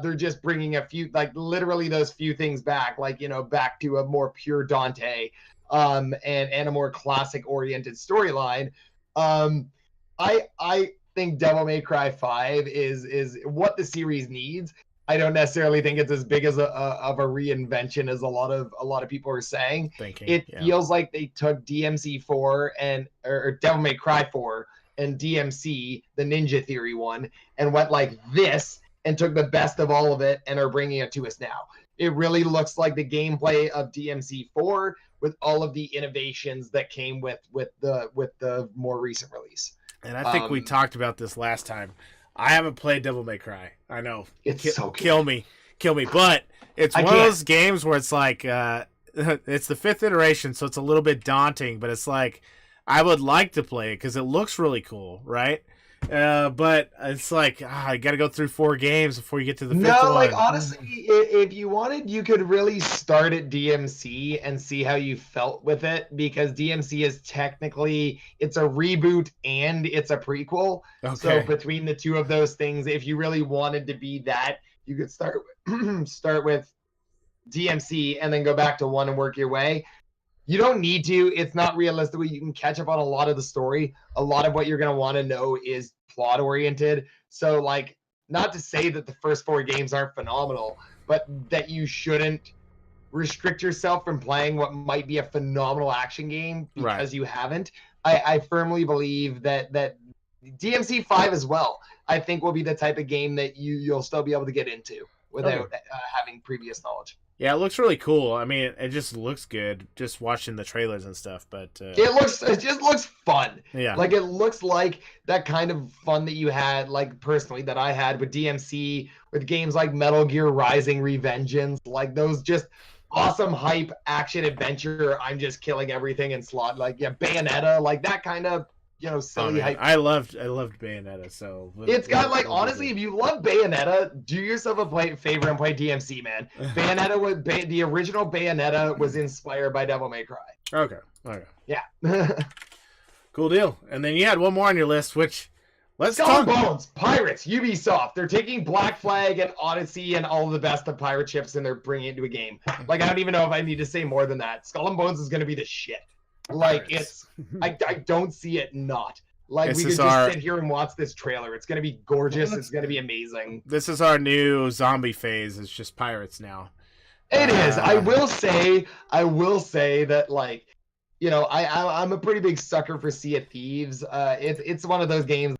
They're just bringing a few, like literally those few things back, like, you know, back to a more pure Dante, and a more classic oriented storyline. I think Devil May Cry 5 is what the series needs. I don't necessarily think it's as big as of a reinvention as a lot of people are saying. It feels like they took DMC 4 or Devil May Cry 4 and DMC, the Ninja Theory one, and went like this and took the best of all of it and are bringing it to us now. It really looks like the gameplay of DMC 4 with all of the innovations that came with the more recent release. And I think we talked about this last time. I haven't played Devil May Cry. I know. It's so good. Kill me. But it's one of those games where it's like, it's the 5th iteration, so it's a little bit daunting, but it's like, I would like to play it because it looks really cool, right? But it's like, I got to go through 4 games before you get to the 5th one. Like honestly, if you wanted, you could really start at DMC and see how you felt with it, because DMC is technically, it's a reboot and it's a prequel. Okay. So between the two of those things, if you really wanted to be that, you could start with DMC and then go back to 1 and work your way. You don't need to. It's not realistic. You can catch up on a lot of the story. A lot of what you're going to want to know is plot oriented. So like, not to say that the first 4 games aren't phenomenal, but that you shouldn't restrict yourself from playing what might be a phenomenal action game because you haven't. I firmly believe that DMC 5 as well, I think, will be the type of game that you'll still be able to get into without having previous knowledge. Yeah, it looks really cool. I mean, it just looks good just watching the trailers and stuff, but it just looks fun. Yeah. Like it looks like that kind of fun that you had, like personally that I had with DMC, with games like Metal Gear Rising Revengeance, like those just awesome hype action adventure, I'm just killing everything and slot, like Bayonetta, like that kind of, you know, silly hype. I loved Bayonetta, so it's got like, honestly, if you love Bayonetta, do yourself a favor and play DMC, man. The original Bayonetta was inspired by Devil May Cry. Okay. Yeah. Cool deal. And then you had one more on your list, which Skull and Bones, Pirates, Ubisoft. They're taking Black Flag and Odyssey and all the best of pirate ships and they're bringing it to a game. Like, I don't even know if I need to say more than that. Skull and Bones is going to be the shit. Like, it's, I don't see it not. Like, we could just sit here and watch this trailer. It's going to be gorgeous. It's going to be amazing. This is our new zombie phase. It's just pirates now. It is. I will say that, like, you know, I'm a pretty big sucker for Sea of Thieves. It's one of those games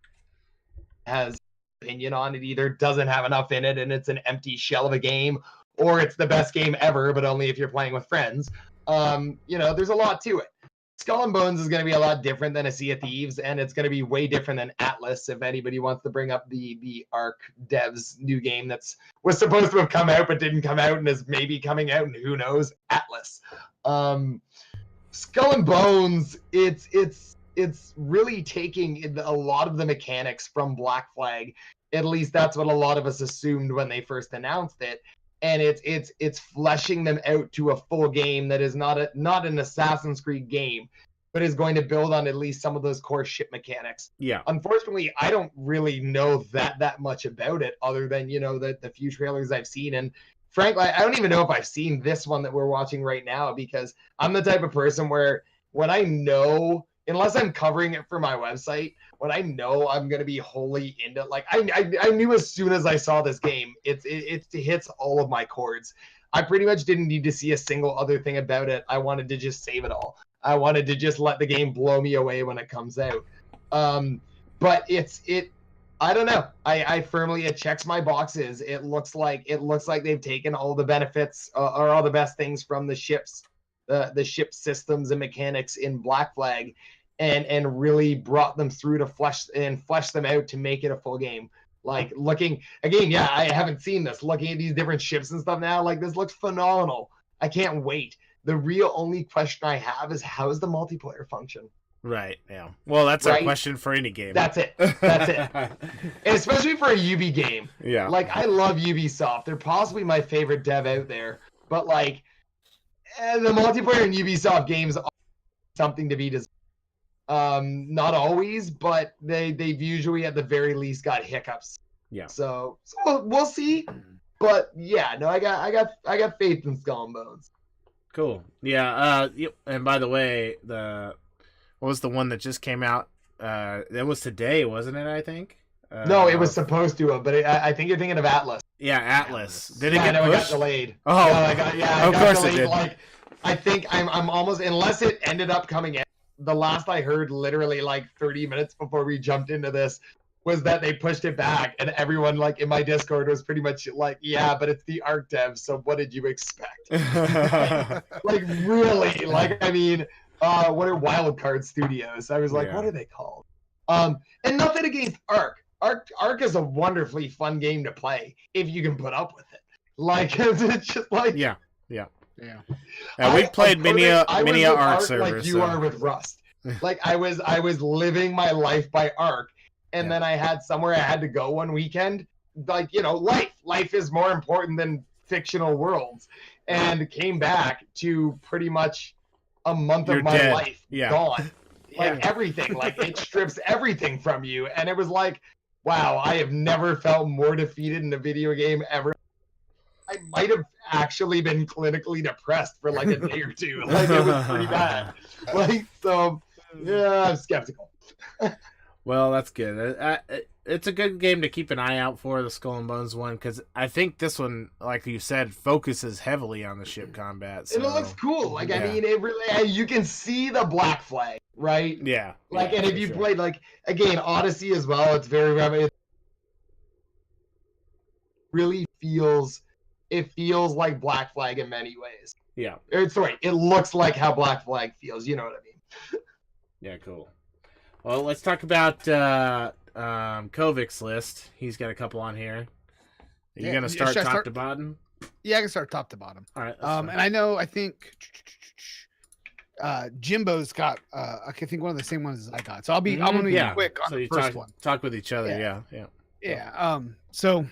that has opinion on it. Either doesn't have enough in it and it's an empty shell of a game, or it's the best game ever, but only if you're playing with friends. You know, there's a lot to it. Skull and Bones is going to be a lot different than a Sea of Thieves, and it's going to be way different than Atlas, if anybody wants to bring up the Arc devs' new game was supposed to have come out but didn't come out and is maybe coming out, and who knows, Atlas. Skull and Bones, it's really taking a lot of the mechanics from Black Flag. At least that's what a lot of us assumed when they first announced it. And it's fleshing them out to a full game that is not an Assassin's Creed game, but is going to build on at least some of those core ship mechanics. Yeah. Unfortunately, I don't really know that much about it, other than, you know, the few trailers I've seen. And frankly, I don't even know if I've seen this one that we're watching right now, because I'm the type of person where when I know, unless I'm covering it for my website, when I know I'm going to be wholly into it, like I knew as soon as I saw this game, it hits all of my chords. I pretty much didn't need to see a single other thing about it. I wanted to just save it all. I wanted to just let the game blow me away when it comes out. But I don't know. I firmly, it checks my boxes. It looks like they've taken all the benefits or all the best things from the ships, the ship systems and mechanics in Black Flag, and really brought them through to flesh them out to make it a full game. Like looking again, yeah, I haven't seen this. Looking at these different ships and stuff now, like this looks phenomenal. I can't wait. The real only question I have is how is the multiplayer function? Right. Yeah. Well, that's Right? a question for any game. That's it. That's it. And especially for a Ubi game. Yeah. Like I love Ubisoft. They're possibly my favorite dev out there. But like the multiplayer in Ubisoft games are something to be desired. Not always, but they've usually at the very least got hiccups. Yeah. So we'll see. But yeah, no, I got faith in Skull and Bones. Cool. Yeah. And by the way, what was the one that just came out? That was today, wasn't it? I think. No, it was supposed to have, but I think you're thinking of Atlas. Yeah, Atlas. Did it Yeah, get no, it got pushed? delayed. Oh, No, I of got course it delayed. did. Like, I think I'm almost, unless it ended up coming in. The last I heard, literally like 30 minutes before we jumped into this, was that they pushed it back, and everyone like in my Discord was pretty much like, "Yeah, but it's the Arc dev, so what did you expect?" Like really, like I mean, what are Wildcard Studios? I was like, Yeah. what are they called? And nothing against Arc. Arc is a wonderfully fun game to play if you can put up with it. Like it's just like Yeah. Yeah. We played many I was many with Arc Like servers. you so- are with Rust. Like I was living my life by Arc, and Yeah. then I had somewhere I had to go one weekend. Like life is more important than fictional worlds, and came back to pretty much a month You're of my dead. life Yeah. gone. Like everything, like it strips everything from you, and it was like, wow, I have never felt more defeated in a video game ever. I might have actually been clinically depressed for like a day or two. Like it was pretty bad. Like so, yeah, I'm skeptical. Well, that's good. It's a good game to keep an eye out for, the Skull and Bones one, because I think this one, like you said, focuses heavily on the ship combat. So, And it looks cool. Like I yeah. mean, it really you can see the Black Flag, right? Yeah. Like, yeah, and if for you sure. played like again Odyssey as well, it's very it really feels like Black Flag in many ways. Yeah. Sorry, it looks like how Black Flag feels. You know what I mean? Yeah, cool. Well, let's talk about Kovic's list. He's got a couple on here. Are you Yeah, gonna should start I top start? to bottom? Yeah, I can start top to bottom. All right. that's fine. And I think Jimbo's got I think one of the same ones as I got. So I'm gonna be yeah. quick on So the you first one. talk with each other. Yeah. Yeah. Yeah. So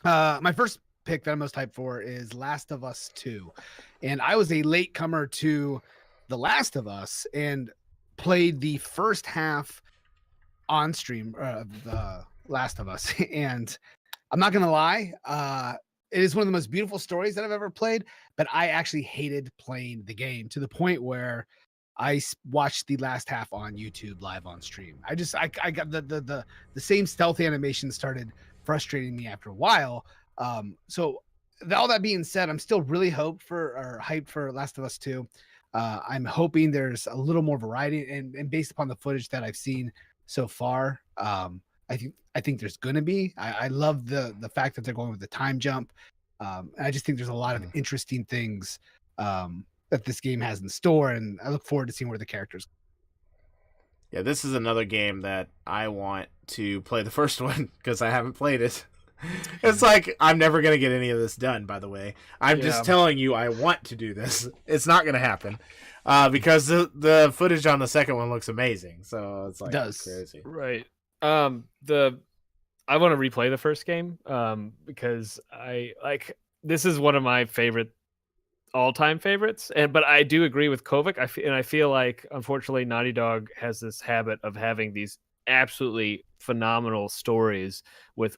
my first pick that I'm most hyped for is Last of Us 2. And I was a late comer to The Last of Us and played the first half on stream of The Last of Us. And I'm not gonna lie, it is one of the most beautiful stories that I've ever played, but I actually hated playing the game to the point where I watched the last half on YouTube live on stream. I got the same stealth animation started frustrating me after a while. So all that being said, I'm still really hyped for Last of Us 2. I'm hoping there's a little more variety, and based upon the footage that I've seen so far, I think there's gonna be. I love the fact that they're going with the time jump. And I just think there's a lot of interesting things that this game has in store, and I look forward to seeing where the characters. Yeah, this is another game that I want to play the first one because I haven't played it. It's like I'm never gonna get any of this done. By the way, I'm just telling you I want to do this. It's not gonna happen because the footage on the second one looks amazing. So it's like crazy. Right. I want to replay the first game because this is one of my all-time favorites, but I do agree with Kovic. I feel like unfortunately Naughty Dog has this habit of having these absolutely phenomenal stories with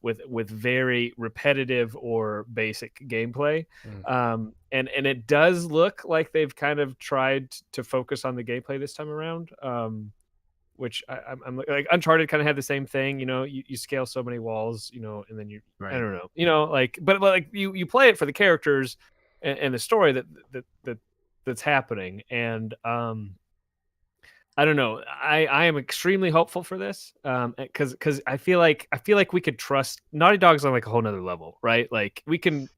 very repetitive or basic gameplay. And it does look like they've kind of tried to focus on the gameplay this time around. Which I'm like Uncharted kind of had the same thing, you scale so many walls, and then I don't know, but like you play it for the characters and the story that's happening. And I don't know. I am extremely hopeful for this, because I feel like we could trust Naughty Dog's on like a whole nother level, right? Like we can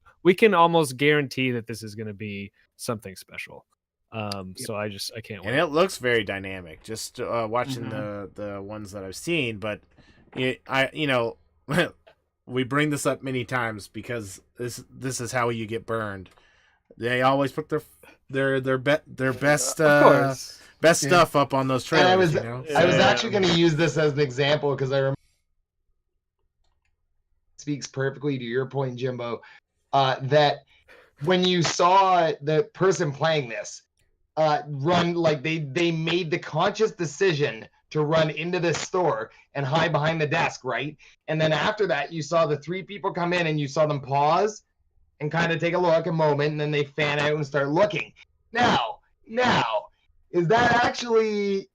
almost guarantee that this is going to be something special. So I can't And wait. it looks very dynamic. Just watching Mhm. the ones that I've seen, but we bring this up many times because this is how you get burned. They always put their best Of course. best Yeah. stuff up on those And trailers. I was Yeah. actually going to use this as an example because I remember speaks perfectly to your point, Jimbo, that when you saw the person playing this run, like they made the conscious decision to run into this store and hide behind the desk, right? And then after that, you saw the 3 people come in and you saw them pause and kind of take a look, a moment, and then they fan out and start looking. Now, is that actually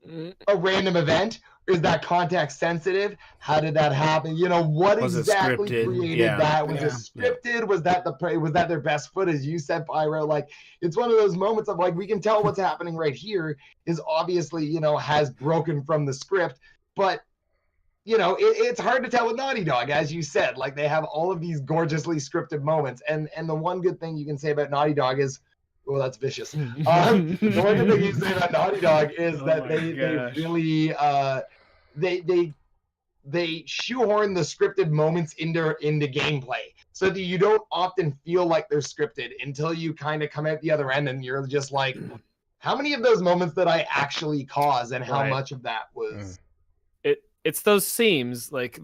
a random event? Or is that context sensitive? How did that happen? What Was it exactly scripted? created Yeah. that? Was Yeah. it scripted? Was that their best footage? You said, Pyro, like it's one of those moments of like we can tell what's happening right here is obviously has broken from the script, but it's hard to tell with Naughty Dog, as you said. Like they have all of these gorgeously scripted moments, and the one good thing you can say about Naughty Dog is, oh, that's vicious. The one good thing you can say about Naughty Dog is Oh that my they gosh. really they shoehorn the scripted moments into gameplay, so that you don't often feel like they're scripted until you kind of come out the other end and you're just like, how many of those moments did I actually cause, and how Right. much of that was It's those seams, like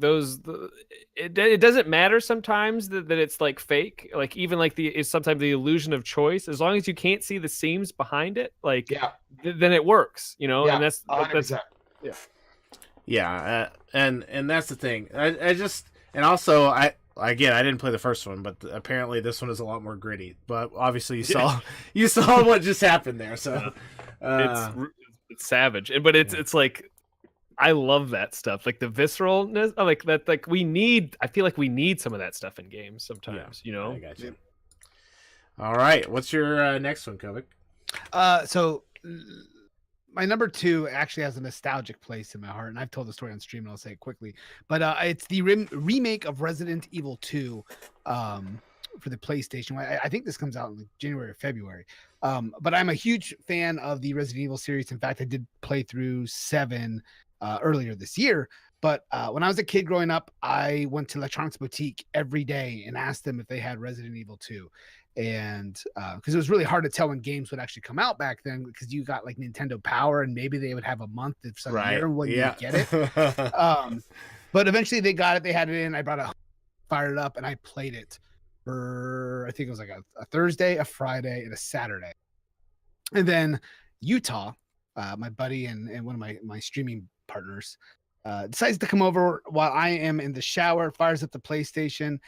it doesn't matter sometimes that it's like fake, like even like it's sometimes the illusion of choice, as long as you can't see the seams behind it, like yeah, then it works, yeah, and that's 100%. Yeah, and that's the thing. I just, and also I didn't play the first one, but apparently this one is a lot more gritty. But obviously you saw what just happened there, so it's savage, but it's like I love that stuff, like the visceralness, like that. Like I feel like we need some of that stuff in games sometimes, I got you. All right, what's your next one, Kovic? So my number 2 actually has a nostalgic place in my heart, and I've told the story on stream, and I'll say it quickly. But it's the remake of Resident Evil 2 for the PlayStation. I think this comes out in January or February. But I'm a huge fan of the Resident Evil series. In fact, I did play through 7 earlier this year. But when I was a kid growing up, I went to Electronics Boutique every day and asked them if they had Resident Evil 2. And because it was really hard to tell when games would actually come out back then, because you got like Nintendo Power and maybe they would have a month of some year when you would get it. But eventually they got it, they had it in, I brought it home, fired it up, and I played it for, I think it was like a Thursday, a Friday, and a Saturday. And then Utah, my buddy and one of my streaming partners, decides to come over while I am in the shower, fires up the PlayStation,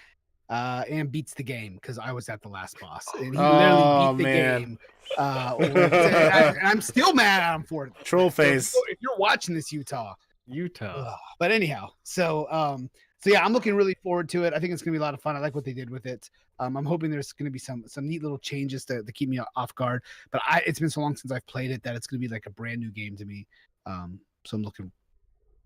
and beats the game because I was at the last boss, and he literally beat the game. And I'm still mad at him for it. Troll So face. if you're watching this, Utah. Utah. But anyhow, so yeah, I'm looking really forward to it. I think it's gonna be a lot of fun. I like what they did with it. I'm hoping there's gonna be some neat little changes to keep me off guard. But it's been so long since I've played it that it's gonna be like a brand new game to me. So I'm looking.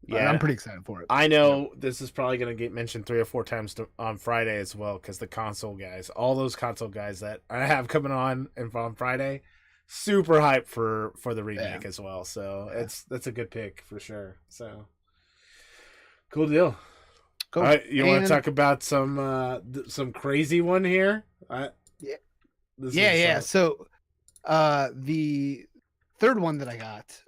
Yeah, I'm pretty excited for it. I know this is probably going to get mentioned 3 or 4 times on Friday as well, because the console guys, all those console guys that I have coming on Friday, super hyped for the remake as well. So that's a good pick for sure. So cool deal. Cool. All right, you want to talk about some crazy one here? Yeah. So the third one that I got,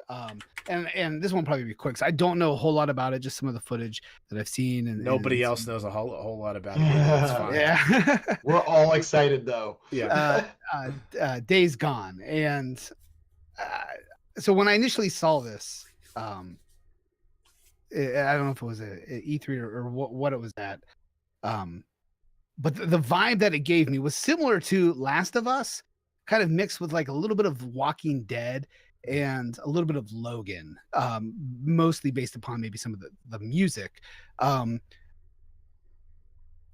and this one probably be quick. So I don't know a whole lot about it, just some of the footage that I've seen, and Nobody else knows a whole lot about it. That's fine. Yeah. We're all excited though. Yeah. Days Gone, and so when I initially saw this, I don't know if it was a E3 or what it was at, but the vibe that it gave me was similar to Last of Us, kind of mixed with like a little bit of Walking Dead and a little bit of Logan, mostly based upon maybe some of the music.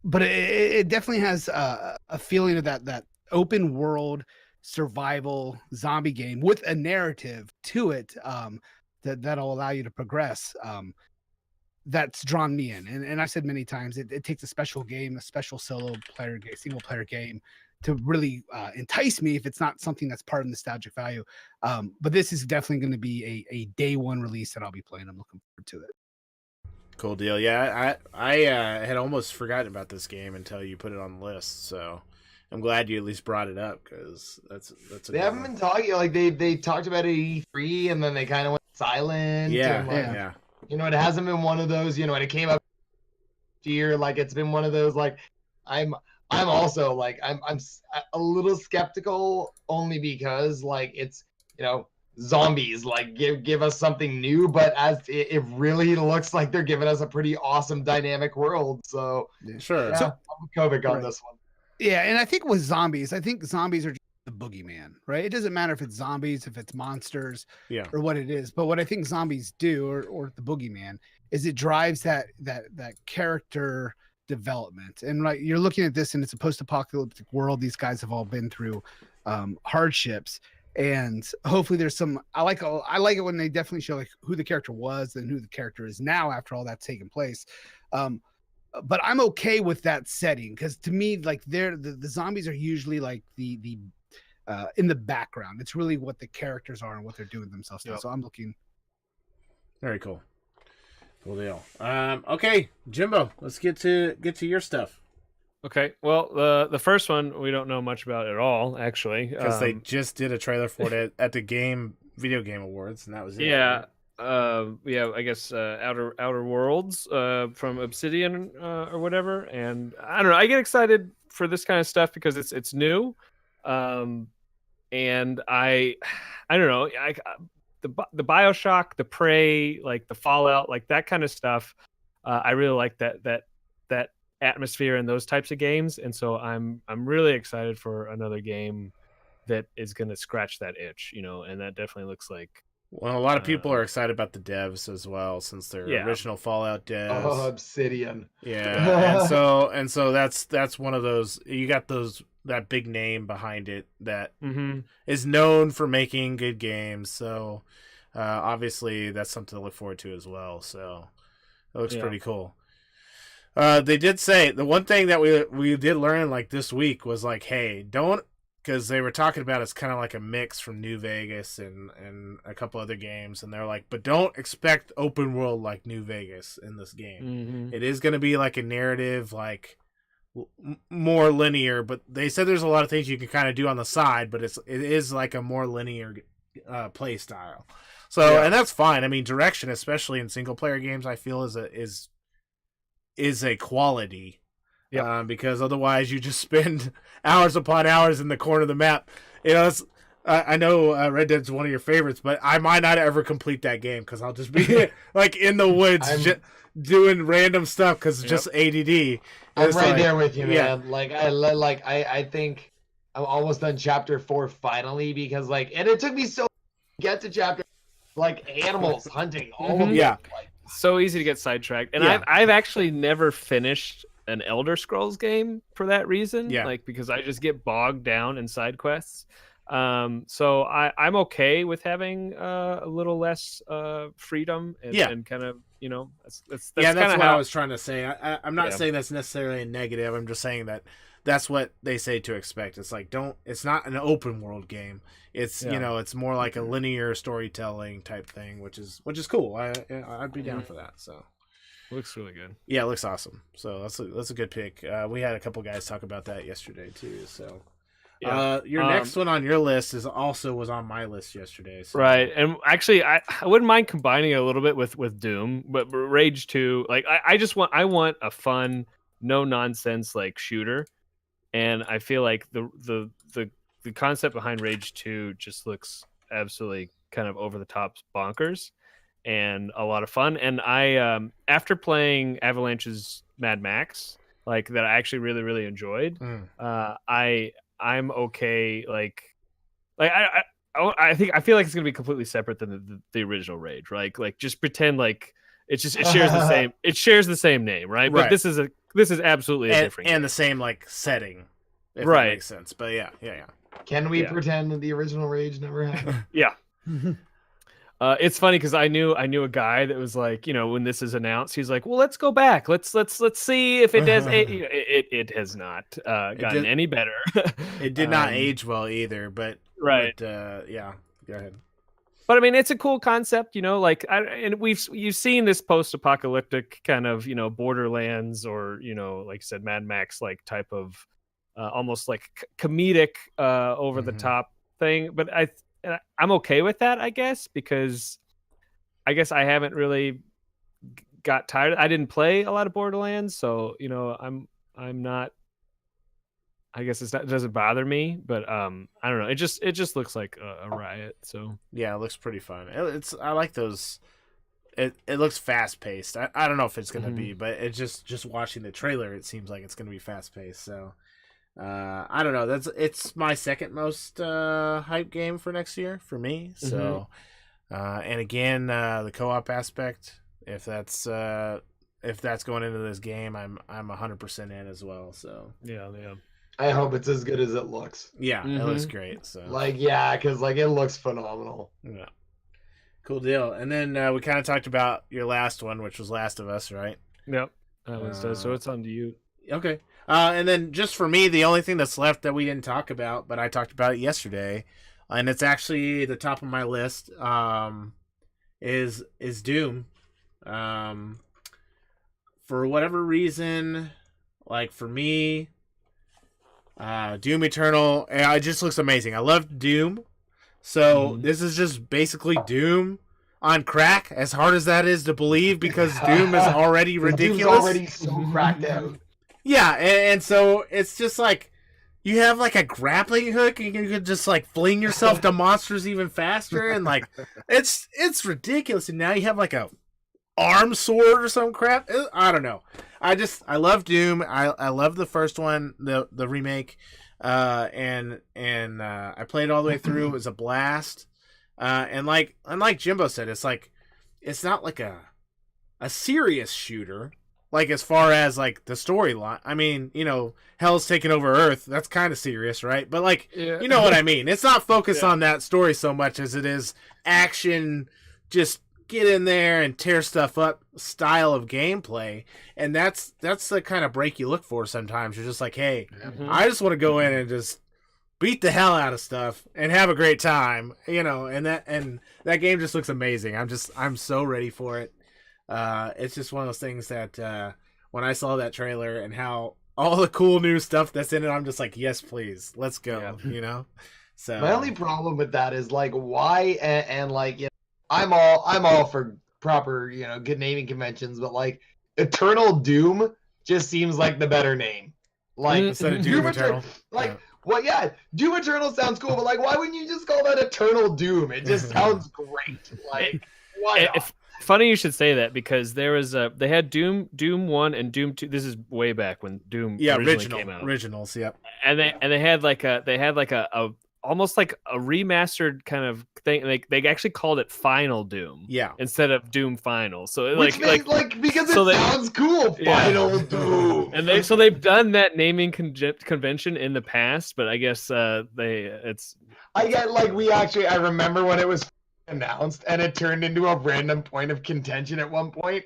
But it definitely has a feeling of that open world survival zombie game with a narrative to it, that'll allow you to progress. That's drawn me in, and I said many times, it takes a special game, a special single player game to really entice me if it's not something that's part of nostalgic value. But this is definitely going to be a day one release that I'll be playing. I'm looking forward to it. Cool deal. Yeah, I had almost forgotten about this game until you put it on the list. So I'm glad you at least brought it up, because that's a They good haven't one. been talking like they talked about it at E3 and then they kind of went silent. Yeah, and, like, yeah. You know, it hasn't been one of those. You know, when it came up year, like it's been one of those. Like I'm also like I'm a little skeptical, only because like it's, you know, zombies, like give us something new, but as it really looks like they're giving us a pretty awesome dynamic world. So Sure. yeah, I'm Kovic on this one. Yeah, and I think with zombies, I think zombies are just the boogeyman, right? It doesn't matter if it's zombies, if it's monsters, Yeah. or what it is. But what I think zombies do, or the boogeyman, is it drives that character development. And like you're looking at this, and it's a post-apocalyptic world. These guys have all been through hardships, and hopefully there's some. I like it when they definitely show like who the character was and who the character is now after all that's taken place. But I'm okay with that setting, because to me, like the zombies are usually like the in the background. It's really what the characters are and what they're doing themselves. Yep. So I'm looking. Very cool. Cool deal. Okay, Jimbo, let's get to your stuff, Okay, well, the first one we don't know much about at all, actually. because they just did a trailer for it at the Video Game Awards, and that was it. Yeah, I guess Outer Worlds from Obsidian or whatever, and I don't know. I get excited for this kind of stuff because it's new, and I don't know. The BioShock, the Prey, like the Fallout, like that kind of stuff. I really like that atmosphere in those types of games, and so I'm really excited for another game that is going to scratch that itch, and that definitely looks like. Well, a lot of people are excited about the devs as well, since they're original Fallout devs. Oh, Obsidian. Yeah, and so that's one of those. You got that big name behind it that is known for making good games. So obviously that's something to look forward to as well. So it looks pretty cool. They did say the one thing that we did learn like this week was like, hey, don't. Because they were talking about it's kind of like a mix from New Vegas and a couple other games, and they're like, but don't expect open world like New Vegas in this game. It is going to be like a narrative, like more linear. But they said there's a lot of things you can kind of do on the side, but it is like a more linear play style. So and that's fine. I mean, direction, especially in single player games, I feel is a quality. Yeah, because otherwise you just spend hours upon hours in the corner of the map. I know Red Dead's one of your favorites, but I might not ever complete that game because I'll just be like in the woods doing random stuff because it's just ADD. I'm right like, there with you, man. yeah. I think I'm almost done chapter 4 finally, because and it took me so to get to chapter, like animals hunting all of Yeah. it. Like, so easy to get sidetracked, and I've actually never finished an Elder Scrolls game for that reason. Like because I just get bogged down in side quests. So I'm okay with having a little less freedom and kind of that's that's kind of what how I was trying to say. I'm not saying that's necessarily a negative. I'm just saying that's what they say to expect. It's like it's not an open world game. It's it's more like a linear storytelling type thing, which is cool. I'd be down for that. So. Looks really good. Yeah, it looks awesome. So that's a good pick. We had a couple guys talk about that yesterday too. So your next one on your list was on my list yesterday. So. Right, and actually, I wouldn't mind combining it a little bit with Doom, but Rage 2. Like I want a fun, no nonsense like shooter, and I feel like the concept behind Rage 2 just looks absolutely kind of over the top bonkers. And a lot of fun. And I, after playing Avalanche's Mad Max, like that, I actually really, really enjoyed. I'm okay. I feel like it's gonna be completely separate than the original Rage. Right? Like just pretend like it shares the same. It shares the same name, right? But this is absolutely a different and game. the same like setting. If right? That makes sense. But yeah. Can we pretend that the original Rage never happened? Yeah. It's funny because I knew a guy that was like, when this is announced, he's like, well, let's go back. Let's see if it does. It has not gotten any better. It did not age well either, but right. Yeah, go ahead. But I mean, it's a cool concept, like, and you've seen this post-apocalyptic kind of, Borderlands or, like you said, Mad Max like type of almost like comedic over the top thing. But I'm okay with that, I guess, because I guess I haven't really got tired. I didn't play a lot of Borderlands, so I'm not. I guess it doesn't bother me, but I don't know. It just looks like a riot. So yeah, it looks pretty fun. I like those. It looks fast paced. I don't know if it's gonna be, but it just watching the trailer, it seems like it's gonna be fast paced. So I don't know. It's my second most hype game for next year for me. So and again, the co-op aspect, if that's going into this game, I'm 100% in as well. So yeah. I hope it's as good as it looks. Yeah, it looks great. So because it looks phenomenal. Yeah, cool deal. And then we kind of talked about your last one, which was Last of Us, right? Yep, that was so it's on to you. Okay. And then just for me, the only thing that's left that we didn't talk about, but I talked about it yesterday, and it's actually the top of my list, is Doom. For whatever reason, like for me, Doom Eternal, it just looks amazing. I love Doom. So this is just basically Doom on crack, as hard as that is to believe, because Doom is already ridiculous. Doom's already so cracked out. Yeah, and so it's just like you have like a grappling hook and you can just like fling yourself to monsters even faster, and like it's ridiculous. And now you have like a arm sword or some crap. I don't know. I love Doom. I love the first one, the remake, and I played it all the way through. It was a blast. And like Jimbo said, it's not like a serious shooter. Like as far as like the storyline, I mean, Hell's taking over Earth. That's kind of serious, right? But like, you know what I mean. It's not focused on that story so much as it is action. Just get in there and tear stuff up style of gameplay, and that's the kind of break you look for sometimes. You're just like, hey, I just want to go in and just beat the hell out of stuff and have a great time, and that game just looks amazing. I'm so ready for it. It's just one of those things that when I saw that trailer and how all the cool new stuff that's in it, I'm just like, yes, please, let's go. So my only problem with that is like, why and like, I'm all for proper, good naming conventions, but like Eternal Doom just seems like the better name. Like instead of Doom Eternal. Doom Eternal sounds cool, but like, why wouldn't you just call that Eternal Doom? It just sounds great. Like, why not? Funny you should say that, because there was they had Doom 1 and Doom 2. This is way back when Doom originally came out. Originals, yep. And they had like a almost like a remastered kind of thing. They actually called it Final Doom, instead of Doom Final. So because it sounds cool, Final Doom. And they've done that naming convention in the past, but I guess I remember when it was announced and it turned into a random point of contention at one point,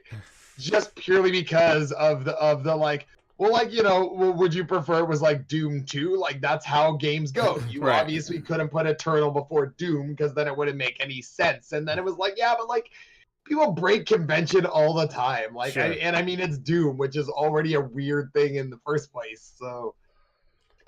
just purely because of the like, well, like, would you prefer it was like Doom 2? Like, that's how games go. You obviously couldn't put Eternal before Doom because then it wouldn't make any sense. And then it was like, yeah, but like, people break convention all the time. Like, I mean, it's Doom, which is already a weird thing in the first place. So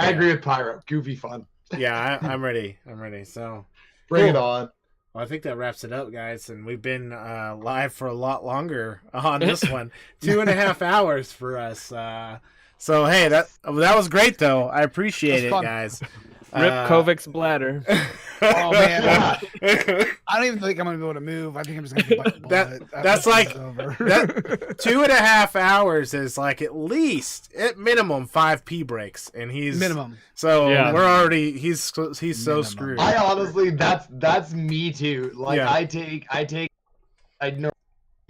I agree with Pyro. Goofy fun. Yeah, I'm ready. So bring it on. Well, I think that wraps it up, guys, and we've been live for a lot longer on this one. 2.5 hours for us. So, hey, that was great, though. I appreciate it, guys. Rip Kovic's bladder. Oh, man. I don't even think I'm going to be able to move. I think I'm just going to bite the bullet. That's like, that 2.5 hours is like at minimum 5 pee breaks, and he's minimum. So we're already he's so screwed. I honestly, that's me too. Like I know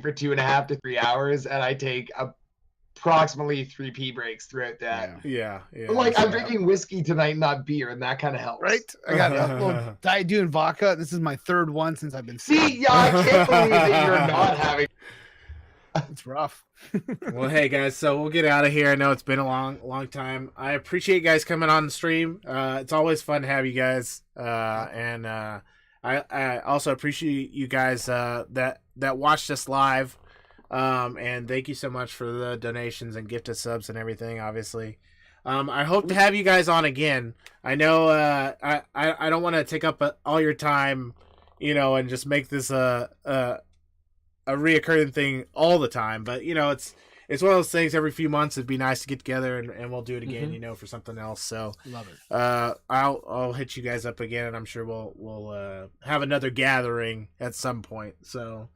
for 2.5 to 3 hours, and I take approximately 3 pee breaks throughout that. Yeah. But, like, I'm drinking whiskey tonight, not beer, and that kind of helps. Right? I got a little Diet Dew and vodka. This is my third one since I've been sick. See, yeah, I can't believe that you're not having. It's rough. Well, hey guys, so we'll get out of here. I know it's been a long time. I appreciate you guys coming on the stream. It's always fun to have you guys, and I also appreciate you guys that watched us live. And thank you so much for the donations and gifted subs and everything. Obviously, I hope to have you guys on again. I know I don't want to take up all your time, and just make this a reoccurring thing all the time. But it's one of those things. Every few months, it'd be nice to get together and we'll do it again. For something else. So Love it. I'll hit you guys up again, and I'm sure we'll have another gathering at some point. So.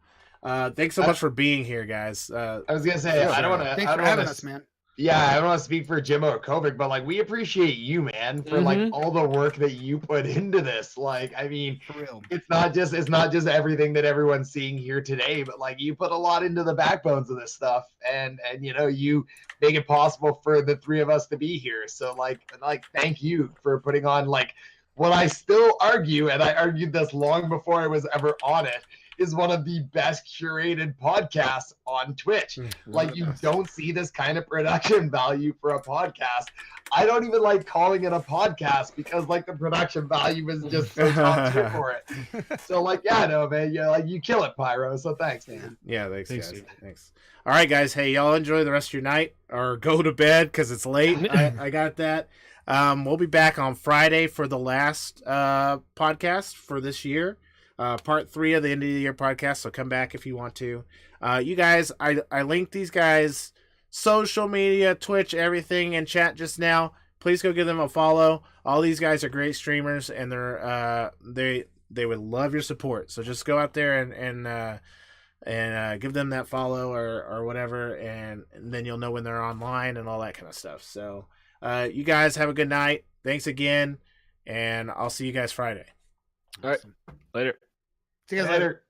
Thanks so much for being here, guys. I was gonna say, I don't want to. Thanks for having us, man. Yeah, I don't want to speak for Jimbo or Kovic, but like we appreciate you, man, for like all the work that you put into this. Like, I mean, For real. it's not just everything that everyone's seeing here today, but like you put a lot into the backbones of this stuff, and you make it possible for the three of us to be here. So like thank you for putting on like what I still argue, and I argued this long before I was ever on it, is one of the best curated podcasts on Twitch. Like, you don't see this kind of production value for a podcast. I don't even like calling it a podcast because like the production value is just so top tier for it. So like, yeah, no, man, you kill it, Pyro. So thanks, man. Yeah, thanks guys. dude. Thanks. All right, guys. Hey, y'all enjoy the rest of your night or go to bed because it's late. I got that. We'll be back on Friday for the last podcast for this year. Part 3 of the end of the year podcast, so come back if you want to. You guys, I linked these guys' social media, Twitch, everything in chat just now. Please go give them a follow. All these guys are great streamers, and they would love your support. So just go out there and give them that follow or whatever, and then you'll know when they're online and all that kind of stuff. So you guys have a good night. Thanks again, and I'll see you guys Friday. All right. Later. See you guys later.